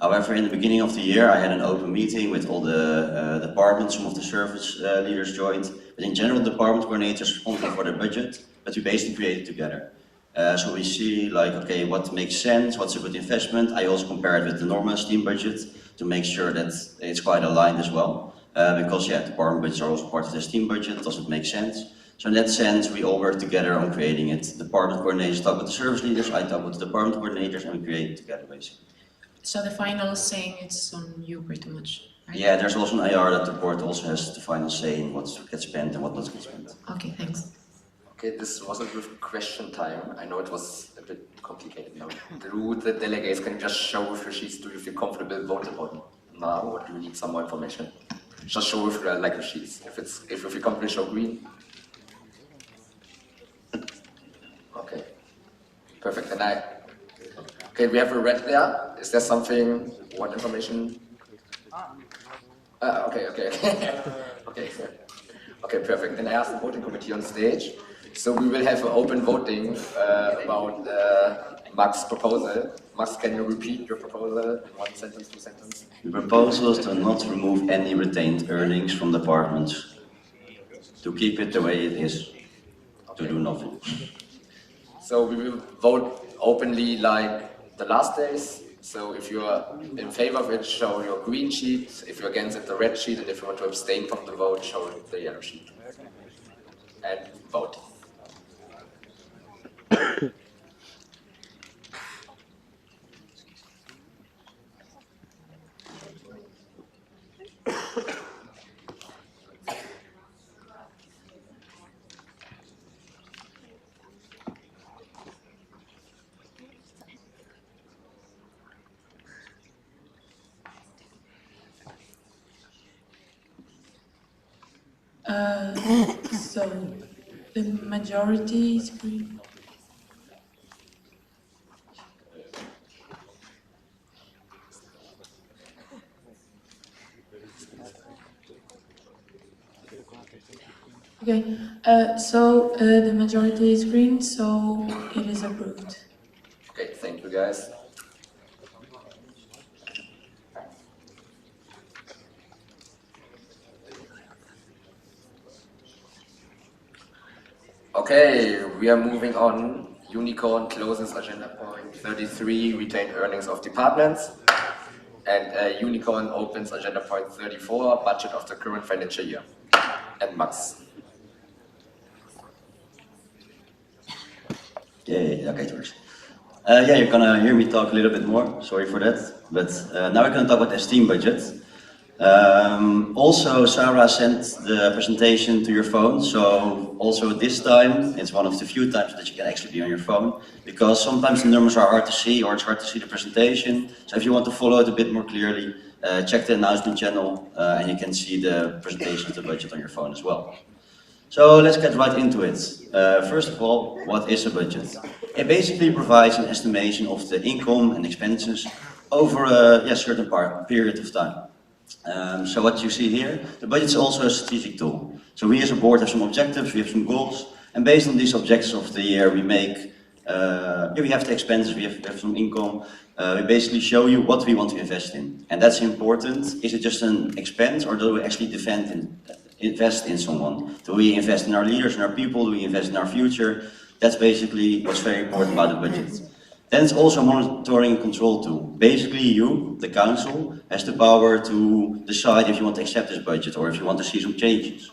However, in the beginning of the year, I had an open meeting with all the departments. Some of the service leaders joined, but in general, department coordinators are responsible for the budget, but we basically create it together. So we see like, okay, what makes sense, what's a good investment. I also compare it with the normal STEAM budget to make sure that it's quite aligned as well. Because yeah, department budgets are also part of the STEAM budget, does it make sense? So in that sense, we all work together on creating it. Department coordinators talk with the service leaders, I talk with the department coordinators, and we create it together basically. So the final saying it's on you pretty much, right? Yeah, there's also an IR that the board also has the final say in what gets spent and what not gets spent. Okay, thanks. Okay, this wasn't with question time. I know it was a bit complicated now. Through the delegates, can you just show with your sheets, do you feel comfortable voting on now, or do you need some more information? Just show with like your sheets. If you feel comfortable, show green. Okay, perfect. And okay, we have a red there. Is there something, what information? Okay. Okay, sorry. Okay, perfect. Then I ask the voting committee on stage. So we will have an open voting about Max's proposal. Max, can you repeat your proposal in 1 sentence, 2 sentences? The proposal is to not remove any retained earnings from departments, to keep it the way it is, to do nothing. So we will vote openly like the last days. So if you are in favor of it, show your green sheet. If you're against it, the red sheet. And if you want to abstain from the vote, show the yellow sheet. And vote. So the majority is green. Okay, so the majority is green, so it is approved. Okay, thank you guys. Okay, we are moving on. Unicorn closes agenda point 33, retained earnings of departments. And Unicorn opens agenda point 34, budget of the current financial year. and Max. Yeah, okay, it works. Yeah, you're gonna hear me talk a little bit more, sorry for that. But now we're gonna talk about the Steam budget. Also, Sarah sent the presentation to your phone, so also this time, it's one of the few times that you can actually be on your phone, because sometimes the numbers are hard to see, or it's hard to see the presentation. So if you want to follow it a bit more clearly, check the announcement channel, and you can see the presentation of the budget on your phone as well. So let's get right into it. First of all, what is a budget? It basically provides an estimation of the income and expenses over a certain period of time. So what you see here, the budget is also a strategic tool. So we as a board have some objectives, we have some goals, and based on these objectives of the year, we make, we have the expenses, we have some income. We basically show you what we want to invest in, and that's important. Is it just an expense, or do we actually invest in someone? Do we invest in our leaders, in our people? Do we invest in our future? That's basically what's very important about the budget. Then it's also a monitoring and control tool. Basically you, the council, has the power to decide if you want to accept this budget or if you want to see some changes.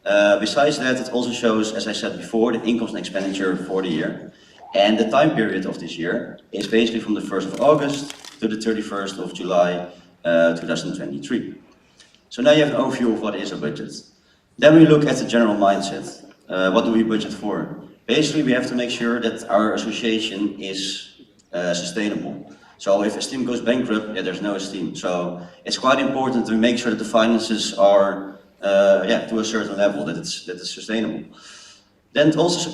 Besides that, it also shows, as I said before, the income and expenditure for the year. And the time period of this year is basically from the 1st of August to the 31st of July 2023. So now you have an overview of what is a budget. Then we look at the general mindset. What do we budget for? Basically, we have to make sure that our association is sustainable. So if Esteem goes bankrupt, yeah, there's no Esteem. So it's quite important to make sure that the finances are to a certain level, that it's sustainable. Then it also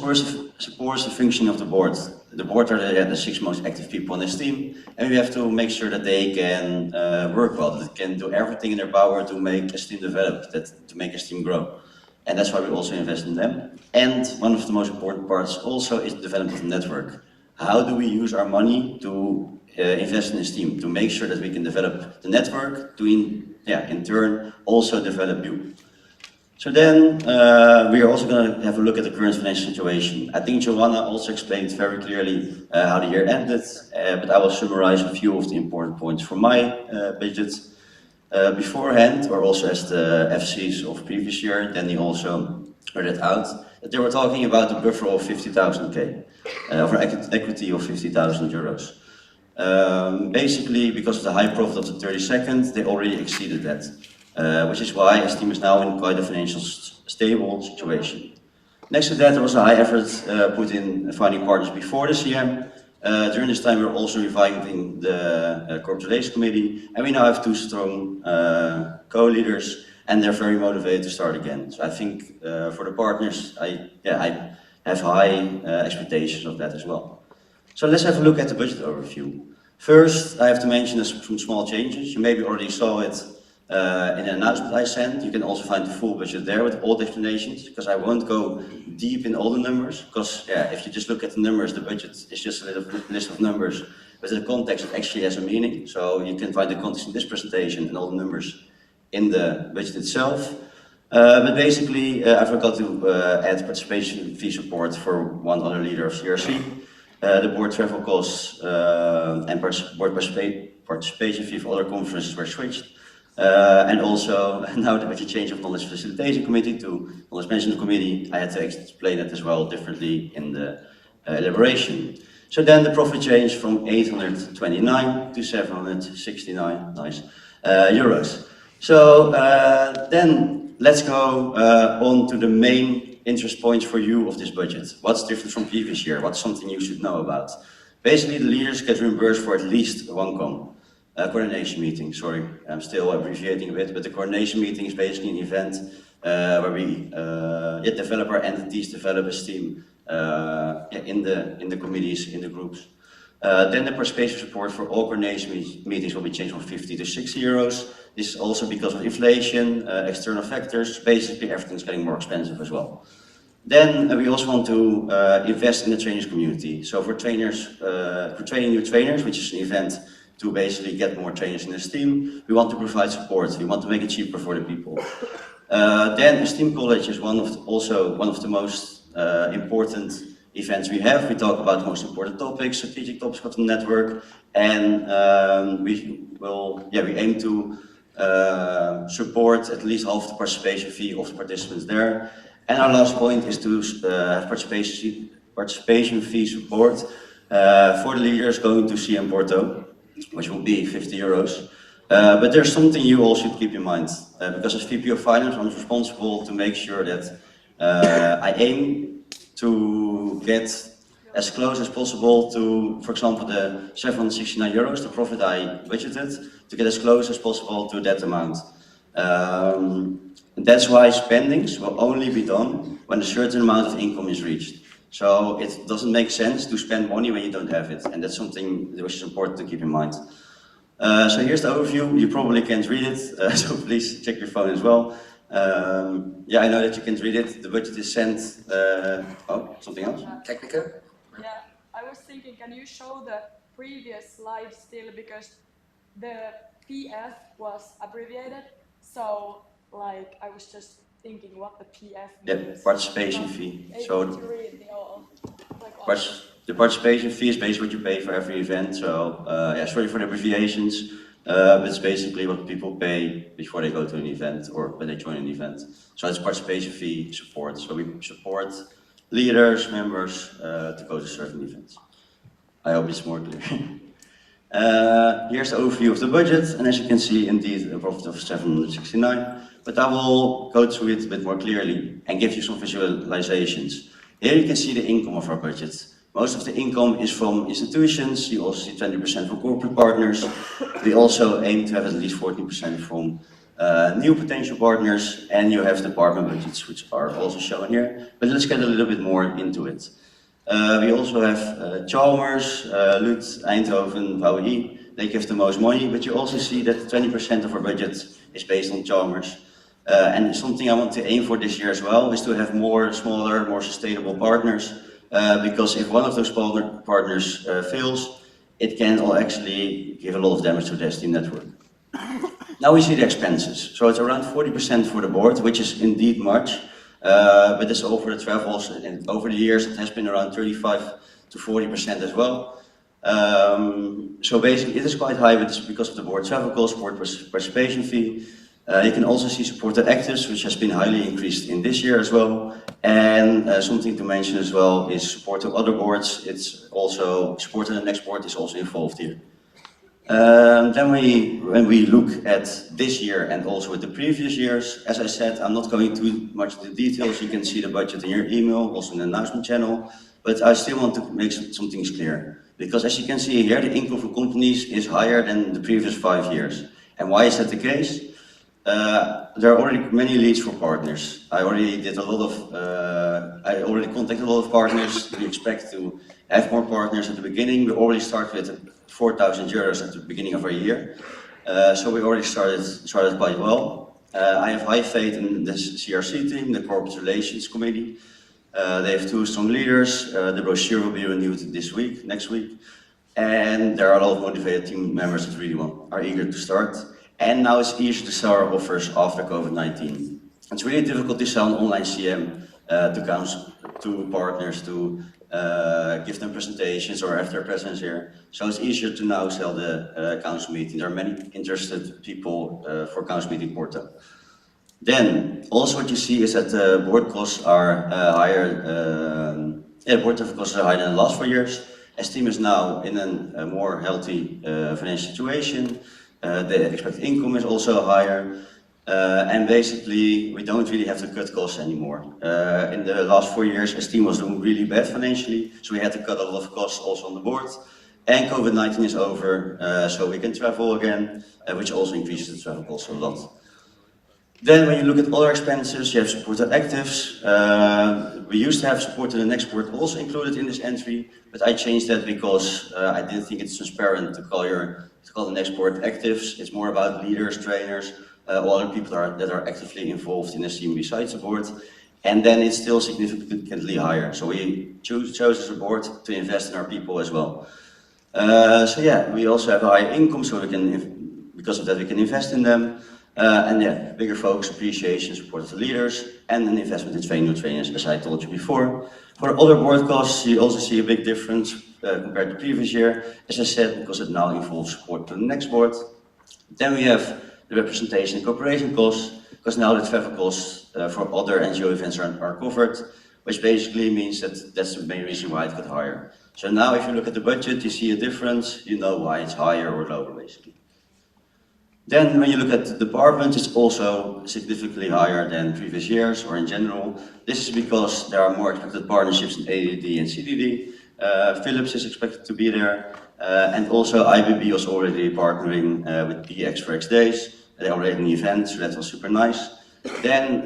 supports the function of the board. The board are the 6 most active people on Esteem, and we have to make sure that they can work well, that they can do everything in their power to make Esteem develop, to make Esteem grow. And that's why we also invest in them. And one of the most important parts also is the development of the network. How do we use our money to invest in Esteem, to make sure that we can develop the network, to in turn also develop you. So then we are also going to have a look at the current financial situation. I think Joanna also explained very clearly how the year ended, but I will summarize a few of the important points from my budget. Beforehand, or also as the FCs of previous year, then they also read it out, that they were talking about a buffer of 50,000 of an equity of 50,000 euros. Basically, because of the high profit of the 32nd, they already exceeded that, which is why Esteem is now in quite a financially stable situation. Next to that, there was a high effort put in finding partners before the CM. During this time, we were also reviving the Corporate Relations Committee, and we now have 2 strong co-leaders, and they're very motivated to start again. So I think for the partners, I have high expectations of that as well. So let's have a look at the budget overview. First, I have to mention some small changes. You maybe already saw it in the announcement I sent. You can also find the full budget there with all the explanations, because I won't go deep in all the numbers, because if you just look at the numbers, the budget is just a little list of numbers, but the context actually has a meaning. So you can find the context in this presentation and all the numbers in the budget itself. But basically, I forgot to add participation fee support for one other leader of CRC. The board travel costs and board participation fee for other conferences were switched. And also, now with the change of Knowledge Facilitation Committee to Knowledge Management Committee, I had to explain it as well differently in the elaboration. So then the profit changed from 829 to 769 euros. So then let's go on to the main interest points for you of this budget. What's different from previous year? What's something you should know about? Basically, the leaders get reimbursed for at least one coordination meeting. Sorry, I'm still abbreviating a bit, but the coordination meeting is basically an event where we develop our entities, develop Esteem in the committees, in the groups. Then the participation support for all coordination meetings will be changed from 50 to 60 euros. This is also because of inflation, external factors. Basically, everything's getting more expensive as well. Then we also want to invest in the trainers community. So for trainers, for training new trainers, which is an event to basically get more trainers in Esteem, we want to provide support. We want to make it cheaper for the people. Then Esteem College is also one of the most important events we have. We talk about the most important topics, strategic topics of the network, and we aim to support at least half the participation fee of the participants there. And our last point is to have participation fee support for the leaders going to CM Porto, which will be 50 euros. But there's something you all should keep in mind, because as VP of Finance, I'm responsible to make sure that I aim to get as close as possible to, for example, the 769 euros, the profit I budgeted, to get as close as possible to that amount. That's why spendings will only be done when a certain amount of income is reached. So it doesn't make sense to spend money when you don't have it, and that's something which is important to keep in mind. So here's the overview. You probably can't read it, so please check your phone as well. Yeah, I know that you can't read it. The budget is sent. Oh, something else? Technical? Yeah, I was thinking, can you show the previous slide still, because the PF was abbreviated, so like I was just thinking what the PF means. Yeah, participation fee. So To read the all, like all. the participation fee is basically what you pay for every event. So yeah, sorry for the abbreviations, but it's basically what people pay before they go to an event or when they join an event. So it's participation fee support. So we support leaders, members to go to certain events. I hope it's more clear. Here's the overview of the budget, and as you can see, indeed, a profit of 769. But I will go through it a bit more clearly and give you some visualizations. Here you can see the income of our budget. Most of the income is from institutions. You also see 20% from corporate partners. We also aim to have at least 14% from new potential partners, and you have department budgets, which are also shown here. But let's get a little bit more into it. We also have Chalmers, Lutz, Eindhoven, VWI. They give the most money, but you also see that 20% of our budget is based on Chalmers. And something I want to aim for this year as well is to have more smaller, more sustainable partners. Because if one of those partners fails, it can actually give a lot of damage to the STEAM network. Now we see the expenses. So it's around 40% for the board, which is indeed much. But it's over the travels, and over the years it has been around 35 to 40% as well. So basically it is quite high, but it's because of the board travel costs, board participation fee. You can also see supported actives, which has been highly increased in this year as well. And something to mention as well is support to other boards. It's also support to the next board is also involved here. Then when we look at this year and also with the previous years, as I said, I'm not going too much into the details. You can see the budget in your email, also in the announcement channel. But I still want to make some things clear. Because as you can see here, the income for companies is higher than the previous 5 years. And why is that the case? There are already many leads for partners. I already contacted a lot of partners. We expect to have more partners at the beginning. We already start with 4,000 euros at the beginning of our year. So we already started quite well. I have high faith in the CRC team, the Corporate Relations Committee. They have 2 strong leaders. The brochure will be renewed next week. And there are a lot of motivated team members that really are eager to start. And now it's easier to sell our offers after COVID-19. It's really difficult to sell an online CM to partners, to give them presentations or have their presence here. So it's easier to now sell the council meeting. There are many interested people for council meeting Porto. Then also what you see is that the board costs are higher. Board costs are higher than the last 4 years. As team is now in a more healthy financial situation. The expected income is also higher, and basically we don't really have to cut costs anymore. In the last 4 years, STEAM was doing really bad financially, so we had to cut a lot of costs also on the board. And COVID-19 is over, so we can travel again, which also increases the travel costs a lot. Then when you look at other expenses, you have supported actives. We used to have support to the next board also included in this entry, but I changed that because I didn't think it's transparent to call the next board actives. It's more about leaders, trainers, or other people that are actively involved in the team besides the board. And then it's still significantly higher. So we chose as a board to invest in our people as well. So yeah, we also have a high income, so because of that we can invest in them. And yeah, bigger focus, appreciation, support of the leaders, and an investment in training new trainers, as I told you before. For other board costs, you also see a big difference compared to the previous year, as I said, because it now involves support to the next board. Then we have the representation and cooperation costs, because now the travel costs for other NGO events are covered, which basically means that that's the main reason why it got higher. So now if you look at the budget, you see a difference, you know why it's higher or lower basically. Then when you look at the department, it's also significantly higher than previous years or in general. This is because there are more expected partnerships in ADD and CDD. Philips is expected to be there. And also IBB was already partnering with PX for X Days. They already had an event, so that was super nice. Then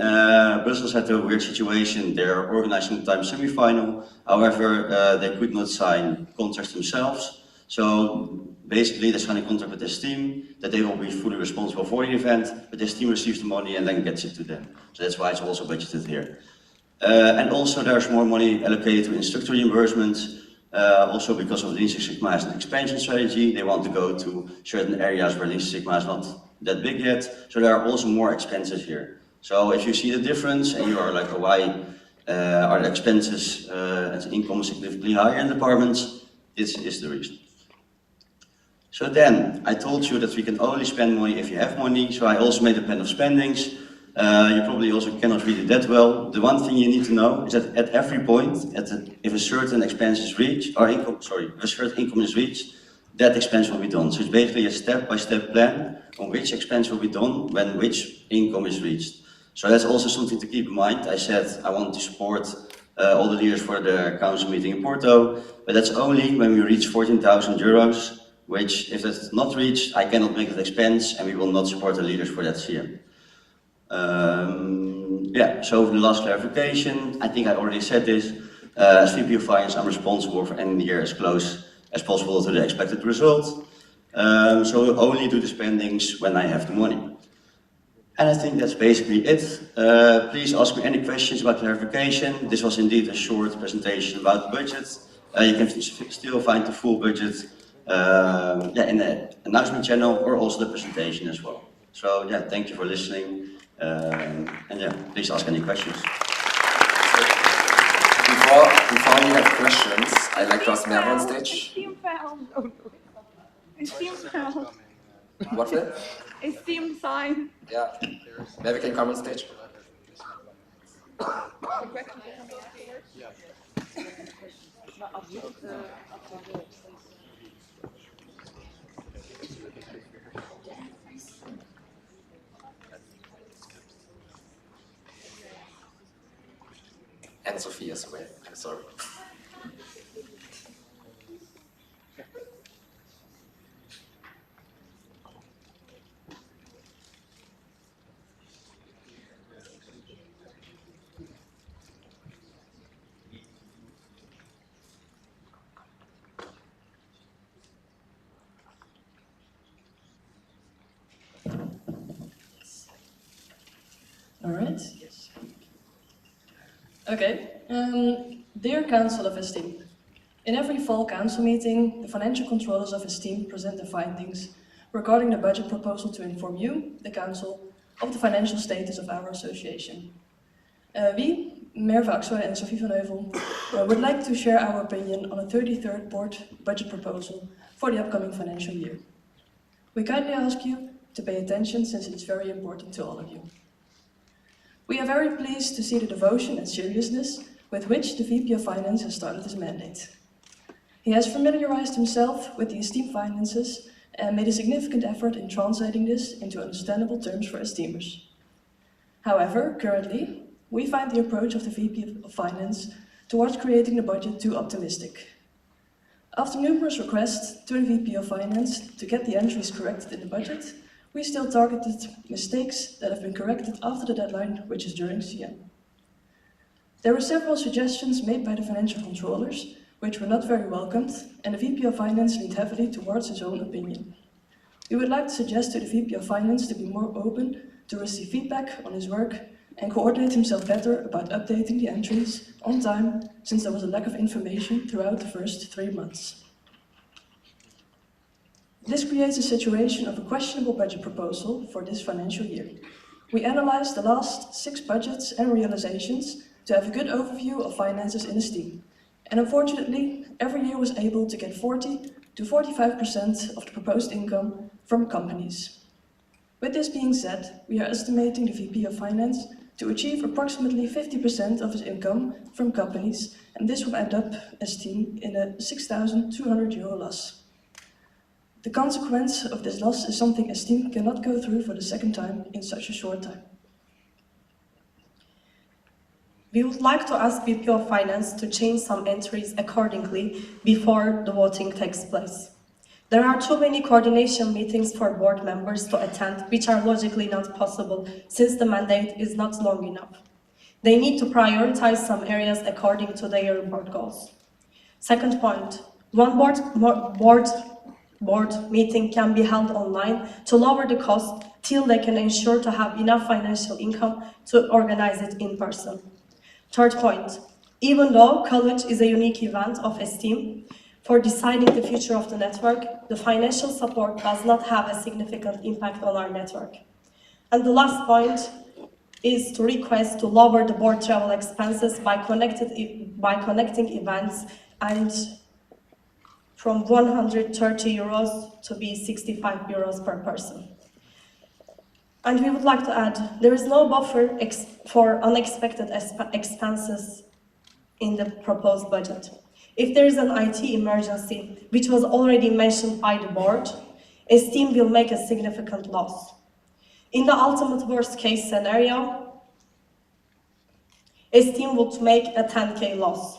Brussels had a weird situation. They're organizing the time semi-final. However, they could not sign contracts themselves. So basically they signed a contract with this team that they will be fully responsible for the event, but this team receives the money and then gets it to them. So that's why it's also budgeted here. And also there's more money allocated to instructor reimbursements. Also because of Lean Six Sigma as an expansion strategy, they want to go to certain areas where Lean Six Sigma is not that big yet. So there are also more expenses here. So if you see the difference and you are like, oh, why are the expenses and income significantly higher in departments, this is the reason. So then, I told you that we can only spend money if you have money, so I also made a plan of spendings. You probably also cannot read it that well. The one thing you need to know is that at every point, if a certain expense is reached, or income, sorry, if a certain income is reached, that expense will be done. So it's basically a step-by-step plan on which expense will be done when which income is reached. So that's also something to keep in mind. I said I want to support all the leaders for the council meeting in Porto, but that's only when we reach 14,000 euros, which if that's not reached, I cannot make that expense and we will not support the leaders for that CM. Yeah, so the last clarification, I think I already said this. As VP of Finance, I'm responsible for ending the year as close as possible to the expected result. So we'll only do the spendings when I have the money. And I think that's basically it. Please ask me any questions about clarification. This was indeed a short presentation about the budget. You can still find the full budget in the announcement channel or also the presentation as well. So yeah, thank you for listening. And yeah, please ask any questions. Before you have questions, I'd like to ask Merve on stage. What's it? Esteemed sign. Yeah. Merve can come on stage. And Sophie as well. I'm sorry. All right. Yes. Okay. Dear Council of Esteem, in every fall council meeting, the financial controllers of Esteem present their findings regarding the budget proposal to inform you, the Council, of the financial status of our association. We, Merve Axel and Sophie van Heuvel, would like to share our opinion on a 33rd board budget proposal for the upcoming financial year. We kindly ask you to pay attention since it is very important to all of you. We are very pleased to see the devotion and seriousness with which the VP of Finance has started his mandate. He has familiarized himself with the Esteem finances and made a significant effort in translating this into understandable terms for Esteemers. However, currently, we find the approach of the VP of Finance towards creating the budget too optimistic. After numerous requests to the VP of Finance to get the entries corrected in the budget, we still targeted mistakes that have been corrected after the deadline, which is during CM. There were several suggestions made by the financial controllers, which were not very welcomed, and the VP of Finance leaned heavily towards his own opinion. We would like to suggest to the VP of Finance to be more open to receive feedback on his work and coordinate himself better about updating the entries on time, since there was a lack of information throughout the first 3 months. This creates a situation of a questionable budget proposal for this financial year. We analyzed the last 6 budgets and realizations to have a good overview of finances in Esteem. And unfortunately, every year was able to get 40 to 45% of the proposed income from companies. With this being said, we are estimating the VP of Finance to achieve approximately 50% of his income from companies, and this will end up, esteemed, in a €6,200 loss. The consequence of this loss is something esteemed cannot go through for the second time in such a short time. We would like to ask VP of Finance to change some entries accordingly before the voting takes place. There are too many coordination meetings for board members to attend, which are logically not possible since the mandate is not long enough. They need to prioritize some areas according to their board goals. Second point, one board meeting can be held online to lower the cost till they can ensure to have enough financial income to organize it in person. Third point, even though college is a unique event of esteem, for deciding the future of the network, the financial support does not have a significant impact on our network. And the last point is to request to lower the board travel expenses by connecting events and from €130 to be €65 per person. And we would like to add, there is no buffer for unexpected expenses in the proposed budget. If there is an IT emergency, which was already mentioned by the board, esteem will make a significant loss. In the ultimate worst case scenario, esteem would make a 10K loss.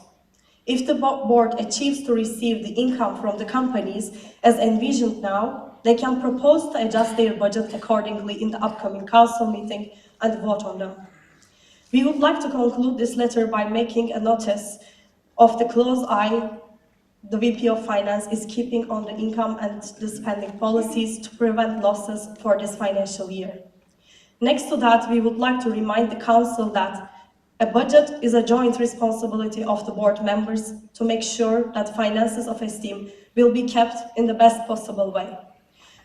If the board achieves to receive the income from the companies as envisioned now, they can propose to adjust their budget accordingly in the upcoming council meeting and vote on them. We would like to conclude this letter by making a notice of the close eye the VP of Finance is keeping on the income and the spending policies to prevent losses for this financial year. Next to that, we would like to remind the Council that a budget is a joint responsibility of the board members to make sure that finances of esteem will be kept in the best possible way,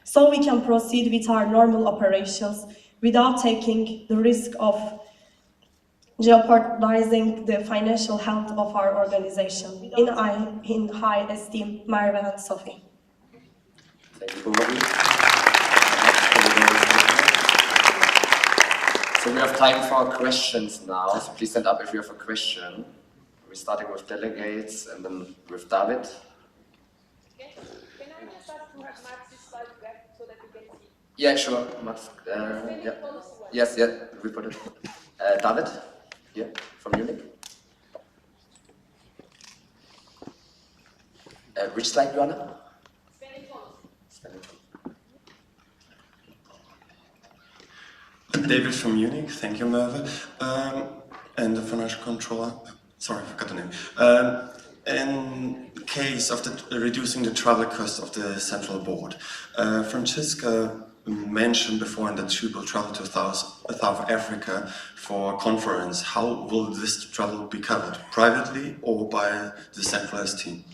so we can proceed with our normal operations without taking the risk of jeopardizing the financial health of our organization. In high esteem, Marva and Sophie. Thank you, Bobby. So we have time for questions now, so please stand up if you have a question. We're starting with delegates and then with David. Can I just ask to have Max's slide back so that we can see? Yeah, sure, Max. Yeah. Yes, yeah, we put it. David? Yeah, from Munich. Which slide, Joanna? David from Munich, thank you, Merve. And the financial controller, sorry, I forgot the name. In case of reducing the travel cost of the central board, Francisca mentioned before that she will travel to South Africa for a conference. How will this travel be covered? Privately or by the centralized team?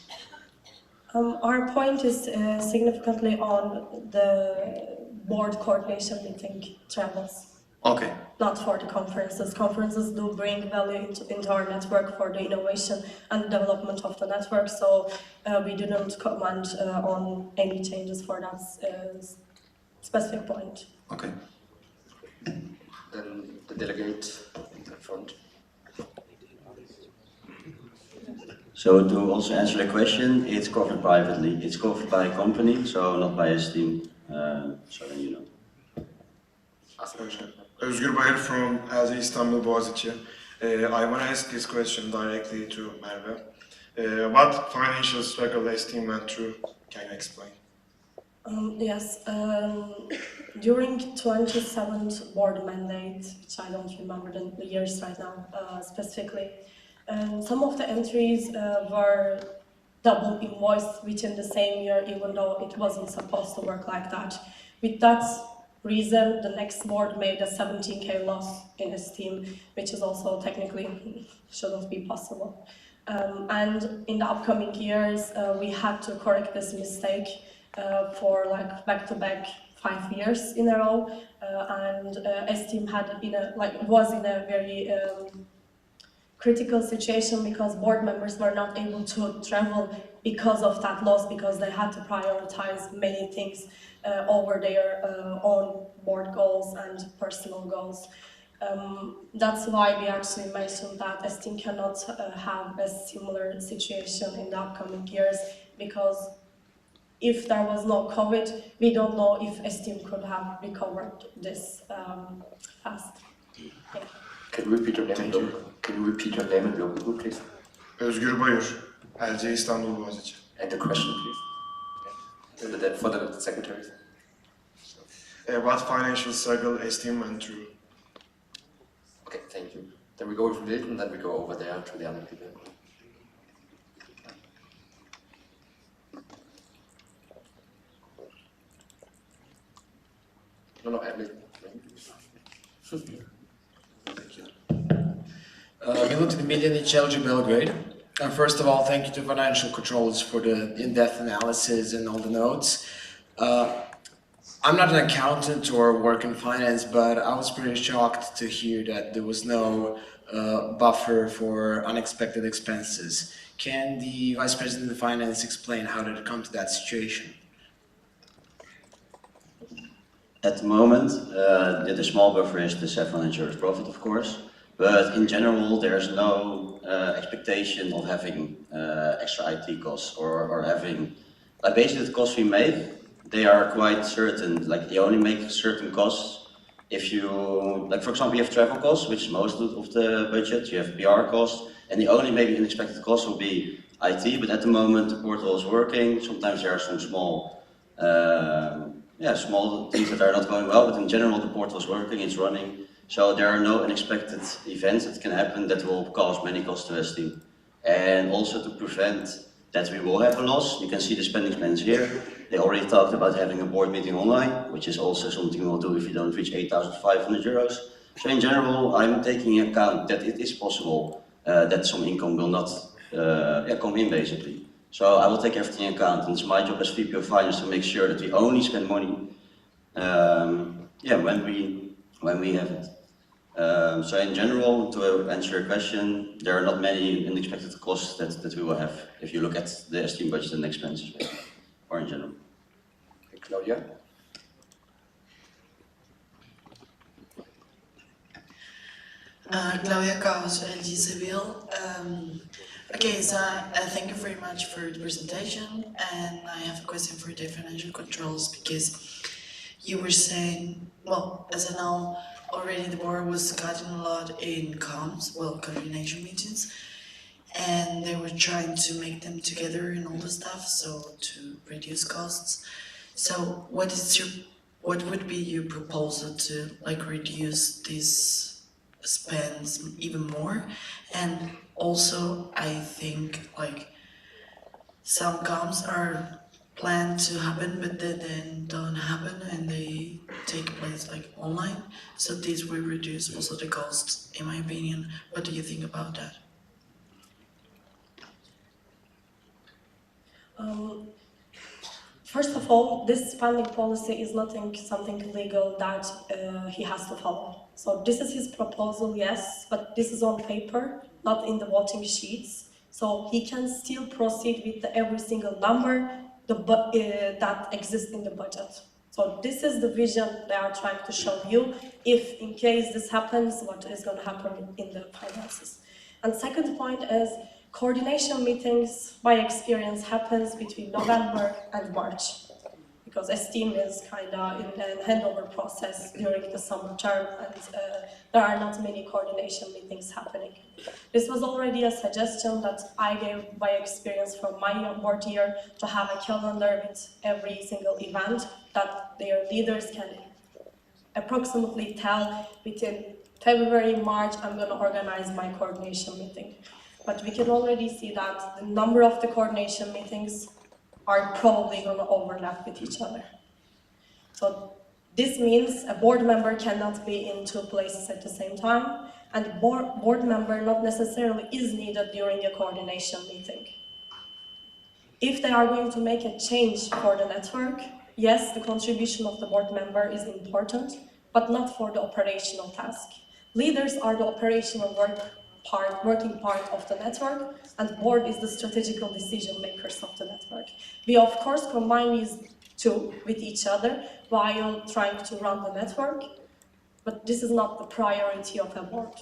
Our point is significantly on the board coordination meeting travels. Okay. Not for the conferences. Conferences do bring value into our network for the innovation and development of the network, so we do not comment on any changes for that specific point. Okay. Then the delegate in the front. So to also answer the question, it's covered privately. It's covered by a company, so not by a team. So then you know. Özgür Bayır from Istanbul-Boğaziçi. I want to ask this question directly to Merve. What financial struggle this team went through? Can you explain? Yes, during 27th board mandate, which I don't remember the years right now specifically, some of the entries were double invoiced within the same year, even though it wasn't supposed to work like that. With that reason, the next board made a 17K loss in its team, which is also technically shouldn't be possible. And in the upcoming years, we had to correct this mistake for like back-to-back 5 years in a row, and S team had was in a very critical situation because board members were not able to travel because of that loss, because they had to prioritize many things over their own board goals and personal goals. That's why we actually mentioned that STEAM cannot have a similar situation in the upcoming years, because if there was no COVID, we don't know if STEAM could have recovered this fast. Thank you. Can you repeat your name? Can you repeat your name and local group, please? Özgür Bayur, LC Istanbul-Boğaziçi. And the question, please. For the secretaries. What financial struggle STEAM went through? Okay, thank you. Then we go with Milton, then we go over there to the other people. No, Emily. Milton Miljanic, LG Belgrade. First of all, thank you to Financial Controls for the in-depth analysis and all the notes. I'm not an accountant or work in finance, but I was pretty shocked to hear that there was no buffer for unexpected expenses. Can the Vice President of Finance explain how did it come to that situation? At the moment, the small buffer is the Saffron insurance profit, of course. But in general, there's no expectation of having extra IT costs or having, like basically the costs we make, they are quite certain. Like you only make certain costs if you, like for example, you have travel costs, which is most of the budget. You have PR costs, and the only maybe unexpected costs will be IT. But at the moment, the portal is working. Sometimes there are some small, small things that are not going well. But in general, the portal is working. It's running. So there are no unexpected events that can happen that will cause many costs to ST. And also to prevent that we will have a loss, you can see the spending plans here. They already talked about having a board meeting online, which is also something we'll do if you don't reach 8,500 euros. So in general, I'm taking into account that it is possible that some income will not come in basically. So I will take everything into account, and it's my job as VP of Finance to make sure that we only spend money when we have it. So in general, to answer your question, there are not many unexpected costs that we will have if you look at the STEAM budget and expenses, or in general. Claudia? Claudia Kaus, LG Civil. Okay, so thank you very much for the presentation, and I have a question for the financial controls, because you were saying, well, as I know, already the board was cutting a lot in comms, coordination meetings, and they were trying to make them together and all the stuff, so to reduce costs. So what would be your proposal to reduce these spends even more? And also, I think some comms are planned to happen, but they then don't happen and they take place online. So this will reduce also the costs, in my opinion. What do you think about that? First of all, this spending policy is not something legal that he has to follow. So this is his proposal, yes, but this is on paper, not in the voting sheets. So he can still proceed with every single number that exists in the budget. So this is the vision they are trying to show you. If in case this happens, what is going to happen in the finances. And second point is coordination meetings, by experience, happens between November and March, because STEAM is kind of in a handover process during the summer term, and there are not many coordination meetings happening. This was already a suggestion that I gave by experience from my board year, to have a calendar with every single event that their leaders can approximately tell within February, March, I'm going to organize my coordination meeting. But we can already see that the number of the coordination meetings are probably going to overlap with each other. So this means a board member cannot be in two places at the same time, and the board member not necessarily is needed during a coordination meeting. If they are going to make a change for the network, yes, the contribution of the board member is important, but not for the operational task. Leaders are the operational work working part of the network, and board is the strategical decision makers of the network. We of course combine these two with each other while trying to run the network, but this is not the priority of a board.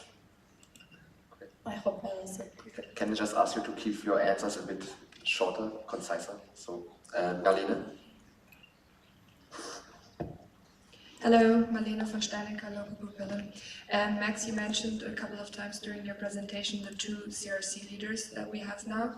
I hope I answered. Can I just ask you to keep your answers a bit shorter, conciser? So, Marlene? Hello, Marlene von Steinecker, local group pillar. Max, you mentioned a couple of times during your presentation the 2 CRC leaders that we have now.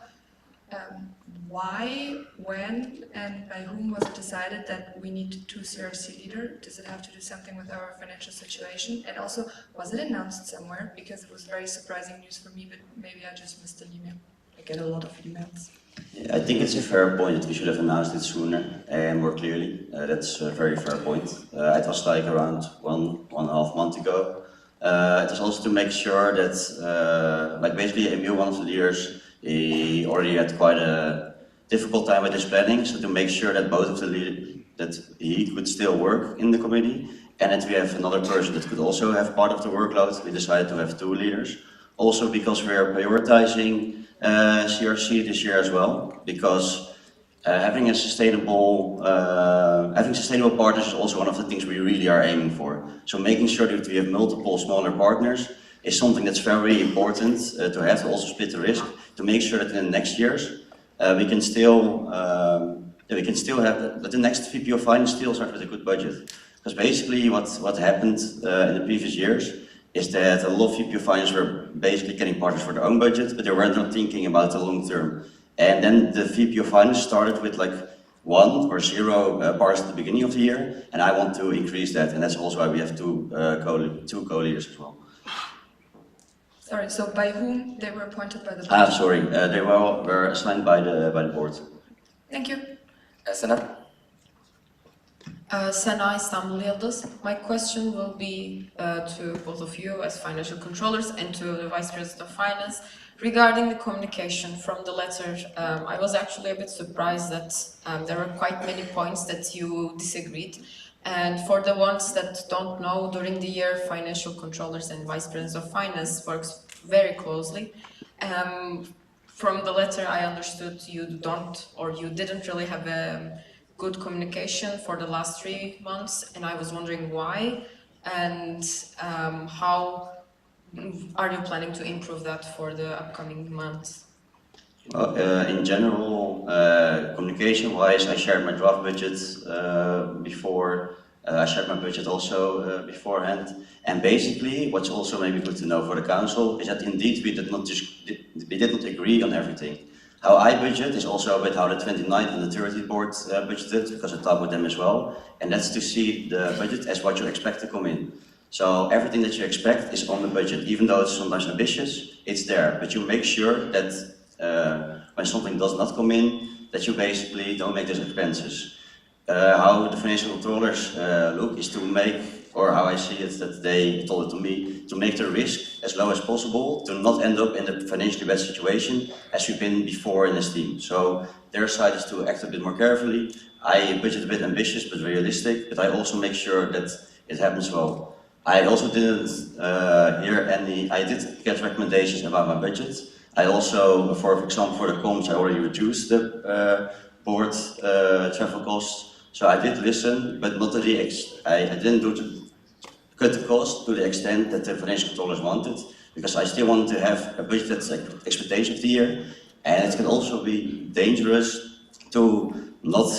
Why, when, and by whom was it decided that we need 2 CRC leaders? Does it have to do something with our financial situation? And also, was it announced somewhere? Because it was very surprising news for me, but maybe I just missed an email. I get a lot of emails. Yeah, I think it's a fair point that we should have announced it sooner and more clearly. That's a very fair point. It was like around one and a half month ago. It was also to make sure that, like basically Emil, one of the leaders, he already had quite a difficult time with his planning, so to make sure that both of the leaders, that he could still work in the committee, and that we have another person that could also have part of the workload, we decided to have 2 leaders. Also because we are prioritizing CRC this year as well, because having sustainable partners is also one of the things we really are aiming for. So making sure that we have multiple smaller partners is something that's very important to have, to also split the risk, to make sure that in the next years we can still have that the next VP of Finance still starts with a good budget. Because basically what happened in the previous years is that a lot of VP of Finance were basically getting partners for their own budget, but they were not thinking about the long term. And then the VP of Finance started with like 1 or 0 partners at the beginning of the year, and I want to increase that, and that's also why we have 2 co-leaders as well. Sorry, so by whom they were appointed by the board? Sorry, they were assigned by the board. Thank you. Sana? Sana, Istanbul-Yildiz. My question will be to both of you as financial controllers and to the Vice President of Finance regarding the communication from the letter. I was actually a bit surprised that there were quite many points that you disagreed. And for the ones that don't know, during the year, financial controllers and Vice Presidents of Finance works very closely. From the letter, I understood you don't, or you didn't really have a good communication for the last 3 months, and I was wondering why, and how are you planning to improve that for the upcoming months? Well, in general, communication-wise, I shared my draft budget before. I shared my budget also beforehand. And basically, what's also maybe good to know for the council is that indeed we did not agree on everything. How I budget is also a bit how the 29th and the 30th board budgeted, because I talked with them as well. And that's to see the budget as what you expect to come in. So everything that you expect is on the budget, even though it's sometimes ambitious, it's there. But you make sure that when something does not come in, that you basically don't make those expenses. How the financial controllers look is to make, or how I see it, that they told it to me, to make the risk as low as possible, to not end up in the financially bad situation as we've been before in this team. So their side is to act a bit more carefully. I budget a bit ambitious but realistic, but I also make sure that it happens well. I also didn't hear any, I did get recommendations about my budget. I also, for example, for the comms, I already reduced the board travel costs. So I did listen, but not to the I didn't cut the cost to the extent that the financial controllers wanted, because I still want to have a budget that's like expectation of the year. And it can also be dangerous to not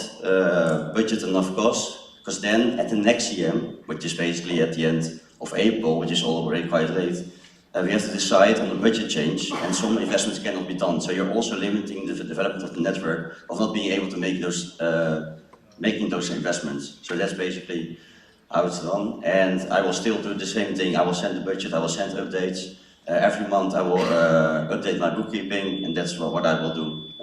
budget enough costs, because then at the next EM, which is basically at the end of April, which is already quite late, we have to decide on a budget change, and some investments cannot be done. So you're also limiting the development of the network of not being able to make those making those investments. So that's basically how it's done. And I will still do the same thing. I will send the budget, I will send updates. Every month I will update my bookkeeping, and that's what I will do.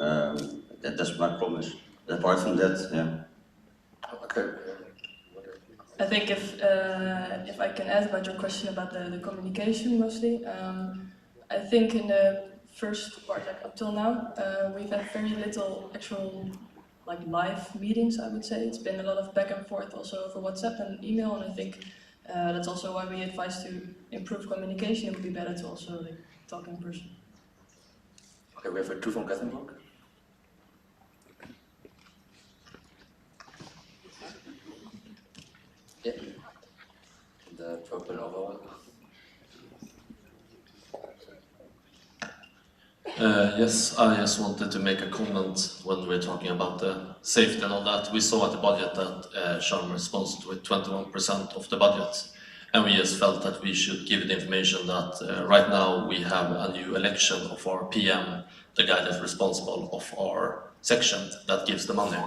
That's my promise. Apart from that, yeah. Okay. I think if I can ask about your question about the communication mostly, I think in the first part, like up till now, we've had very little actual like live meetings, I would say. It's been a lot of back and forth also over WhatsApp and email, and I think that's also why we advise to improve communication. It would be better to also like talk in person. Okay, we have two from Gothenburg. Yeah. The purple overall. Yes, I just wanted to make a comment when we're talking about the safety and all that. We saw at the budget that Chalmers sponsored with 21% of the budget, and we just felt that we should give the information that right now we have a new election of our PM, the guy that's responsible of our section that gives the money,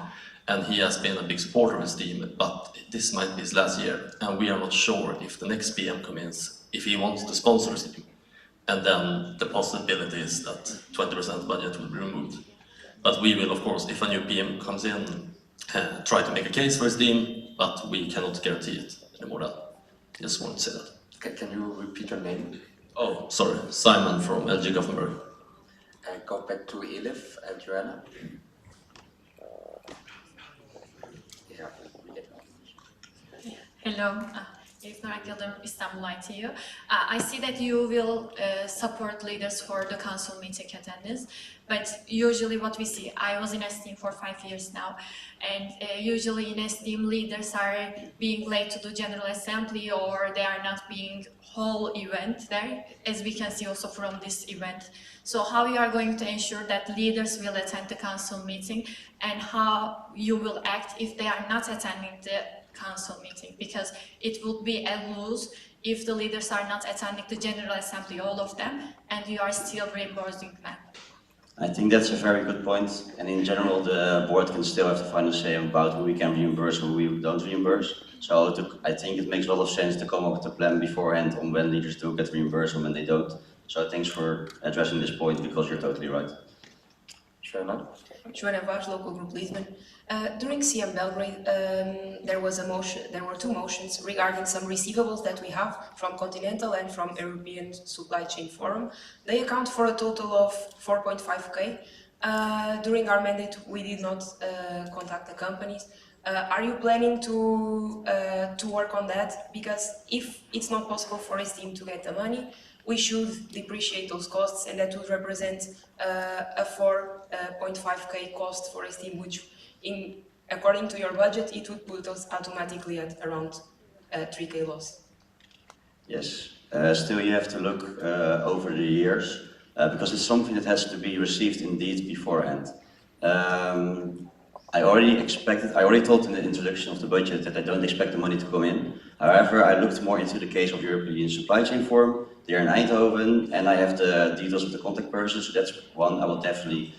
and he has been a big supporter of his team, but this might be his last year, and we are not sure if the next PM comes in, if he wants to sponsor his team. And then the possibility is that 20% budget will be removed. But we will, of course, if a new PM comes in, try to make a case for his team, but we cannot guarantee it anymore. Just want to say that. Okay, can you repeat your name? Oh, sorry, Simon from LG Gothenburg. And go back to Elif and Joanna. Yeah. Hello. It's Istanbul ITU. I see that you will support leaders for the council meeting attendance, but usually what we see, I was in STEAM for 5 years now, and usually in STEAM leaders are being late to the General Assembly, or they are not being whole event there, as we can see also from this event. So how you are going to ensure that leaders will attend the council meeting, and how you will act if they are not attending the council meeting, because it would be a lose if the leaders are not attending the General Assembly, all of them, and you are still reimbursing them. I think that's a very good point, and in general the board can still have the final say about who we can reimburse, who we don't reimburse. So I think it makes a lot of sense to come up with a plan beforehand on when leaders do get reimbursed and when they don't. So thanks for addressing this point, because you're totally right. Joanna? Joanna Vaz, local group Lisbon. During CM Belgrade, there were two motions regarding some receivables that we have from Continental and from European Supply Chain Forum. They account for a total of 4.5k. During our mandate, we did not contact the companies. Are you planning to work on that? Because if it's not possible for his team to get the money, we should depreciate those costs, and that would represent a 4.5k cost for his team, which, according to your budget, it would put us automatically at around 3k loss. Yes, still you have to look over the years, because it's something that has to be received indeed beforehand. I already told in the introduction of the budget that I don't expect the money to come in. However, I looked more into the case of European Supply Chain Forum. They're in Eindhoven, and I have the details of the contact person, so that's one I will definitely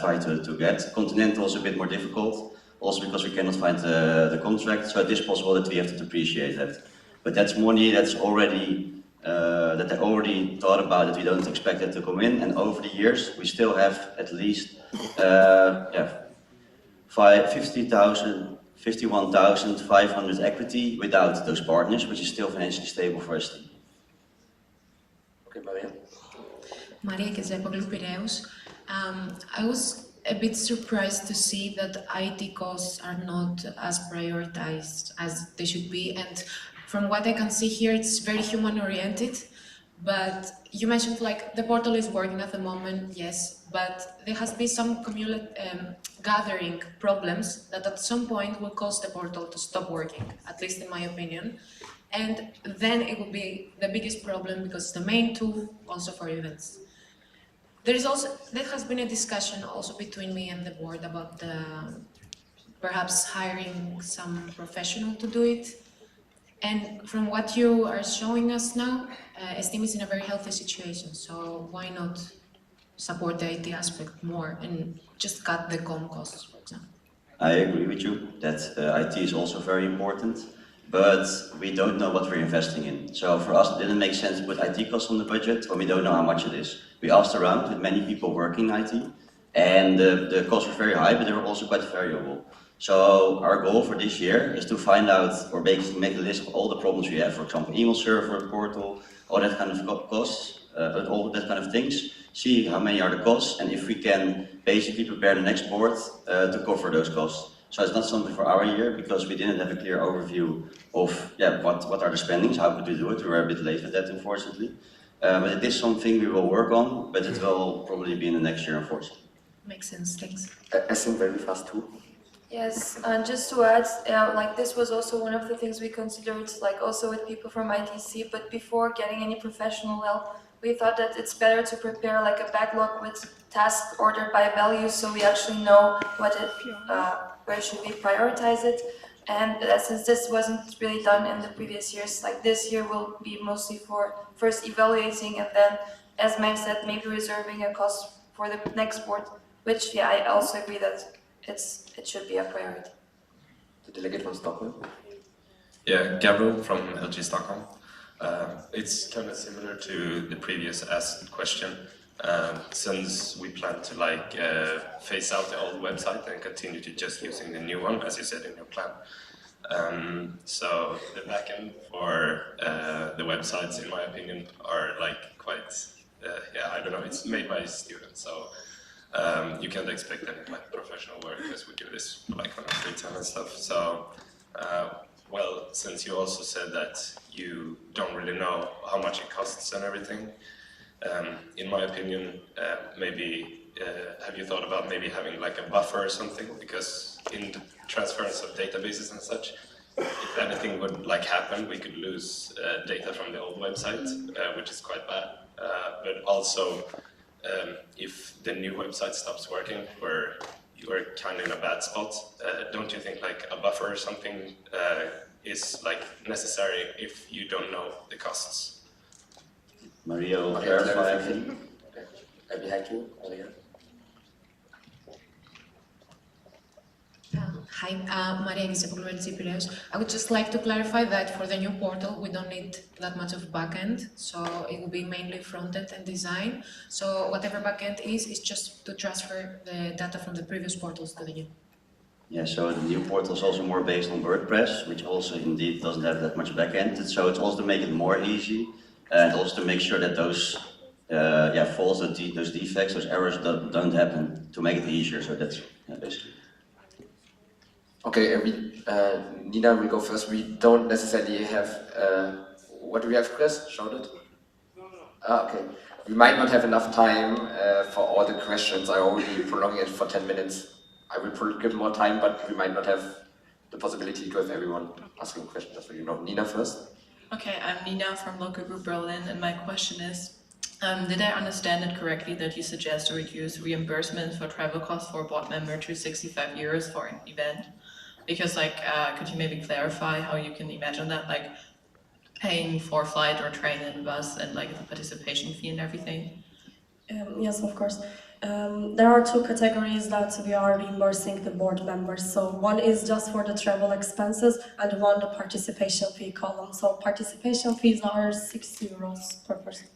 try to get. Continental is a bit more difficult, also because we cannot find the contract, so it is possible that we have to depreciate that. But that's money that's already, that I already thought about, that we don't expect that to come in, and over the years we still have at least 51,500 equity without those partners, which is still financially stable for us. Okay, Maria. Maria Gazepoglu Piraeus. I was a bit surprised to see that IT costs are not as prioritized as they should be, and from what I can see here, it's very human-oriented. But you mentioned like the portal is working at the moment, yes, but there has been some gathering problems that at some point will cause the portal to stop working, at least in my opinion. And then it will be the biggest problem because it's the main tool also for events. There has been a discussion also between me and the board about perhaps hiring some professional to do it. And from what you are showing us now, STEAM is in a very healthy situation, so why not support the IT aspect more and just cut the comm costs, for example? I agree with you that IT is also very important, but we don't know what we're investing in. So for us, it didn't make sense to put IT costs on the budget when we don't know how much it is. We asked around with many people working in IT, and the costs were very high, but they were also quite variable. So our goal for this year is to find out, or basically make a list of all the problems we have, for example, email server, portal, all that kind of costs, all that kind of things, see how many are the costs, and if we can basically prepare the next board to cover those costs. So it's not something for our year, because we didn't have a clear overview of what are the spendings, how could we do it, we were a bit late with that, unfortunately. But it is something we will work on, but it will probably be in the next year, unfortunately. Makes sense, thanks. I think very fast too. Yes, and just to add, like this was also one of the things we considered, like also with people from ITC, but before getting any professional help, we thought that it's better to prepare like a backlog with tasks ordered by value, so we actually know what it, where should we prioritize it. And since this wasn't really done in the previous years, like this year will be mostly for first evaluating and then, as Mike said, maybe reserving a cost for the next board, which, yeah, I also agree that it should be a priority. The delegate from Stockholm. Yeah, Gabriel from LG Stockholm. It's kind of similar to the previous asked question. Since we plan to phase out the old website and continue to just using the new one, as you said in your plan. So the backend for the websites, in my opinion, are quite, I don't know, it's made by students, so you can't expect any professional work as we do this on our free time and stuff. So, well, since you also said that you don't really know how much it costs and everything, in my opinion, maybe have you thought about maybe having a buffer or something? Because in the transference of databases and such, if anything would happen, we could lose data from the old website, which is quite bad. But also, if the new website stops working, where you are kind of in a bad spot, don't you think a buffer or something is necessary if you don't know the costs? Maria will clarify. Behind you, Maria. Hi, Maria Giuseppe. I would just like to clarify that for the new portal, we don't need that much of backend, so it will be mainly front-end and design. So whatever backend is just to transfer the data from the previous portals to the new. Yeah, so the new portal is also more based on WordPress, which also indeed doesn't have that much backend. So it's also to make it more easy, and also to make sure that those faults, those defects, those errors don't happen, to make it easier. So that's basically. Okay, Nina will go first. We don't necessarily have, what do we have, Chris? Showed it? Okay. We might not have enough time for all the questions. I already prolonged it for 10 minutes. I will give more time, but we might not have the possibility to have everyone asking questions. So you know, Nina first. Okay, I'm Nina from Local Group Berlin, and my question is, did I understand it correctly that you suggest to reduce reimbursement for travel costs for a board member to 65 euros for an event? Because could you maybe clarify how you can imagine that, paying for flight or train and bus and the participation fee and everything? Yes, of course. There are two categories that we are reimbursing the board members. So one is just for the travel expenses and one the participation fee column. So participation fees are 60 euros per person.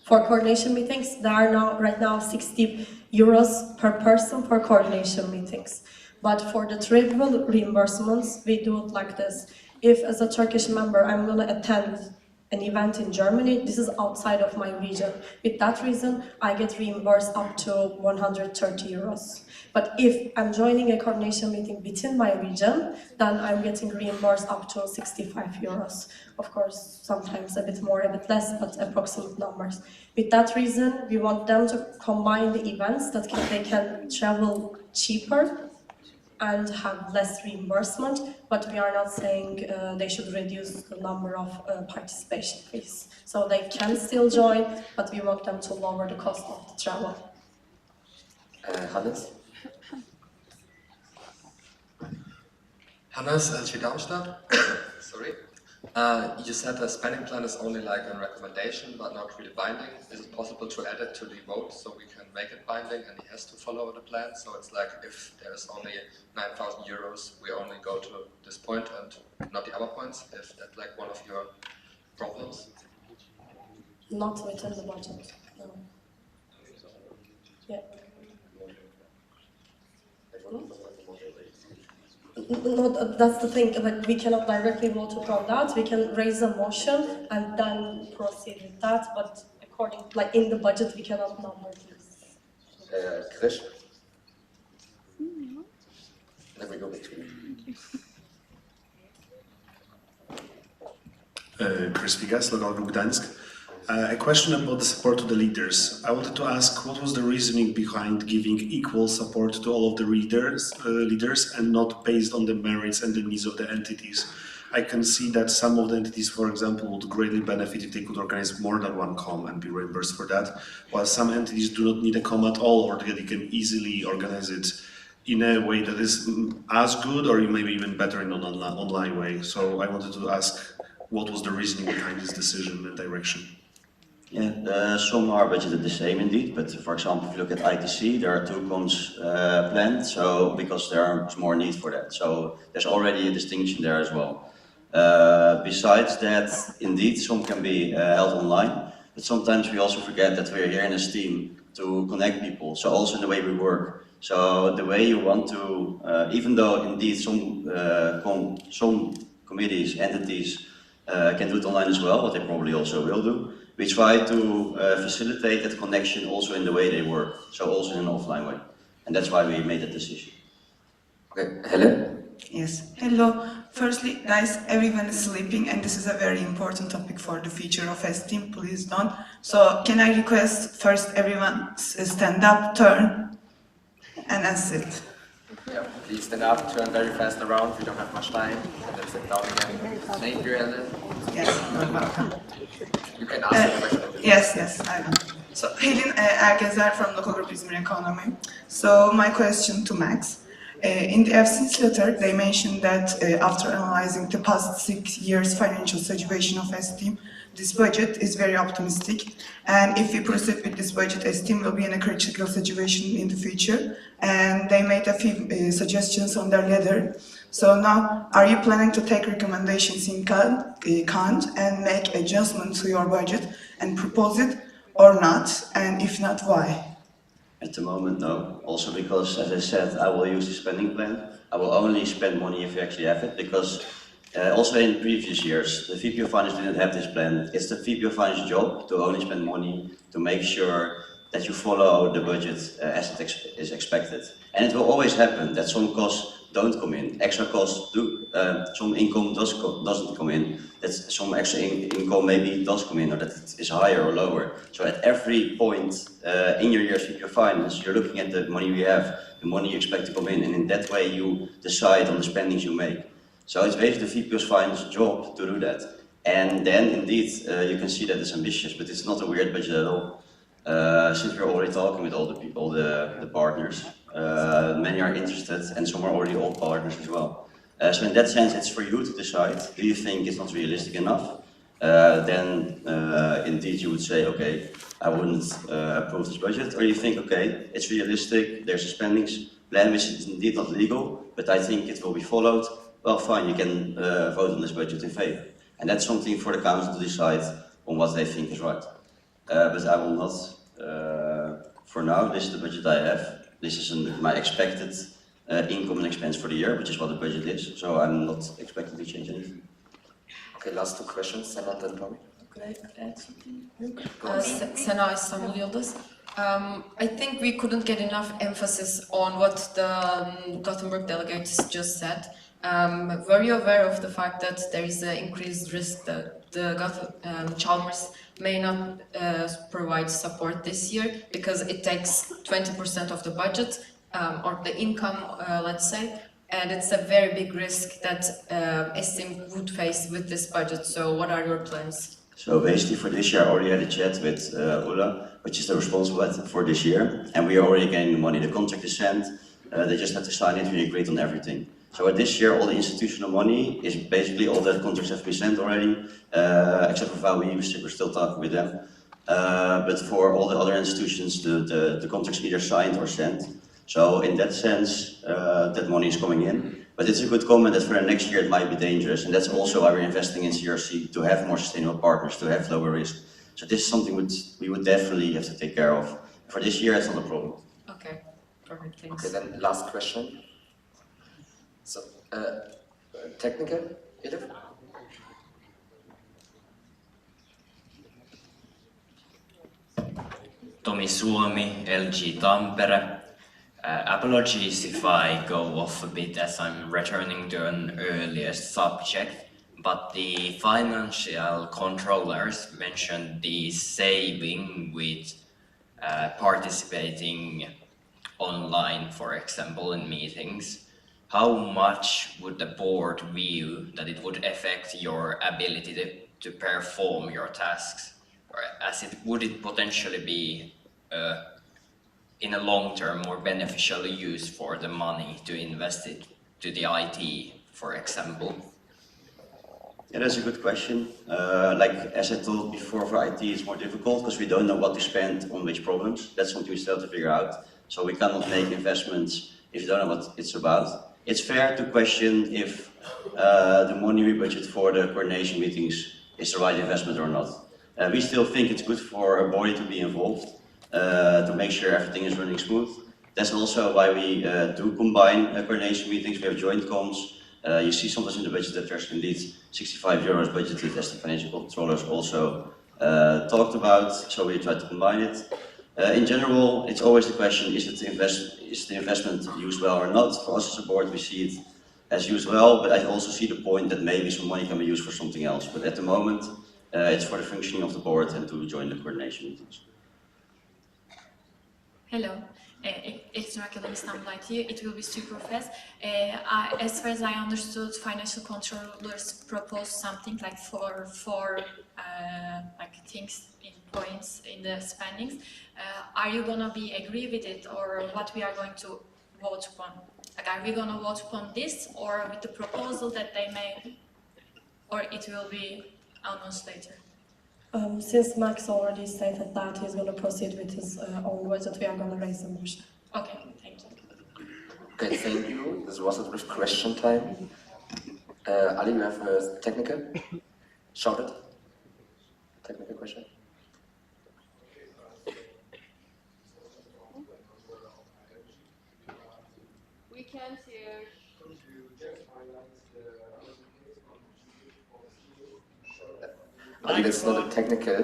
For coordination meetings, they are right now 60 euros per person for coordination meetings. But for the travel reimbursements, we do it like this. If as a Turkish member, I'm going to attend an event in Germany, this is outside of my region. With that reason, I get reimbursed up to 130 euros. But if I'm joining a coordination meeting within my region, then I'm getting reimbursed up to 65 euros. Of course, sometimes a bit more, a bit less, but approximate numbers. With that reason, we want them to combine the events that they can travel cheaper and have less reimbursement, but we are not saying they should reduce the number of participation fees. So they can still join, but we want them to lower the cost of the travel. Hannes? Hannes, LG Darmstadt. Sorry. You said the spending plan is only a recommendation, but not really binding. Is it possible to add it to the vote so we can make it binding and he has to follow the plan? So it's if there's only 9,000 euros, we only go to this point and not the other points? Is that one of your problems? Not within the budget, no. Yeah. No, that's the thing, we cannot directly vote upon that. We can raise a motion and then proceed with that, but according, in the budget, we cannot number these. Chris? Then we go back to you. Chris Vigas, Local Group Gdańsk. A question about the support to the leaders. I wanted to ask what was the reasoning behind giving equal support to all of the leaders and not based on the merits and the needs of the entities. I can see that some of the entities, for example, would greatly benefit if they could organize more than one com and be reimbursed for that, while some entities do not need a com at all, or they can easily organize it in a way that is as good or maybe even better in an online way. So I wanted to ask what was the reasoning behind this decision and direction? Yeah, some are budgeted the same indeed, but for example, if you look at ITC, there are 2 comms planned, so because there's more need for that. So there's already a distinction there as well. Besides that, indeed, some can be held online, but sometimes we also forget that we're here in a team to connect people, so also in the way we work. So the way you want to, even though indeed some committees, entities can do it online as well, what they probably also will do, we try to facilitate that connection also in the way they work, so also in an offline way. And that's why we made that decision. Okay, Helen? Yes, hello. Firstly, guys, everyone is sleeping and this is a very important topic for the future of STEAM, please don't. So can I request first everyone stand up, turn, and then sit. Yeah, please stand up, turn very fast around, we don't have much time, and then sit down again. Thank you, Helen. Yes, you're welcome. You can ask the question. Yes, I will. So, Helin Ergezer from Local Group İzmir Economy. So, my question to Max. In the FC's letter, they mentioned that after analyzing the past 6 years' financial situation of STEAM, this budget is very optimistic. And if we proceed with this budget, STEAM will be in a critical situation in the future. And they made a few suggestions on their letter. So now, are you planning to take recommendations in account and make adjustments to your budget and propose it or not? And if not, why? At the moment, no. Also because, as I said, I will use the spending plan. I will only spend money if you actually have it, because also in previous years, the VP of Finance didn't have this plan. It's the VP of Finance job to only spend money to make sure that you follow the budget as it is expected. And it will always happen that some costs don't come in, extra costs do, some income doesn't come in, that some extra income maybe does come in, or that it is higher or lower. So at every point in your year's VP of Finance, you're looking at the money you have, the money you expect to come in, and in that way you decide on the spendings you make. So it's basically the VP of Finance job to do that. And then indeed, you can see that it's ambitious, but it's not a weird budget at all. Since we're already talking with all the people, the partners, many are interested and some are already old partners as well. So in that sense, it's for you to decide. Do you think it's not realistic enough? Then indeed you would say, okay, I wouldn't approve this budget. Or you think, okay, it's realistic, there's a spendings plan which is indeed not legal, but I think it will be followed. Well, fine, you can vote on this budget in favor. And that's something for the council to decide on what they think is right. But I will not, for now, this is the budget I have. This is my expected income and expense for the year, which is what the budget is. So I'm not expecting to change anything. Okay, last 2 questions, Sana and Tommy. Could I add something? Sana, Istanbul-Yildiz. I think we couldn't get enough emphasis on what the Gothenburg delegates just said. Were you aware of the fact that there is an increased risk that the Chalmers may not provide support this year because it takes 20% of the budget or the income, let's say, and it's a very big risk that STEAM would face with this budget. So what are your plans? So basically for this year I already had a chat with Ulla, which is the responsible for this year, and we are already getting the money. The contract is sent, they just had to sign it, we agreed on everything. So this year all the institutional money is basically all the contracts have been sent already, except for VAUI, we're still talking with them. But for all the other institutions, the contracts either signed or sent. So in that sense, that money is coming in. But it's a good comment that for the next year it might be dangerous, and that's also why we're investing in CRC, to have more sustainable partners, to have lower risk. So this is something we would definitely have to take care of. For this year, it's not a problem. Okay, perfect, thanks. Okay, then last question. So, technical, Edith? Tomi Suomi, LG Tampere. Apologies if I go off a bit as I'm returning to an earlier subject, but the financial controllers mentioned the saving with participating online, for example, in meetings. How much would the board view that it would affect your ability to perform your tasks? Or would it potentially be in a long term more beneficial use for the money to invest it to the IT, for example? Yeah, that's a good question. Like as I told before, for IT it's more difficult because we don't know what to spend on which problems. That's something we still have to figure out. So we cannot make investments if you don't know what it's about. It's fair to question if the money we budget for the coordination meetings is the right investment or not. We still think it's good for a body to be involved, to make sure everything is running smooth. That's also why we do combine coordination meetings. We have joint comms. You see sometimes in the budget that there's indeed €65 budgeted, as the financial controllers also talked about, so we try to combine it. In general, it's always the question, is the investment used well or not? For us as a board, we see it as used well, but I also see the point that maybe some money can be used for something else. But at the moment, it's for the functioning of the board and to join the coordination meetings. Hello. It's Raquel Istanbul-Yildiz. It will be super fast. As far as I understood, financial controllers proposed something like four like things in points in the spendings. Are you gonna be agree with it, or what we are going to vote upon? Like, are we gonna vote upon this, or with the proposal that they made, or it will be announced later? Since Max already stated that he's going to proceed with his own budget, we are going to raise the motion. Okay, thank you. Okay, thank you. This was it with question time. Ali, you have a technical? Shout it. Technical question? We can't hear. Ali, that's not a technical.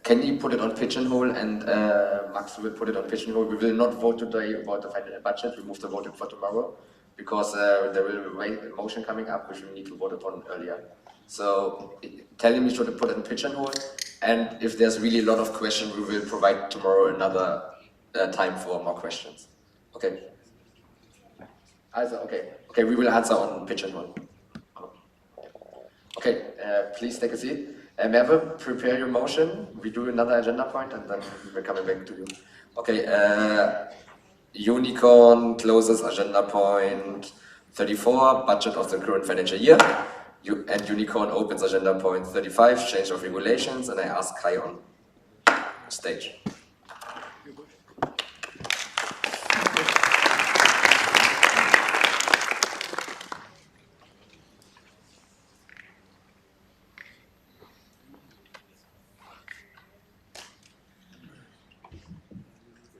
Can you put it on pigeonhole, and Max will put it on pigeonhole? We will not vote today about the final budget. We move the voting for tomorrow because there will be a motion coming up which we need to vote upon earlier. So telling me to put it in pigeonhole, and if there's really a lot of questions, we will provide tomorrow another time for more questions. Okay. Okay, we will answer on pigeonhole. Okay, please take a seat. Merve, prepare your motion. We do another agenda point and then we're coming back to you. Okay, Unicorn closes agenda point 34, budget of the current financial year. And Unicorn opens agenda point 35, change of regulations, and I ask Kai on stage.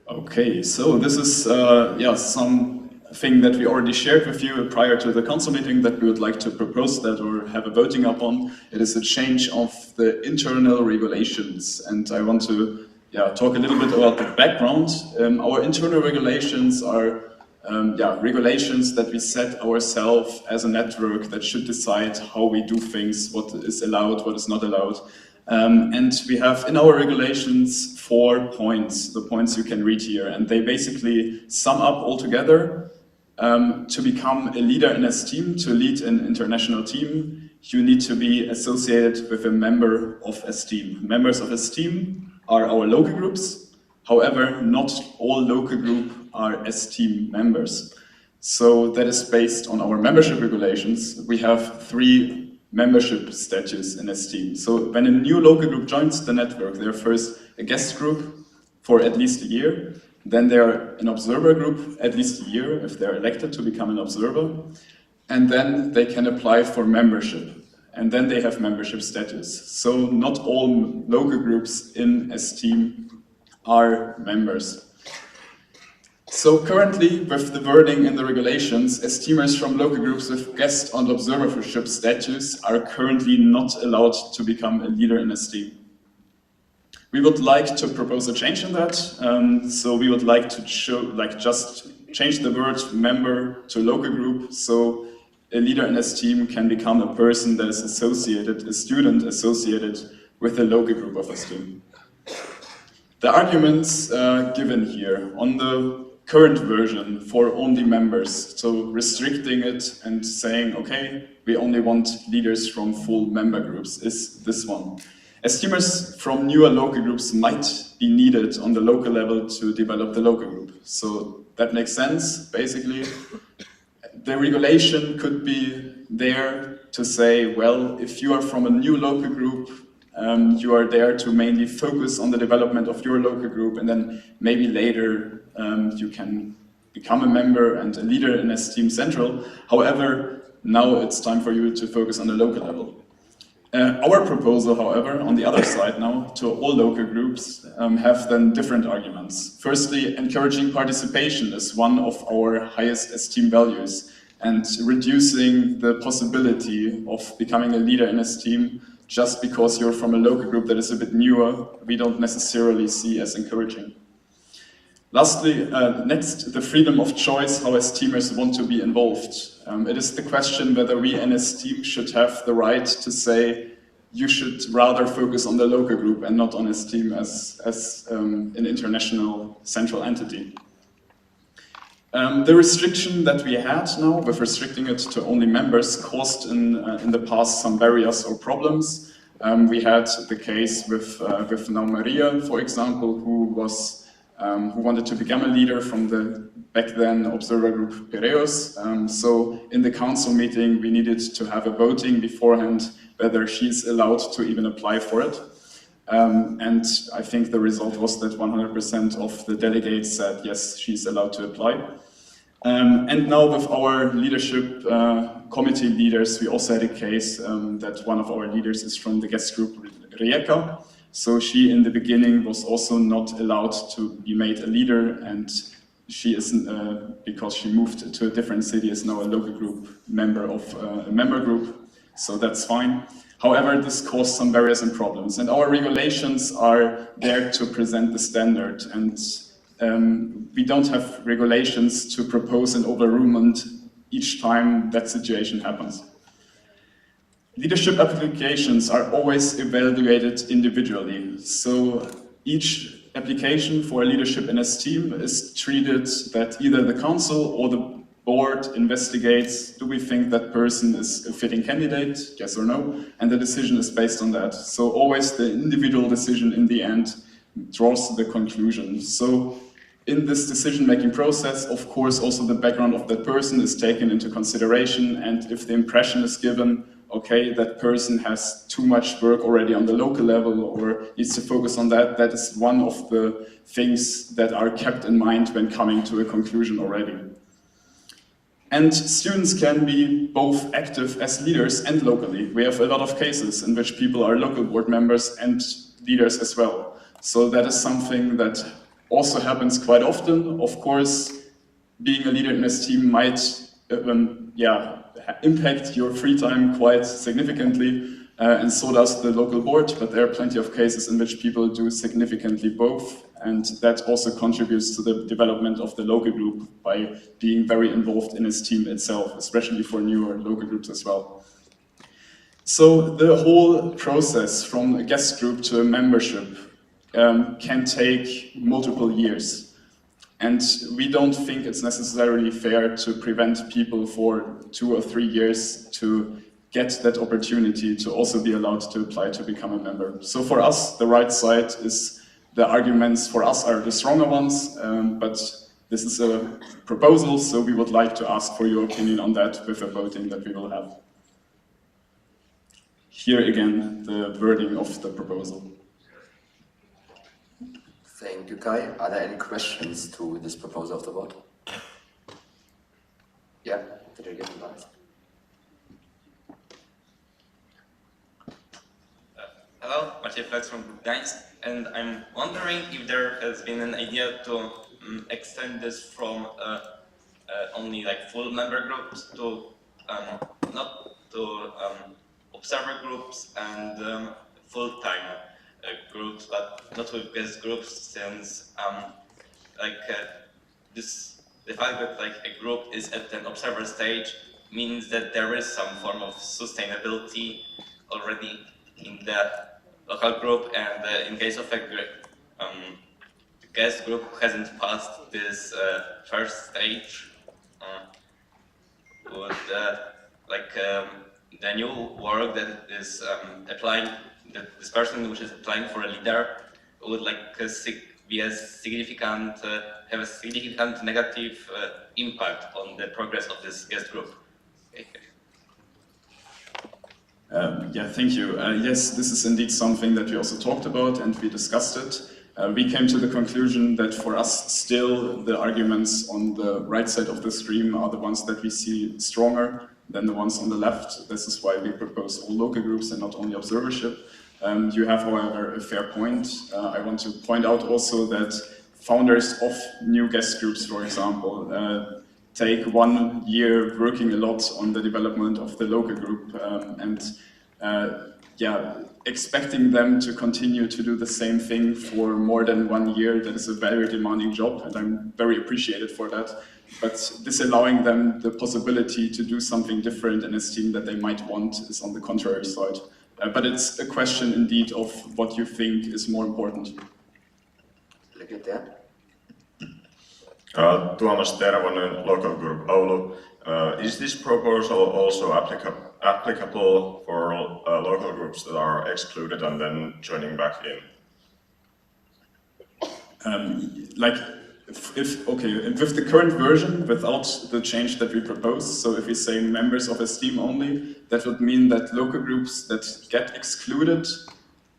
Okay, so this is something that we already shared with you prior to the council meeting that we would like to propose that or have a voting upon. It is a change of the internal regulations, and I want to talk a little bit about the background. Our internal regulations are regulations that we set ourselves as a network that should decide how we do things, what is allowed, what is not allowed. And we have in our regulations 4 points, the points you can read here, and they basically sum up all together. To become a leader in a team, to lead an international team, you need to be associated with a member of a team. Members of a team are our local groups. However, not all local groups are team members. So that is based on our membership regulations. We have 3 membership status in a team. So when a new local group joins the network, they're first a guest group for at least a year. Then they're an observer group at least a year if they're elected to become an observer. And then they can apply for membership. And then they have membership status. So not all local groups in a team are members. So currently, with the wording in the regulations, esteemers from local groups with guest and observership status are currently not allowed to become a leader in a team. We would like to propose a change in that. So we would like to just change the word member to local group. So a leader in esteem can become a person that is associated, a student associated with a local group of esteem. The arguments given here on the current version for only members, so restricting it and saying, okay, we only want leaders from full member groups, is this one. Esteemers from newer local groups might be needed on the local level to develop the local group. So that makes sense, basically. The regulation could be there to say, well, if you are from a new local group, you are there to mainly focus on the development of your local group, and then maybe later you can become a member and a leader in Esteem Central. However, now it's time for you to focus on the local level. Our proposal, however, on the other side now, to all local groups, have then different arguments. Firstly, encouraging participation is one of our highest esteem values, and reducing the possibility of becoming a leader in esteem just because you're from a local group that is a bit newer, we don't necessarily see as encouraging. Lastly, next, the freedom of choice, how esteemers want to be involved. It is the question whether we in Esteem should have the right to say, you should rather focus on the local group and not on Esteem as an international central entity. The restriction that we had now, with restricting it to only members, caused in the past some barriers or problems. We had the case with now Maria, for example, who wanted to become a leader from the back then observer group Piraeus. So in the council meeting, we needed to have a voting beforehand whether she's allowed to even apply for it. And I think the result was that 100% of the delegates said yes, she's allowed to apply. And now with our leadership committee leaders, we also had a case that one of our leaders is from the guest group Rijeka. So she in the beginning was also not allowed to be made a leader, and she is, because she moved to a different city, is now a local group member of a member group. So that's fine. However, this caused some barriers and problems, and our regulations are there to present the standard, and we don't have regulations to propose an overrulment each time that situation happens. Leadership applications are always evaluated individually, so each application for leadership in Esteem is treated that either the council or the board investigates, do we think that person is a fitting candidate, yes or no, and the decision is based on that. So always the individual decision in the end draws the conclusion. So in this decision-making process, of course, also the background of that person is taken into consideration, and if the impression is given, okay, that person has too much work already on the local level or needs to focus on that, that is one of the things that are kept in mind when coming to a conclusion already. And students can be both active as leaders and locally. We have a lot of cases in which people are local board members and leaders as well. So that is something that also happens quite often. Of course, being a leader in this team might impact your free time quite significantly, and so does the local board, but there are plenty of cases in which people do significantly both, and that also contributes to the development of the local group by being very involved in its team itself, especially for newer local groups as well. So the whole process from a guest group to a membership can take multiple years. And we don't think it's necessarily fair to prevent people for 2 or 3 years to get that opportunity to also be allowed to apply to become a member. So for us, the right side is, the arguments for us are the stronger ones, but this is a proposal, so we would like to ask for your opinion on that with a voting that we will have. Here again, the wording of the proposal. Thank you, Kai. Are there any questions to this proposal of the vote? Yeah, did I get the answer? Hello, Maciej Flex from Gdańsk, and I'm wondering if there has been an idea to extend this from only like full member groups to not to observer groups and full-time groups, but not with guest groups, since the fact that like a group is at an observer stage means that there is some form of sustainability already in the local group, and in case of a the guest group hasn't passed this first stage, would the new work that is applying, that this person which is applying for a leader would be a significant, have a significant negative impact on the progress of this guest group. Okay. Yeah, thank you. Yes, this is indeed something that we also talked about and we discussed it. We came to the conclusion that for us still the arguments on the right side of the stream are the ones that we see stronger than the ones on the left. This is why we propose all local groups and not only observership. You have, however, a fair point. I want to point out also that founders of new guest groups, for example, take 1 year working a lot on the development of the local group expecting them to continue to do the same thing for more than 1 year, that is a very demanding job, and I'm very appreciated for that. But disallowing them the possibility to do something different in a team that they might want is on the contrary side. But it's a question indeed of what you think is more important. Look at that. Tuomas Tervonen, local group Oulu. Is this proposal also applicable for local groups that are excluded and then joining back in? With the current version, without the change that we propose, so if we say members of a team only, that would mean that local groups that get excluded,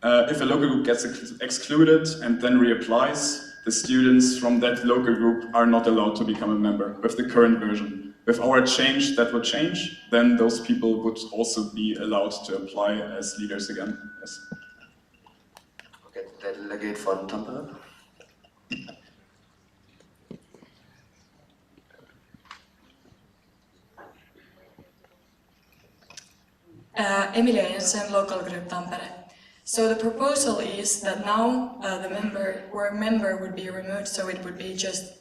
if a local group gets excluded and then reapplies, the students from that local group are not allowed to become a member with the current version. With our change, that would change, then those people would also be allowed to apply as leaders again. Yes. Okay, delegate von Tampere. Emilia Jensen, local group Tampere. So the proposal is that now the member would be removed, so it would be just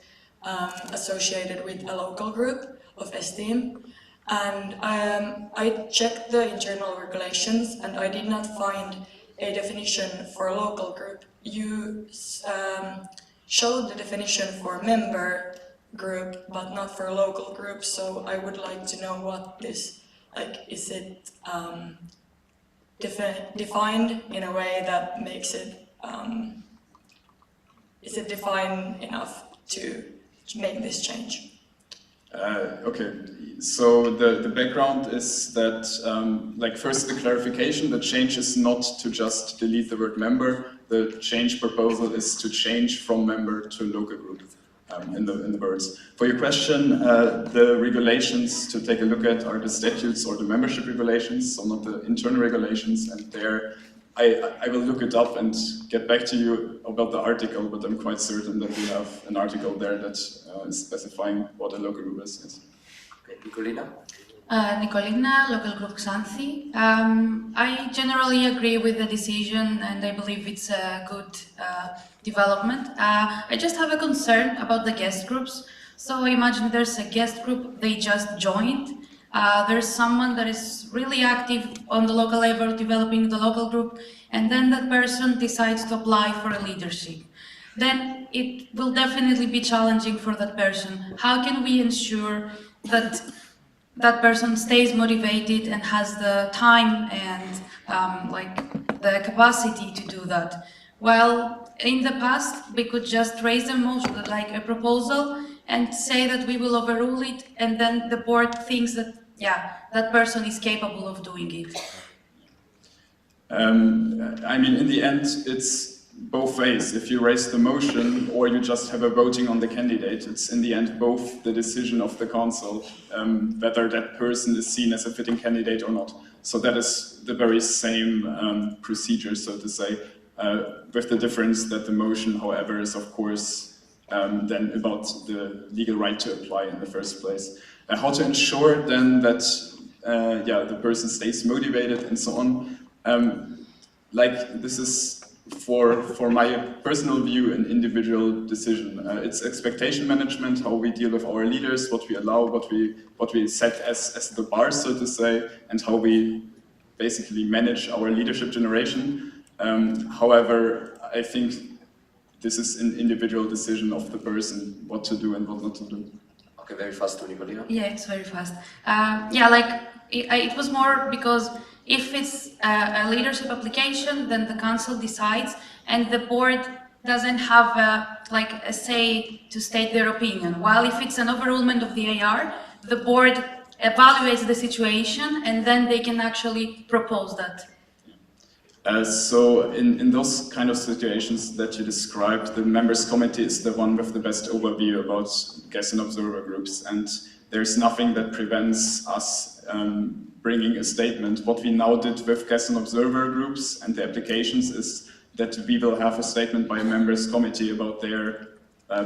associated with a local group of esteem. And I checked the internal regulations and I did not find a definition for a local group. You showed the definition for member group, but not for a local group, so I would like to know what this, is it defined in a way that makes it, is it defined enough to make this change? Okay, so the background is that, first the clarification, the change is not to just delete the word member, the change proposal is to change from member to local group in the words. For your question, the regulations to take a look at are the statutes or the membership regulations, so not the internal regulations, and there I will look it up and get back to you about the article, but I'm quite certain that we have an article there that is specifying what a local group is. Yes. Okay, Nicolina? Nicolina, local group Xanthi. I generally agree with the decision and I believe it's a good development. I just have a concern about the guest groups. So imagine there's a guest group, they just joined. There's someone that is really active on the local level, developing the local group, and then that person decides to apply for a leadership. Then it will definitely be challenging for that person. How can we ensure that that person stays motivated and has the time and the capacity to do that? Well, in the past, we could just raise a proposal and say that we will overrule it, and then the board thinks that, yeah, that person is capable of doing it. I mean, in the end, it's both ways. If you raise the motion or you just have a voting on the candidate, it's in the end both the decision of the council whether that person is seen as a fitting candidate or not. So that is the very same procedure, so to say, with the difference that the motion, however, is of course then about the legal right to apply in the first place. How to ensure then that the person stays motivated and so on. This is for my personal view, an individual decision. It's expectation management, how we deal with our leaders, what we allow, what we set as the bar, so to say, and how we basically manage our leadership generation. However, I think this is an individual decision of the person, what to do and what not to do. Okay, very fast, Nicolina. Yeah, it's very fast. Yeah, like it was more because if it's a leadership application, then the council decides, and the board doesn't have a say to state their opinion. While if it's an overrulement of the AR, the board evaluates the situation, and then they can actually propose that. So in those kind of situations that you described, the members committee is the one with the best overview about guest and observer groups, and there's nothing that prevents us bringing a statement. What we now did with guest and observer groups and the applications is that we will have a statement by a members committee about their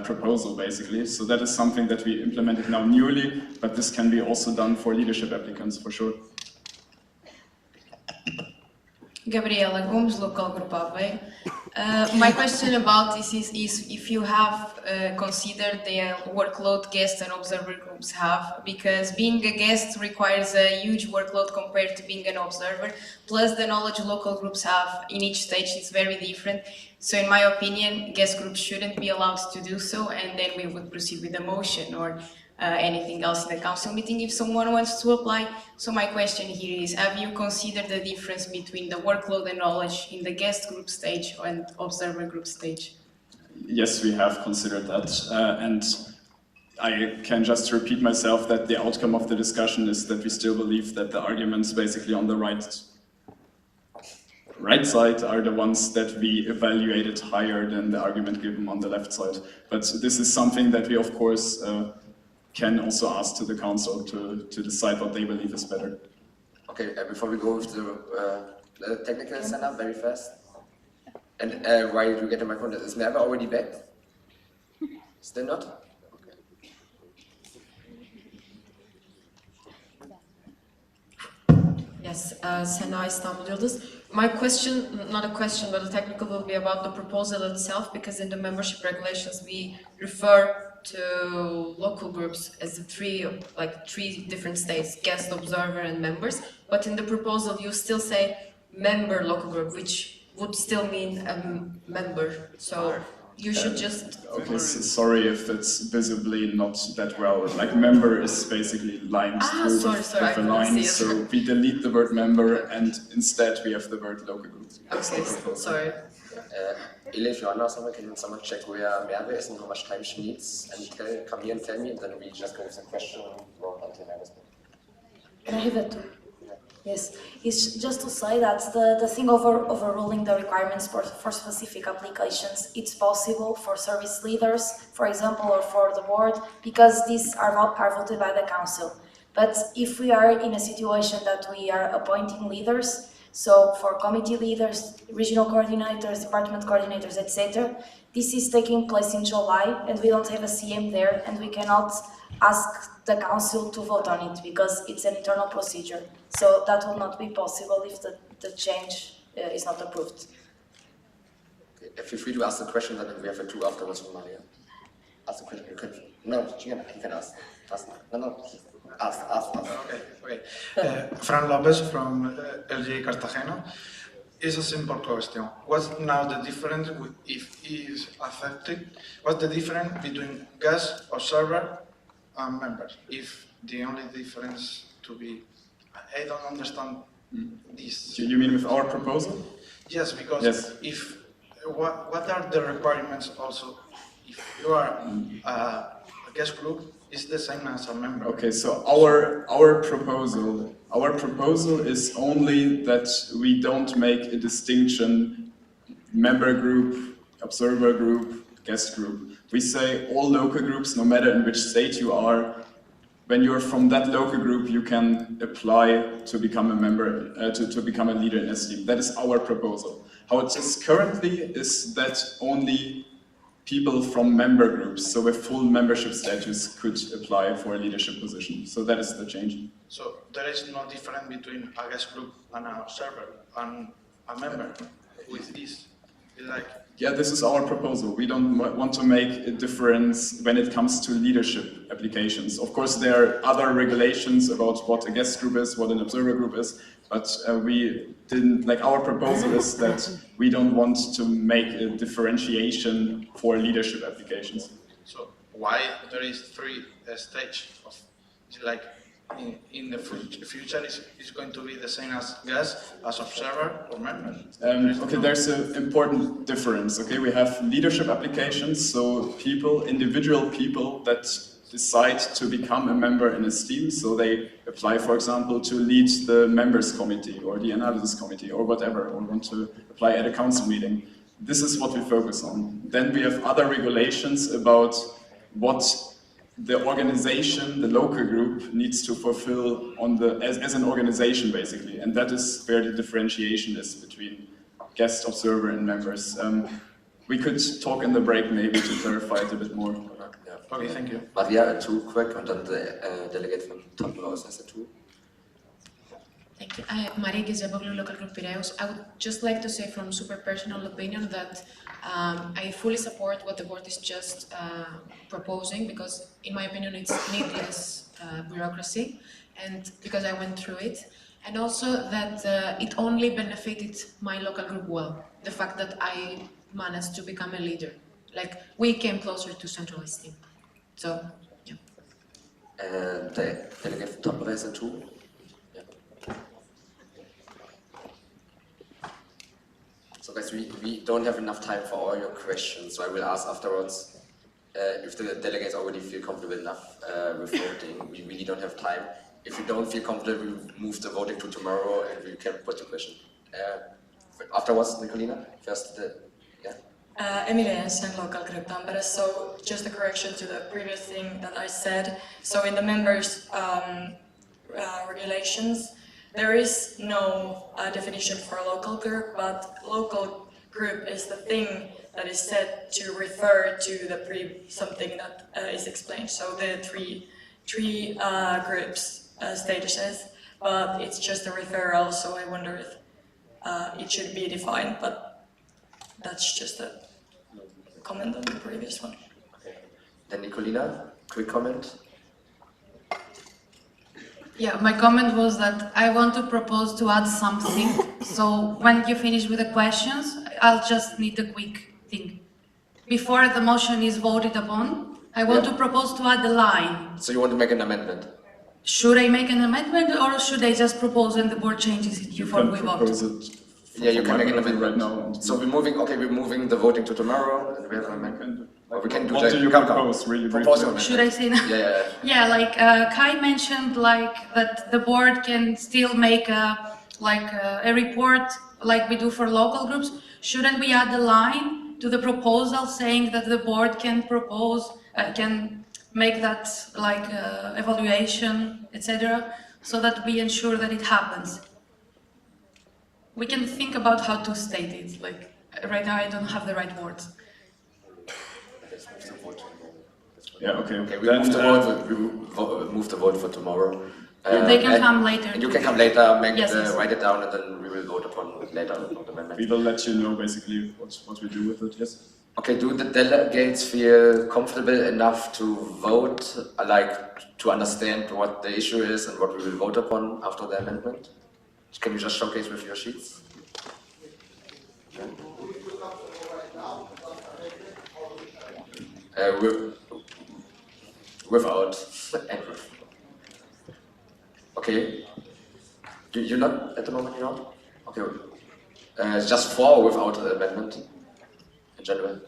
proposal, basically. So that is something that we implemented now newly, but this can be also done for leadership applicants, for sure. Gabriela Gomes, local group AB. My question about this is if you have considered the workload guest and observer groups have, because being a guest requires a huge workload compared to being an observer, plus the knowledge local groups have in each stage is very different. So in my opinion, guest groups shouldn't be allowed to do so, and then we would proceed with the motion or anything else in the council meeting if someone wants to apply. So my question here is, have you considered the difference between the workload and knowledge in the guest group stage and observer group stage? Yes, we have considered that, and I can just repeat myself that the outcome of the discussion is that we still believe that the arguments basically on the right side are the ones that we evaluated higher than the argument given on the left side. But this is something that we, of course, can also ask to the council to decide what they believe is better. Okay, before we go with the technical setup, very fast. And why did you get the microphone? Is Merve already back? Still not? Okay. Yes, Sena, Istanbul-Yildiz. My question, not a question, but a technical will be about the proposal itself, because in the membership regulations we refer to local groups as three different states: guest, observer, and members. But in the proposal you still say member local group, which would still mean a member. So you should just... Okay, so sorry if it's visibly not that well. Like member is basically lined through with a line, so we delete the word member and instead we have the word local group. Okay, sorry. Ili, if you want someone, can someone check where Merve is and how much time she needs, and come here and tell me, and then we just go with the question until Merve's back. Can I have that too? Yes, it's just to say that the thing overruling the requirements for specific applications, it's possible for service leaders, for example, or for the board, because these are voted by the council. But if we are in a situation that we are appointing leaders, so for committee leaders, regional coordinators, department coordinators, etc., this is taking place in July and we don't have a CM there and we cannot ask the council to vote on it because it's an internal procedure. So that will not be possible if the change is not approved. Okay, feel free to ask the question, then we have two afterwards from Maria. Ask the question. You can, no, you can ask. No. Ask. Okay. Fran Lopez from LG Cartagena. It's a simple question. What's now the difference if it is affected? What's the difference between guest, observer, and members? If the only difference to be, I don't understand this. You mean with our proposal? Yes, because yes. What are the requirements also? If you are a guest group, it's the same as a member. Okay, so our proposal is only that we don't make a distinction member group, observer group, guest group. We say all local groups, no matter in which state you are, when you're from that local group, you can apply to become a member, to become a leader in SD. That is our proposal. How it is currently is that only people from member groups, so with full membership status, could apply for a leadership position. So that is the change. So there is no difference between a guest group and an observer and a member with this. Like, Yeah, this is our proposal. We don't want to make a difference when it comes to leadership applications. Of course, there are other regulations about what a guest group is, what an observer group is, but we didn't, like, our proposal is that we don't want to make a differentiation for leadership applications. so why there is three stage of, like, in the future is going to be the same as guest, as observer or member? Okay, there's an important difference. Okay, we have leadership applications, so people, individual people that decide to become a member in a team. So they apply, for example, to lead the members committee or the analysis committee or whatever, or want to apply at a council meeting. This is what we focus on. Then we have other regulations about what the organization, the local group, needs to fulfill on the as an organization, basically, and that is where the differentiation is between guest, observer, and members. We could talk in the break maybe to clarify it a bit more. Yeah. Okay, thank you. Maria, too quick, and then the delegate from Tableau has two. Thank you. Maria Gizeboglu, Local Group Piraeus. I would just like to say from super personal opinion that I fully support what the board is just proposing, because in my opinion it's needless bureaucracy, and because I went through it, and also that it only benefited my local group well, the fact that I managed to become a leader. Like, we came closer to central esteem. So, yeah. And the delegate from Tableau has two. So guys, we don't have enough time for all your questions, so I will ask afterwards if the delegates already feel comfortable enough with voting. We really don't have time. If you don't feel comfortable, we move the voting to tomorrow and we can put your question. Afterwards, Nicolina, first Emilia Jensen, Local Group Tampere. So just a correction to the previous thing that I said. So in the members' regulations, there is no definition for a local group, but local group is the thing that is said to refer to the something that is explained. So the three groups statuses, but it's just a referral. So I wonder if it should be defined, but that's just a comment on the previous one. Then Nicolina, quick comment. Yeah, my comment was that I want to propose to add something. So when you finish with the questions, I'll just need a quick thing. Before the motion is voted upon, I want to propose to add a line. So you want to make an amendment? Should I make an amendment, or should I just propose and the board changes it before we vote? Yeah, you can make an amendment right now. So we're moving the voting to tomorrow, and we have an amendment. Or we can do what that. do you propose, really briefly? Should I say now? Yeah. Yeah, like Kai mentioned, like that the board can still make a report like we do for local groups. Shouldn't we add a line to the proposal saying that the board can propose, can make that like evaluation, etc., so that we ensure that it happens? We can think about how to state it. Like right now, I don't have the right words. Yeah, okay. We move the vote for tomorrow. They can come later. And you can come later, Yes. write it down, and then we will vote upon it later. We will let you know basically what we do with it, yes? Okay, do the delegates feel comfortable enough to vote, like to understand what the issue is and what we will vote upon after the amendment? Can you just showcase with your sheets? Without and with. Okay. You're not at the moment, you're not? Okay. It's just for or without the amendment in general.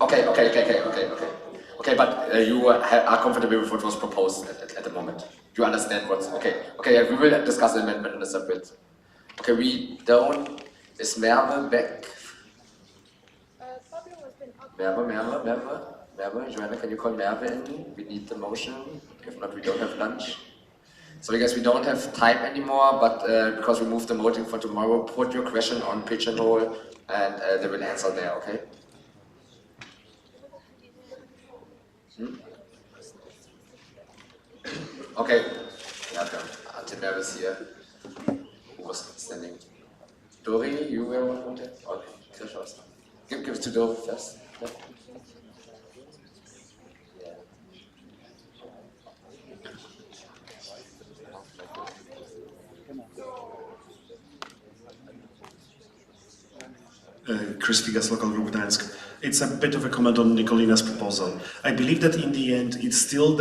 Okay, but you are comfortable with what was proposed at the moment. You understand what's okay. We will discuss the amendment in a separate. Okay, we don't. Is Merve back? Merve, Joanna, can you call Merve in? We need the motion. If not, we don't have lunch. So I guess we don't have time anymore, but because we moved the voting for tomorrow, put your question on Pigeonhole and they will answer there, okay? Okay. Yeah, until Merve is here, who was standing. Dori, you were wanted? Okay, Christoph. Give it to Dori first. Yeah. Chris Figas, local group Gdańsk. It's a bit of a comment on Nicolina's proposal. I believe that in the end, it's still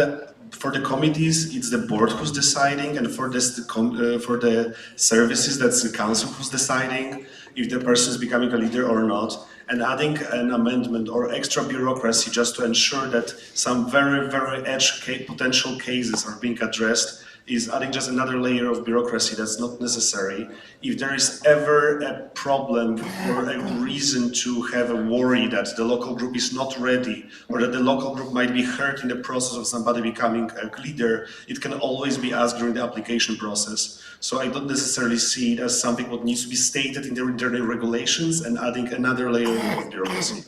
for the committees, it's the board who's deciding, and for the services, that's the council who's deciding if the person is becoming a leader or not. And adding an amendment or extra bureaucracy just to ensure that some very, very edge potential cases are being addressed is adding just another layer of bureaucracy that's not necessary. If there is ever a problem or a reason to have a worry that the local group is not ready or that the local group might be hurt in the process of somebody becoming a leader, it can always be asked during the application process. So I don't necessarily see it as something what needs to be stated in the internal regulations and adding another layer of bureaucracy.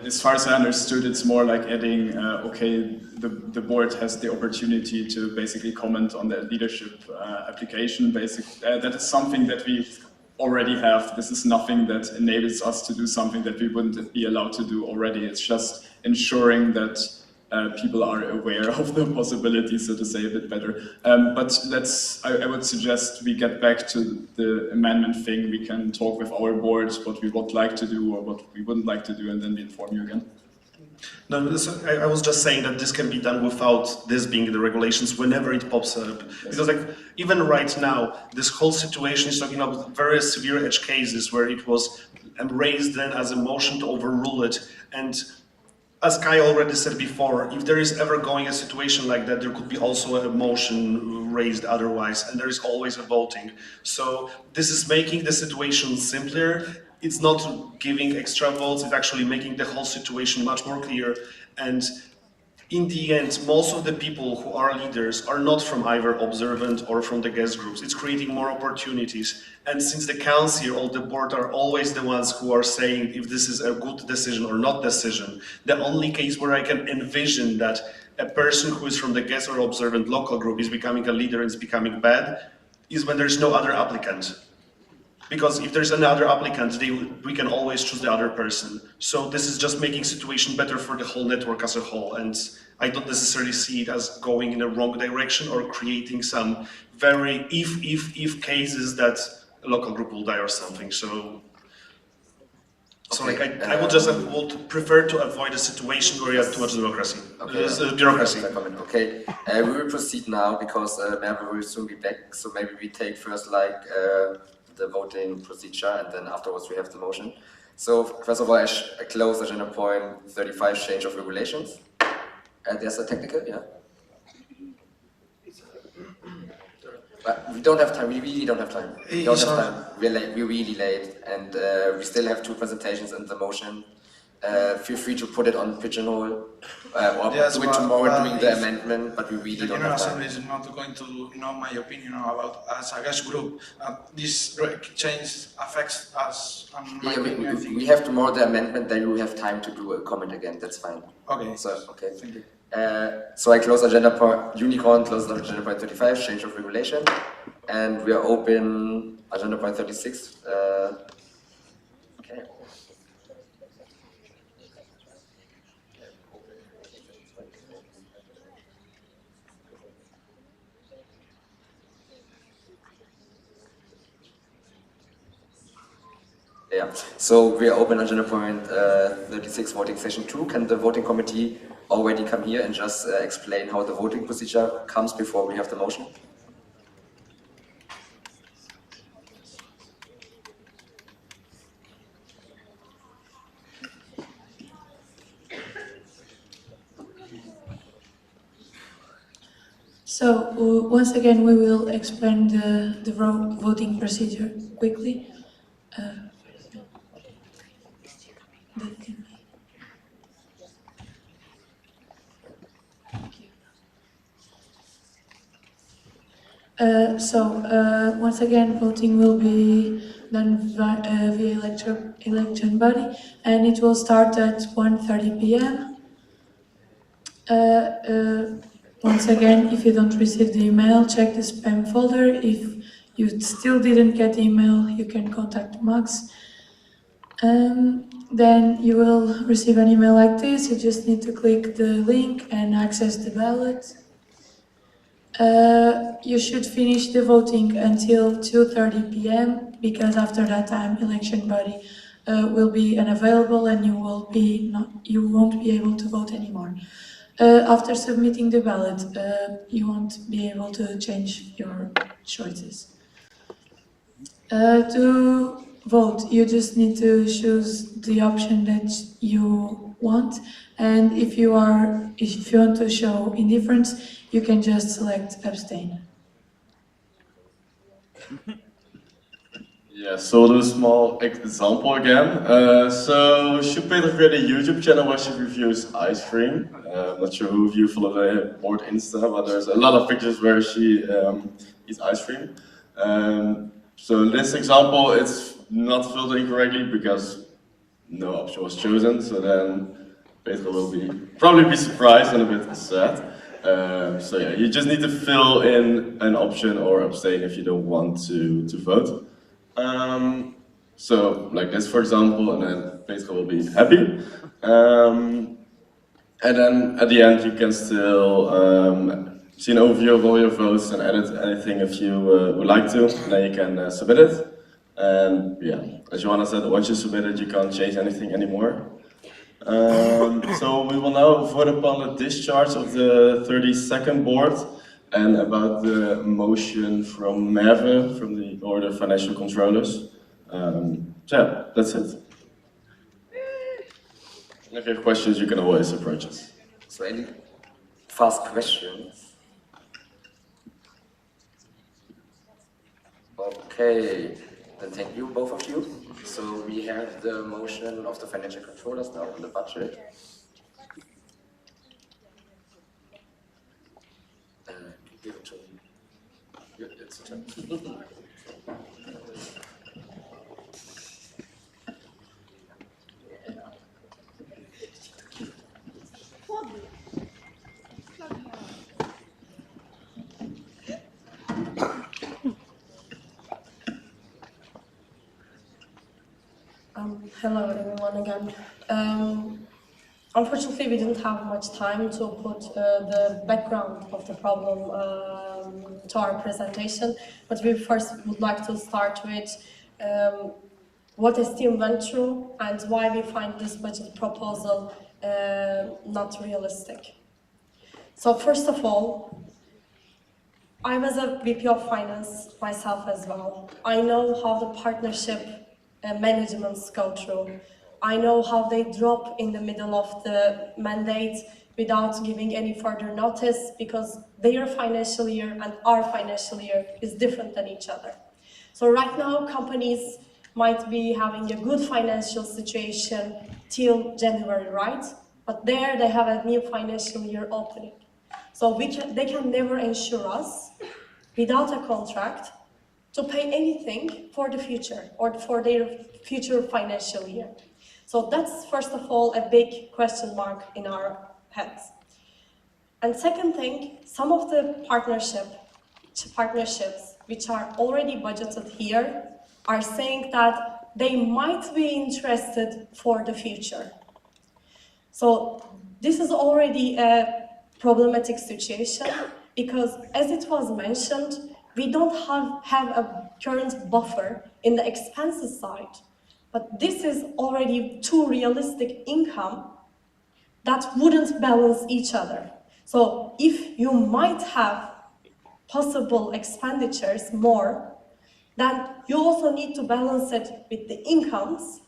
As far as I understood, it's more like adding, okay, the board has the opportunity to basically comment on the leadership application. That is something that we already have. This is nothing that enables us to do something that we wouldn't be allowed to do already. It's just ensuring that people are aware of the possibilities, so to say, a bit better. But I would suggest we get back to the amendment thing. We can talk with our boards what we would like to do or what we wouldn't like to do, and then we inform you again. No, I was just saying that this can be done without this being in the regulations whenever it pops up. Yes. Because even right now, this whole situation is talking about very severe edge cases where it was raised then as a motion to overrule it. And as Kai already said before, if there is ever going a situation like that, there could be also a motion raised otherwise, and there is always a voting. So this is making the situation simpler. It's not giving extra votes, it's actually making the whole situation much more clear. And in the end, most of the people who are leaders are not from either observant or from the guest groups. It's creating more opportunities. And since the council or the board are always the ones who are saying if this is a good decision or not decision, the only case where I can envision that a person who is from the guest or observant local group is becoming a leader and is becoming bad is when there's no other applicant. Because if there's another applicant, we can always choose the other person. So this is just making situation better for the whole network as a whole. And I don't necessarily see it as going in a wrong direction or creating some very if cases that a local group will die or something. So Okay, I would prefer to avoid a situation where you have too much bureaucracy. Bureaucracy. Okay, we will proceed now because Merve will soon be back. So maybe we take first the voting procedure, and then afterwards we have the motion. So first of all, I close agenda point 35, change of regulations. And there's a technical, yeah? But we don't have time, we really don't have time. We don't have time, we're late, we're really late, and we still have 2 presentations and the motion. Feel free to put it on Pigeonhole, or yes, do it tomorrow doing the amendment, but we really don't have time. The General Assembly is not going to know my opinion about as a guest group. This change affects us. We have tomorrow the amendment, then we have time to do a comment again, that's fine. Okay. So, okay. Thank you. So I close agenda point, Unicorn closes agenda point 35, change of regulation, and we are open agenda point 36. Okay. Yeah, so we are open agenda point 36, voting session 2. Can the voting committee already come here and just explain how the voting procedure comes before we have the motion? So once again, we will explain the voting procedure quickly. Once again, voting will be done via election body, and it will start at 1:30 p.m. Once again, if you don't receive the email, check the spam folder. If you still didn't get the email, you can contact Max. Then you will receive an email like this. You just need to click the link and access the ballot. You should finish the voting until 2:30 p.m. because after that time, election body will be unavailable and you won't be able to vote anymore. After submitting the ballot, you won't be able to change your choices. To vote, you just need to choose the option that you want, and if you want to show indifference, you can just select abstain. Yeah, so the small example again. So should Peter create a YouTube channel where she reviews ice cream? I'm not sure who of you follow the board Insta, but there's a lot of pictures where she eats ice cream. So in this example, it's not filled in correctly because no option was chosen. So then Peter will probably be surprised and a bit sad. So yeah, you just need to fill in an option or abstain if you don't want to vote. So like this, for example, and then Petra will be happy. And then at the end, you can still see an overview of all your votes and edit anything if you would like to. And then you can submit it. And yeah, as Joanna said, once you submit it, you can't change anything anymore. So we will now vote upon the discharge of the 32nd board. And about the motion from Merve, from the Order of Financial Controllers. So yeah, that's it. And if you have questions, you can always approach us. So any fast questions? Okay, then thank you, both of you. So we have the motion of the Financial Controllers now on the budget. Give it to me. Yeah, it's a turn. Hello everyone again. Unfortunately, we didn't have much time to put the background of the problem to our presentation, but we first would like to start with what this team went through and why we find this budget proposal not realistic. So first of all, I was a VP of Finance myself as well. I know how the partnership managements go through. I know how they drop in the middle of the mandate without giving any further notice because their financial year and our financial year is different than each other. So right now, companies might be having a good financial situation till January, right? But there they have a new financial year opening. So they can never ensure us, without a contract, to pay anything for the future or for their future financial year. So that's, first of all, a big question mark in our heads. And second thing, some of the partnerships which are already budgeted here are saying that they might be interested for the future. So this is already a problematic situation because, as it was mentioned, we don't have a current buffer in the expenses side. But this is already too realistic income that wouldn't balance each other. So if you might have possible expenditures more, then you also need to balance it with the incomes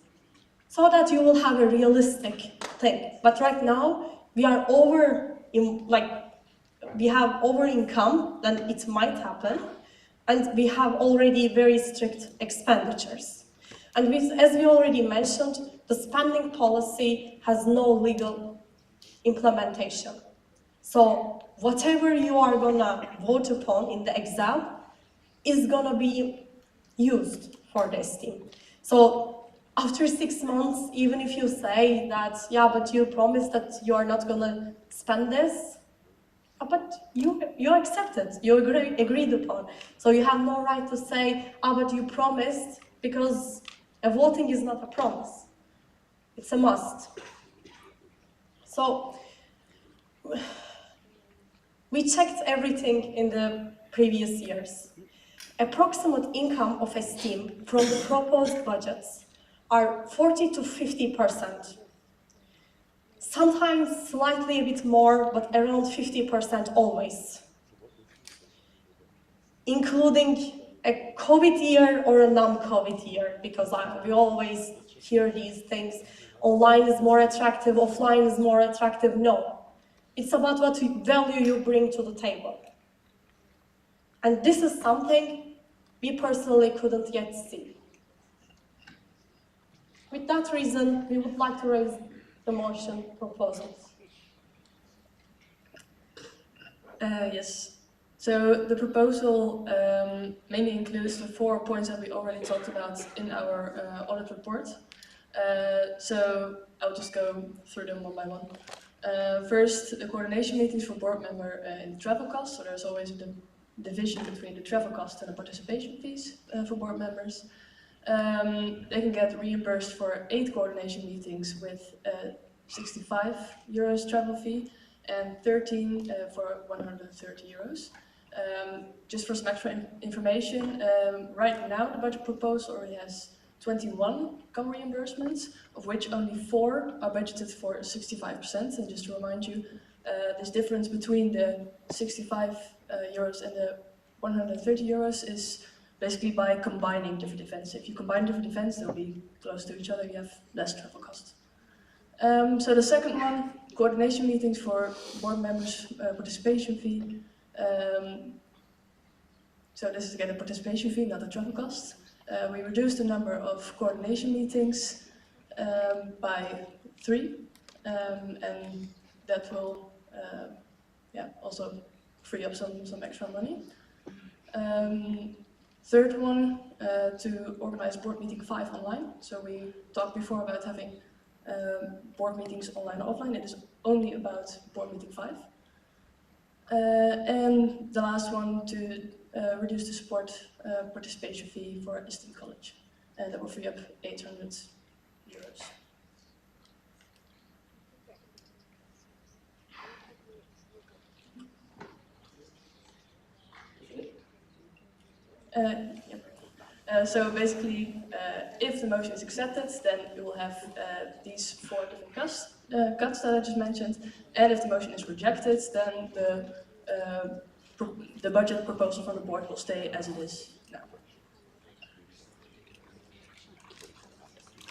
so that you will have a realistic thing. But right now, we are we have over income, then it might happen, and we have already very strict expenditures. And as we already mentioned, the spending policy has no legal implementation. So whatever you are gonna vote upon in the exam is gonna be used for this team. So after 6 months, even if you say that, yeah, but you promised that you are not gonna spend this, but you accepted, you agreed upon. So you have no right to say, but you promised, because a voting is not a promise. It's a must. So we checked everything in the previous years. Approximate income of a STEAM from the proposed budgets are 40 to 50%. Sometimes slightly a bit more, but around 50% always. Including a COVID year or a non-COVID year, because we always hear these things. Online is more attractive, offline is more attractive. No. It's about what value you bring to the table. And this is something we personally couldn't yet see. With that reason, we would like to raise the motion proposals. Yes. So the proposal mainly includes the 4 points that we already talked about in our audit report. So I'll just go through them one by one. First, the coordination meetings for board member in travel costs. So there's always a division between the travel costs and the participation fees for board members. They can get reimbursed for 8 coordination meetings with 65 euros travel fee and 13 for 130 euros. Just for some extra information, right now the budget proposal already has 21 com reimbursements, of which only 4 are budgeted for 65%. And just to remind you, this difference between the 65 euros and the 130 euros is basically by combining different events. If you combine different events, they'll be close to each other, you have less travel costs. So the second one, coordination meetings for board members' participation fee. So this is again a participation fee, not a travel cost. We reduced the number of coordination meetings by 3, and that will also free up some extra money. Third one, to organize board meeting 5 online. So we talked before about having board meetings online and offline. It is only about board meeting 5. And the last one, to reduce the support participation fee for Esteem College. And that will free up 800 euros. So basically, if the motion is accepted, then we will have these 4 different cuts that I just mentioned. And if the motion is rejected, then the budget proposal from the board will stay as it is now.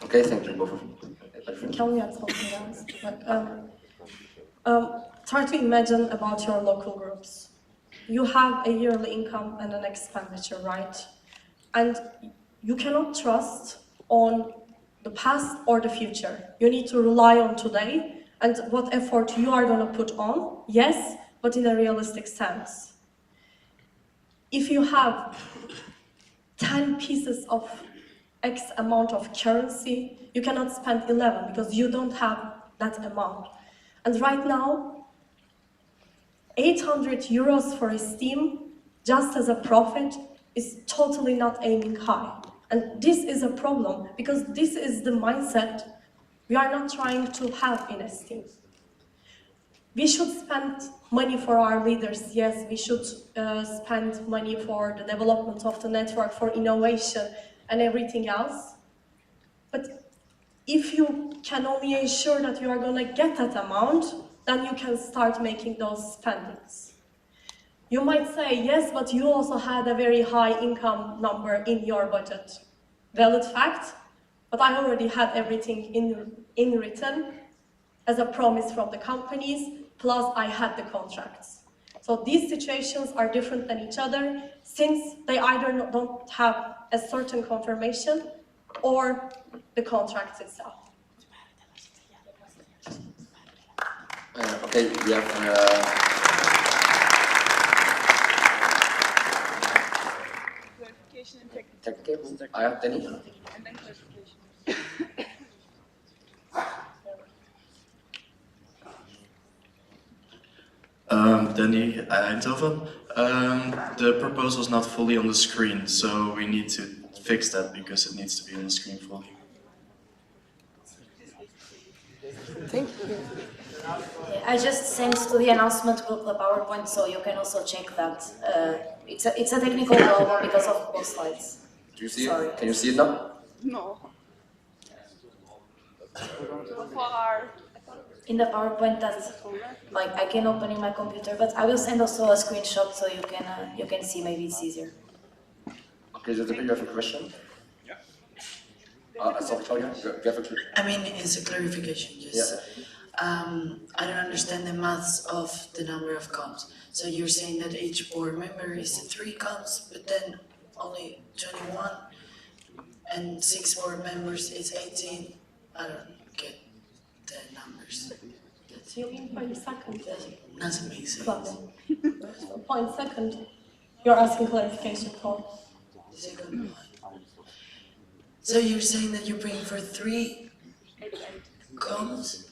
Okay, thank you both of you. Can we add something else? Try to imagine about your local groups. You have a yearly income and an expenditure, right? And you cannot trust on the past or the future. You need to rely on today and what effort you are going to put on, yes, but in a realistic sense. If you have 10 pieces of X amount of currency, you cannot spend 11 because you don't have that amount. And right now, 800 euros for a Steam, just as a profit, is totally not aiming high. And this is a problem, because this is the mindset we are not trying to have in a Steam. We should spend money for our leaders, yes, we should spend money for the development of the network, for innovation and everything else. But if you can only ensure that you are going to get that amount, then you can start making those spendings. You might say, yes, but you also had a very high income number in your budget. Valid fact, but I already had everything in written as a promise from the companies, plus I had the contracts. So these situations are different than each other, since they either don't have a certain confirmation or the contract itself. Okay, we have technical. I have Danny. And then clarification. Danny Eindhoven. The proposal is not fully on the screen, so we need to fix that because it needs to be on the screen fully. Thank you. I just sent to the announcement group the PowerPoint, so you can also check that. It's a technical problem because of both slides. Do you see Sorry. it? Can you see it now? No. In the PowerPoint, that's like I can open in my computer, but I will send also a screenshot so you can see. Maybe it's easier. Okay, Giuseppe, you have a question? Yeah. Sorry, Claudia, you have a question? I mean, it's a clarification, just. Yeah. I don't understand the maths of the number of comms. So you're saying that each board member is 3 comms, but then only 21, and 6 board members is 18. I don't get the numbers. You mean point second? Doesn't make sense. Point second. You're asking clarification for. Second one. So you're saying that you're paying for 3 comms?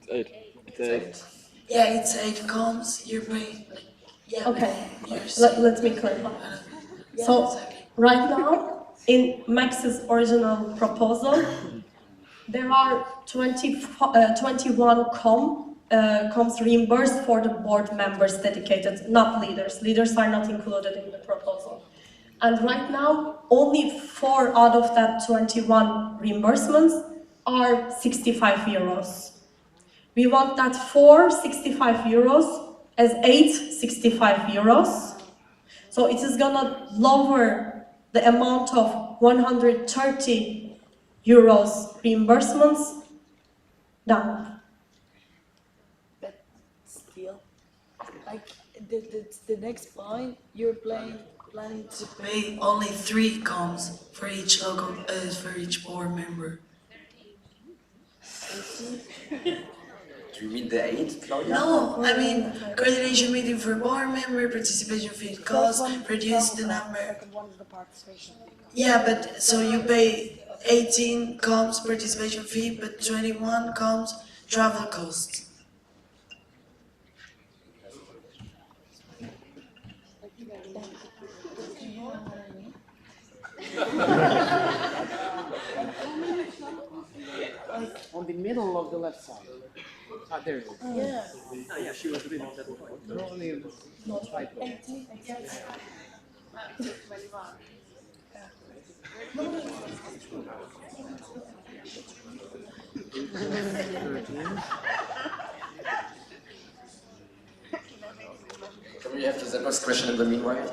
It's 8. Yeah, it's 8 comms. You're paying. Yeah. Okay. You're Let me clarify. So right now, in Max's original proposal, there are 21 comms reimbursed for the board members dedicated, not leaders. Leaders are not included in the proposal. And right now, only 4 out of that 21 reimbursements are 65 euros. We want that 4 65 euros as 8 65 euros. So it is gonna lower the amount of 130 euros reimbursements down. But still, like the next point, you're planning to pay only 3 comms for each local, for each board member. Do you mean the 8, Claudia? No, I mean coordination meeting for board member, participation fee cost, reduce the number. Yeah, but so you pay 18 comms participation fee, but 21 comms travel costs. On the middle of the left side. Ah, there it is. Yeah. Oh, yeah, she was reading that point. Only not right. Can we have Giuseppe's question in the meanwhile?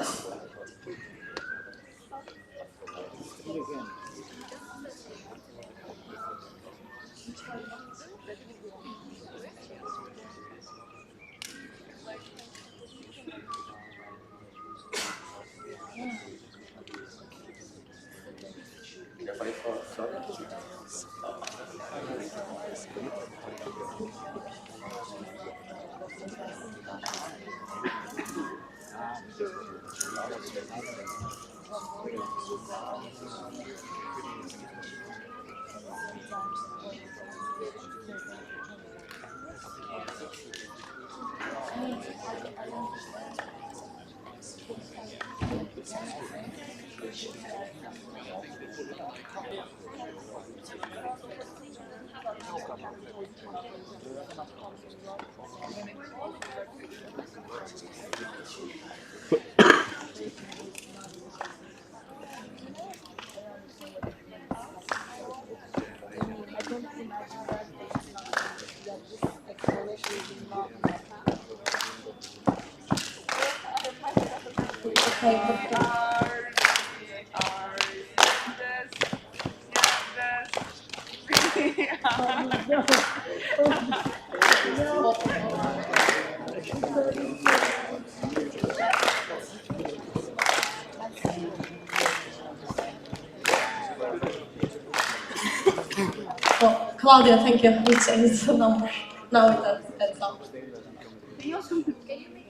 Well, Claudia, thank you. We changed the number. Now that's up.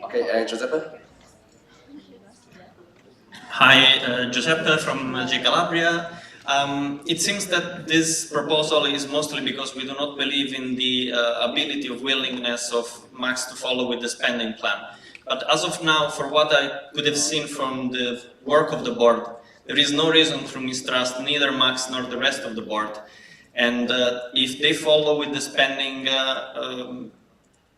Okay, Giuseppe? Hi, Giuseppe from Calabria. It seems that this proposal is mostly because we do not believe in the ability or willingness of Max to follow with the spending plan. But as of now, for what I could have seen from the work of the board, there is no reason to mistrust neither Max nor the rest of the board. And if they follow with the spending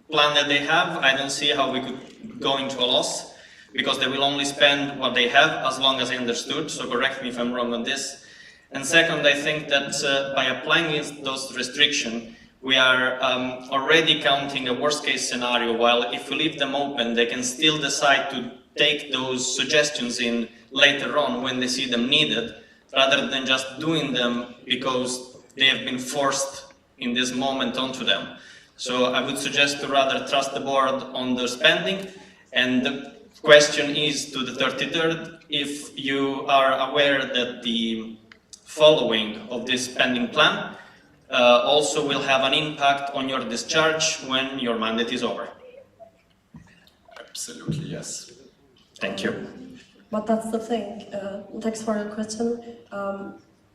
plan that they have, I don't see how we could go into a loss, because they will only spend what they have, as long as I understood, so correct me if I'm wrong on this. And second, I think that by applying those restrictions, we are already counting a worst case scenario, while if we leave them open, they can still decide to take those suggestions in later on when they see them needed, rather than just doing them because they have been forced in this moment onto them. So I would suggest to rather trust the board on the spending. And the question is to the 33rd, if you are aware that the following of this spending plan also will have an impact on your discharge when your mandate is over. Absolutely, yes. Thank you. But that's the thing. Thanks for your question.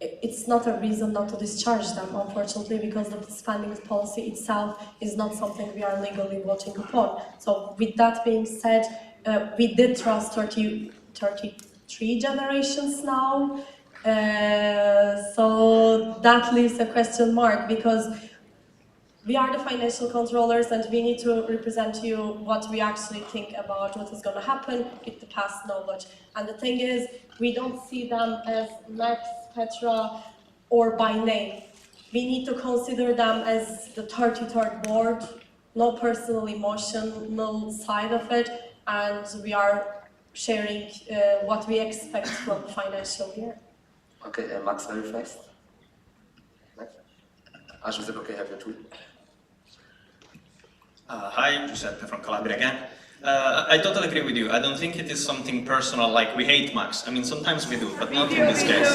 It's not a reason not to discharge them, unfortunately, because the spending policy itself is not something we are legally voting upon. So with that being said, we did trust 33 generations now. So that leaves a question mark, because we are the financial controllers and we need to represent to you what we actually think about what is going to happen with the past knowledge. And the thing is, we don't see them as Max, Petra, or by name. We need to consider them as the 33rd board, no personal emotional side of it, and we are sharing what we expect from the financial year. Okay, Max, very fast. Ash, is it okay, have your two? Hi, Giuseppe from Calabria again. I totally agree with you. I don't think it is something personal, like we hate Max. I mean, sometimes we do, but not in this case.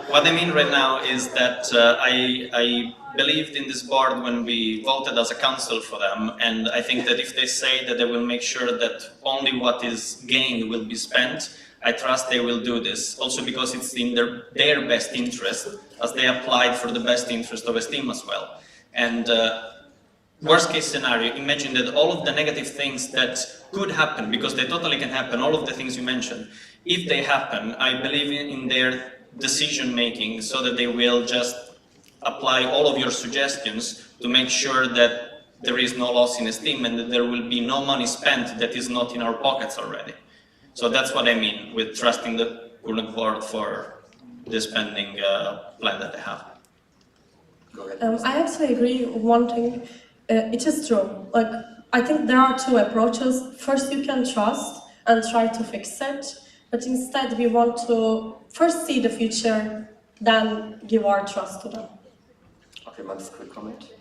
What I mean right now is that I believed in this board when we voted as a council for them, and I think that if they say that they will make sure that only what is gained will be spent, I trust they will do this. Also because it's in their best interest, as they applied for the best interest of Esteem as well. And worst case scenario, imagine that all of the negative things that could happen, because they totally can happen, all of the things you mentioned, if they happen, I believe in their decision making, so that they will just apply all of your suggestions to make sure that there is no loss in Esteem and that there will be no money spent that is not in our pockets already. So that's what I mean with trusting the current board for the spending plan that they have. I actually agree with one thing. It is true. Like, I think there are two approaches. First, you can trust and try to fix it, but instead we want to first see the future, then give our trust to them. Okay, Max, quick comment.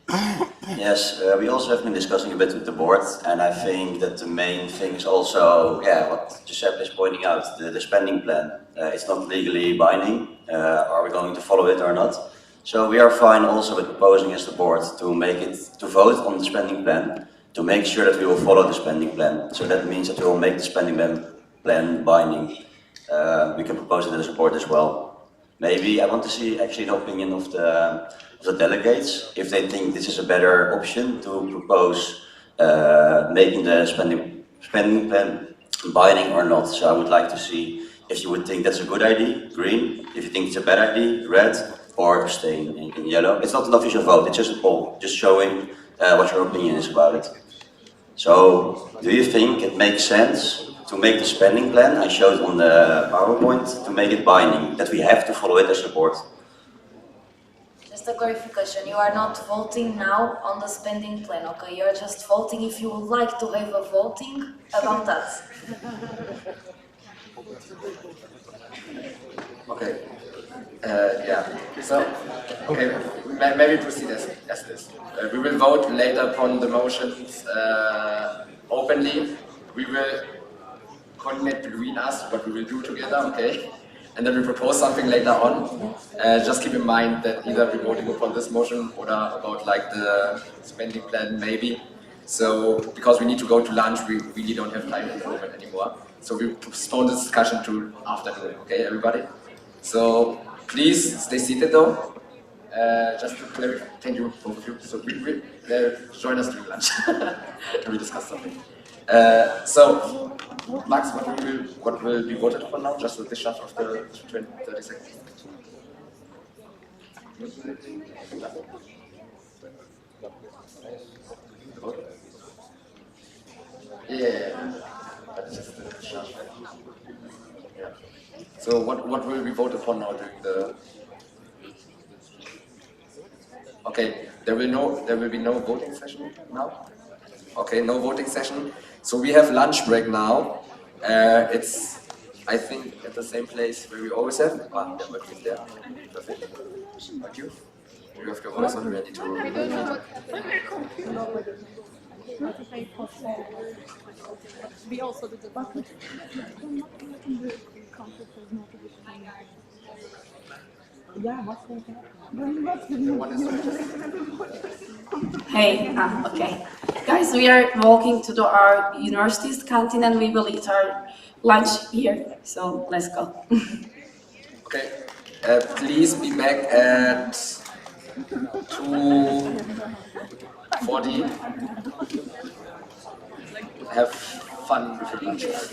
Yes, we also have been discussing a bit with the board, and I think that the main thing is also, what Giuseppe is pointing out, the spending plan. It's not legally binding. Are we going to follow it or not? So we are fine also with proposing as the board to vote on the spending plan, to make sure that we will follow the spending plan. So that means that we will make the spending plan binding. We can propose it as a board as well. Maybe I want to see actually the opinion of the delegates, if they think this is a better option to propose making the spending plan binding or not. So I would like to see if you would think that's a good idea, green. If you think it's a bad idea, red. Or abstain in yellow. It's not an official vote, it's just a poll, just showing what your opinion is about it. So, do you think it makes sense to make the spending plan, I showed on the PowerPoint, to make it binding, that we have to follow it as a board? Just a clarification, you are not voting now on the spending plan, okay? You are just voting if you would like to have a voting about that. Okay. So, okay, maybe proceed as this. We will vote later upon the motions openly. We will coordinate between us what we will do together, okay? And then we propose something later on. Just keep in mind that either we're voting upon this motion or about like the spending plan maybe. So, because we need to go to lunch, we really don't have time at the moment anymore. So we postpone this discussion to afternoon, okay, everybody? So, Please stay seated though. Just to clarify, thank you both of you. So we join us during lunch and we discuss something. So, Max, what will be voted upon now? Just the discharge of the 30 seconds. Yeah, that's just the discharge. Yeah. So what will we vote upon now during the? Okay, there will be no voting session now. Okay, no voting session. So we have lunch break now. It's, I think, at the same place where we always have. Ah, yeah, but there. Perfect. Thank you. You have your voice on ready to. We also did the Hey, okay. Guys, we are walking to our university's canteen and we will eat our lunch here. So let's go. Okay, please be back at 2:40. Have fun with your lunches.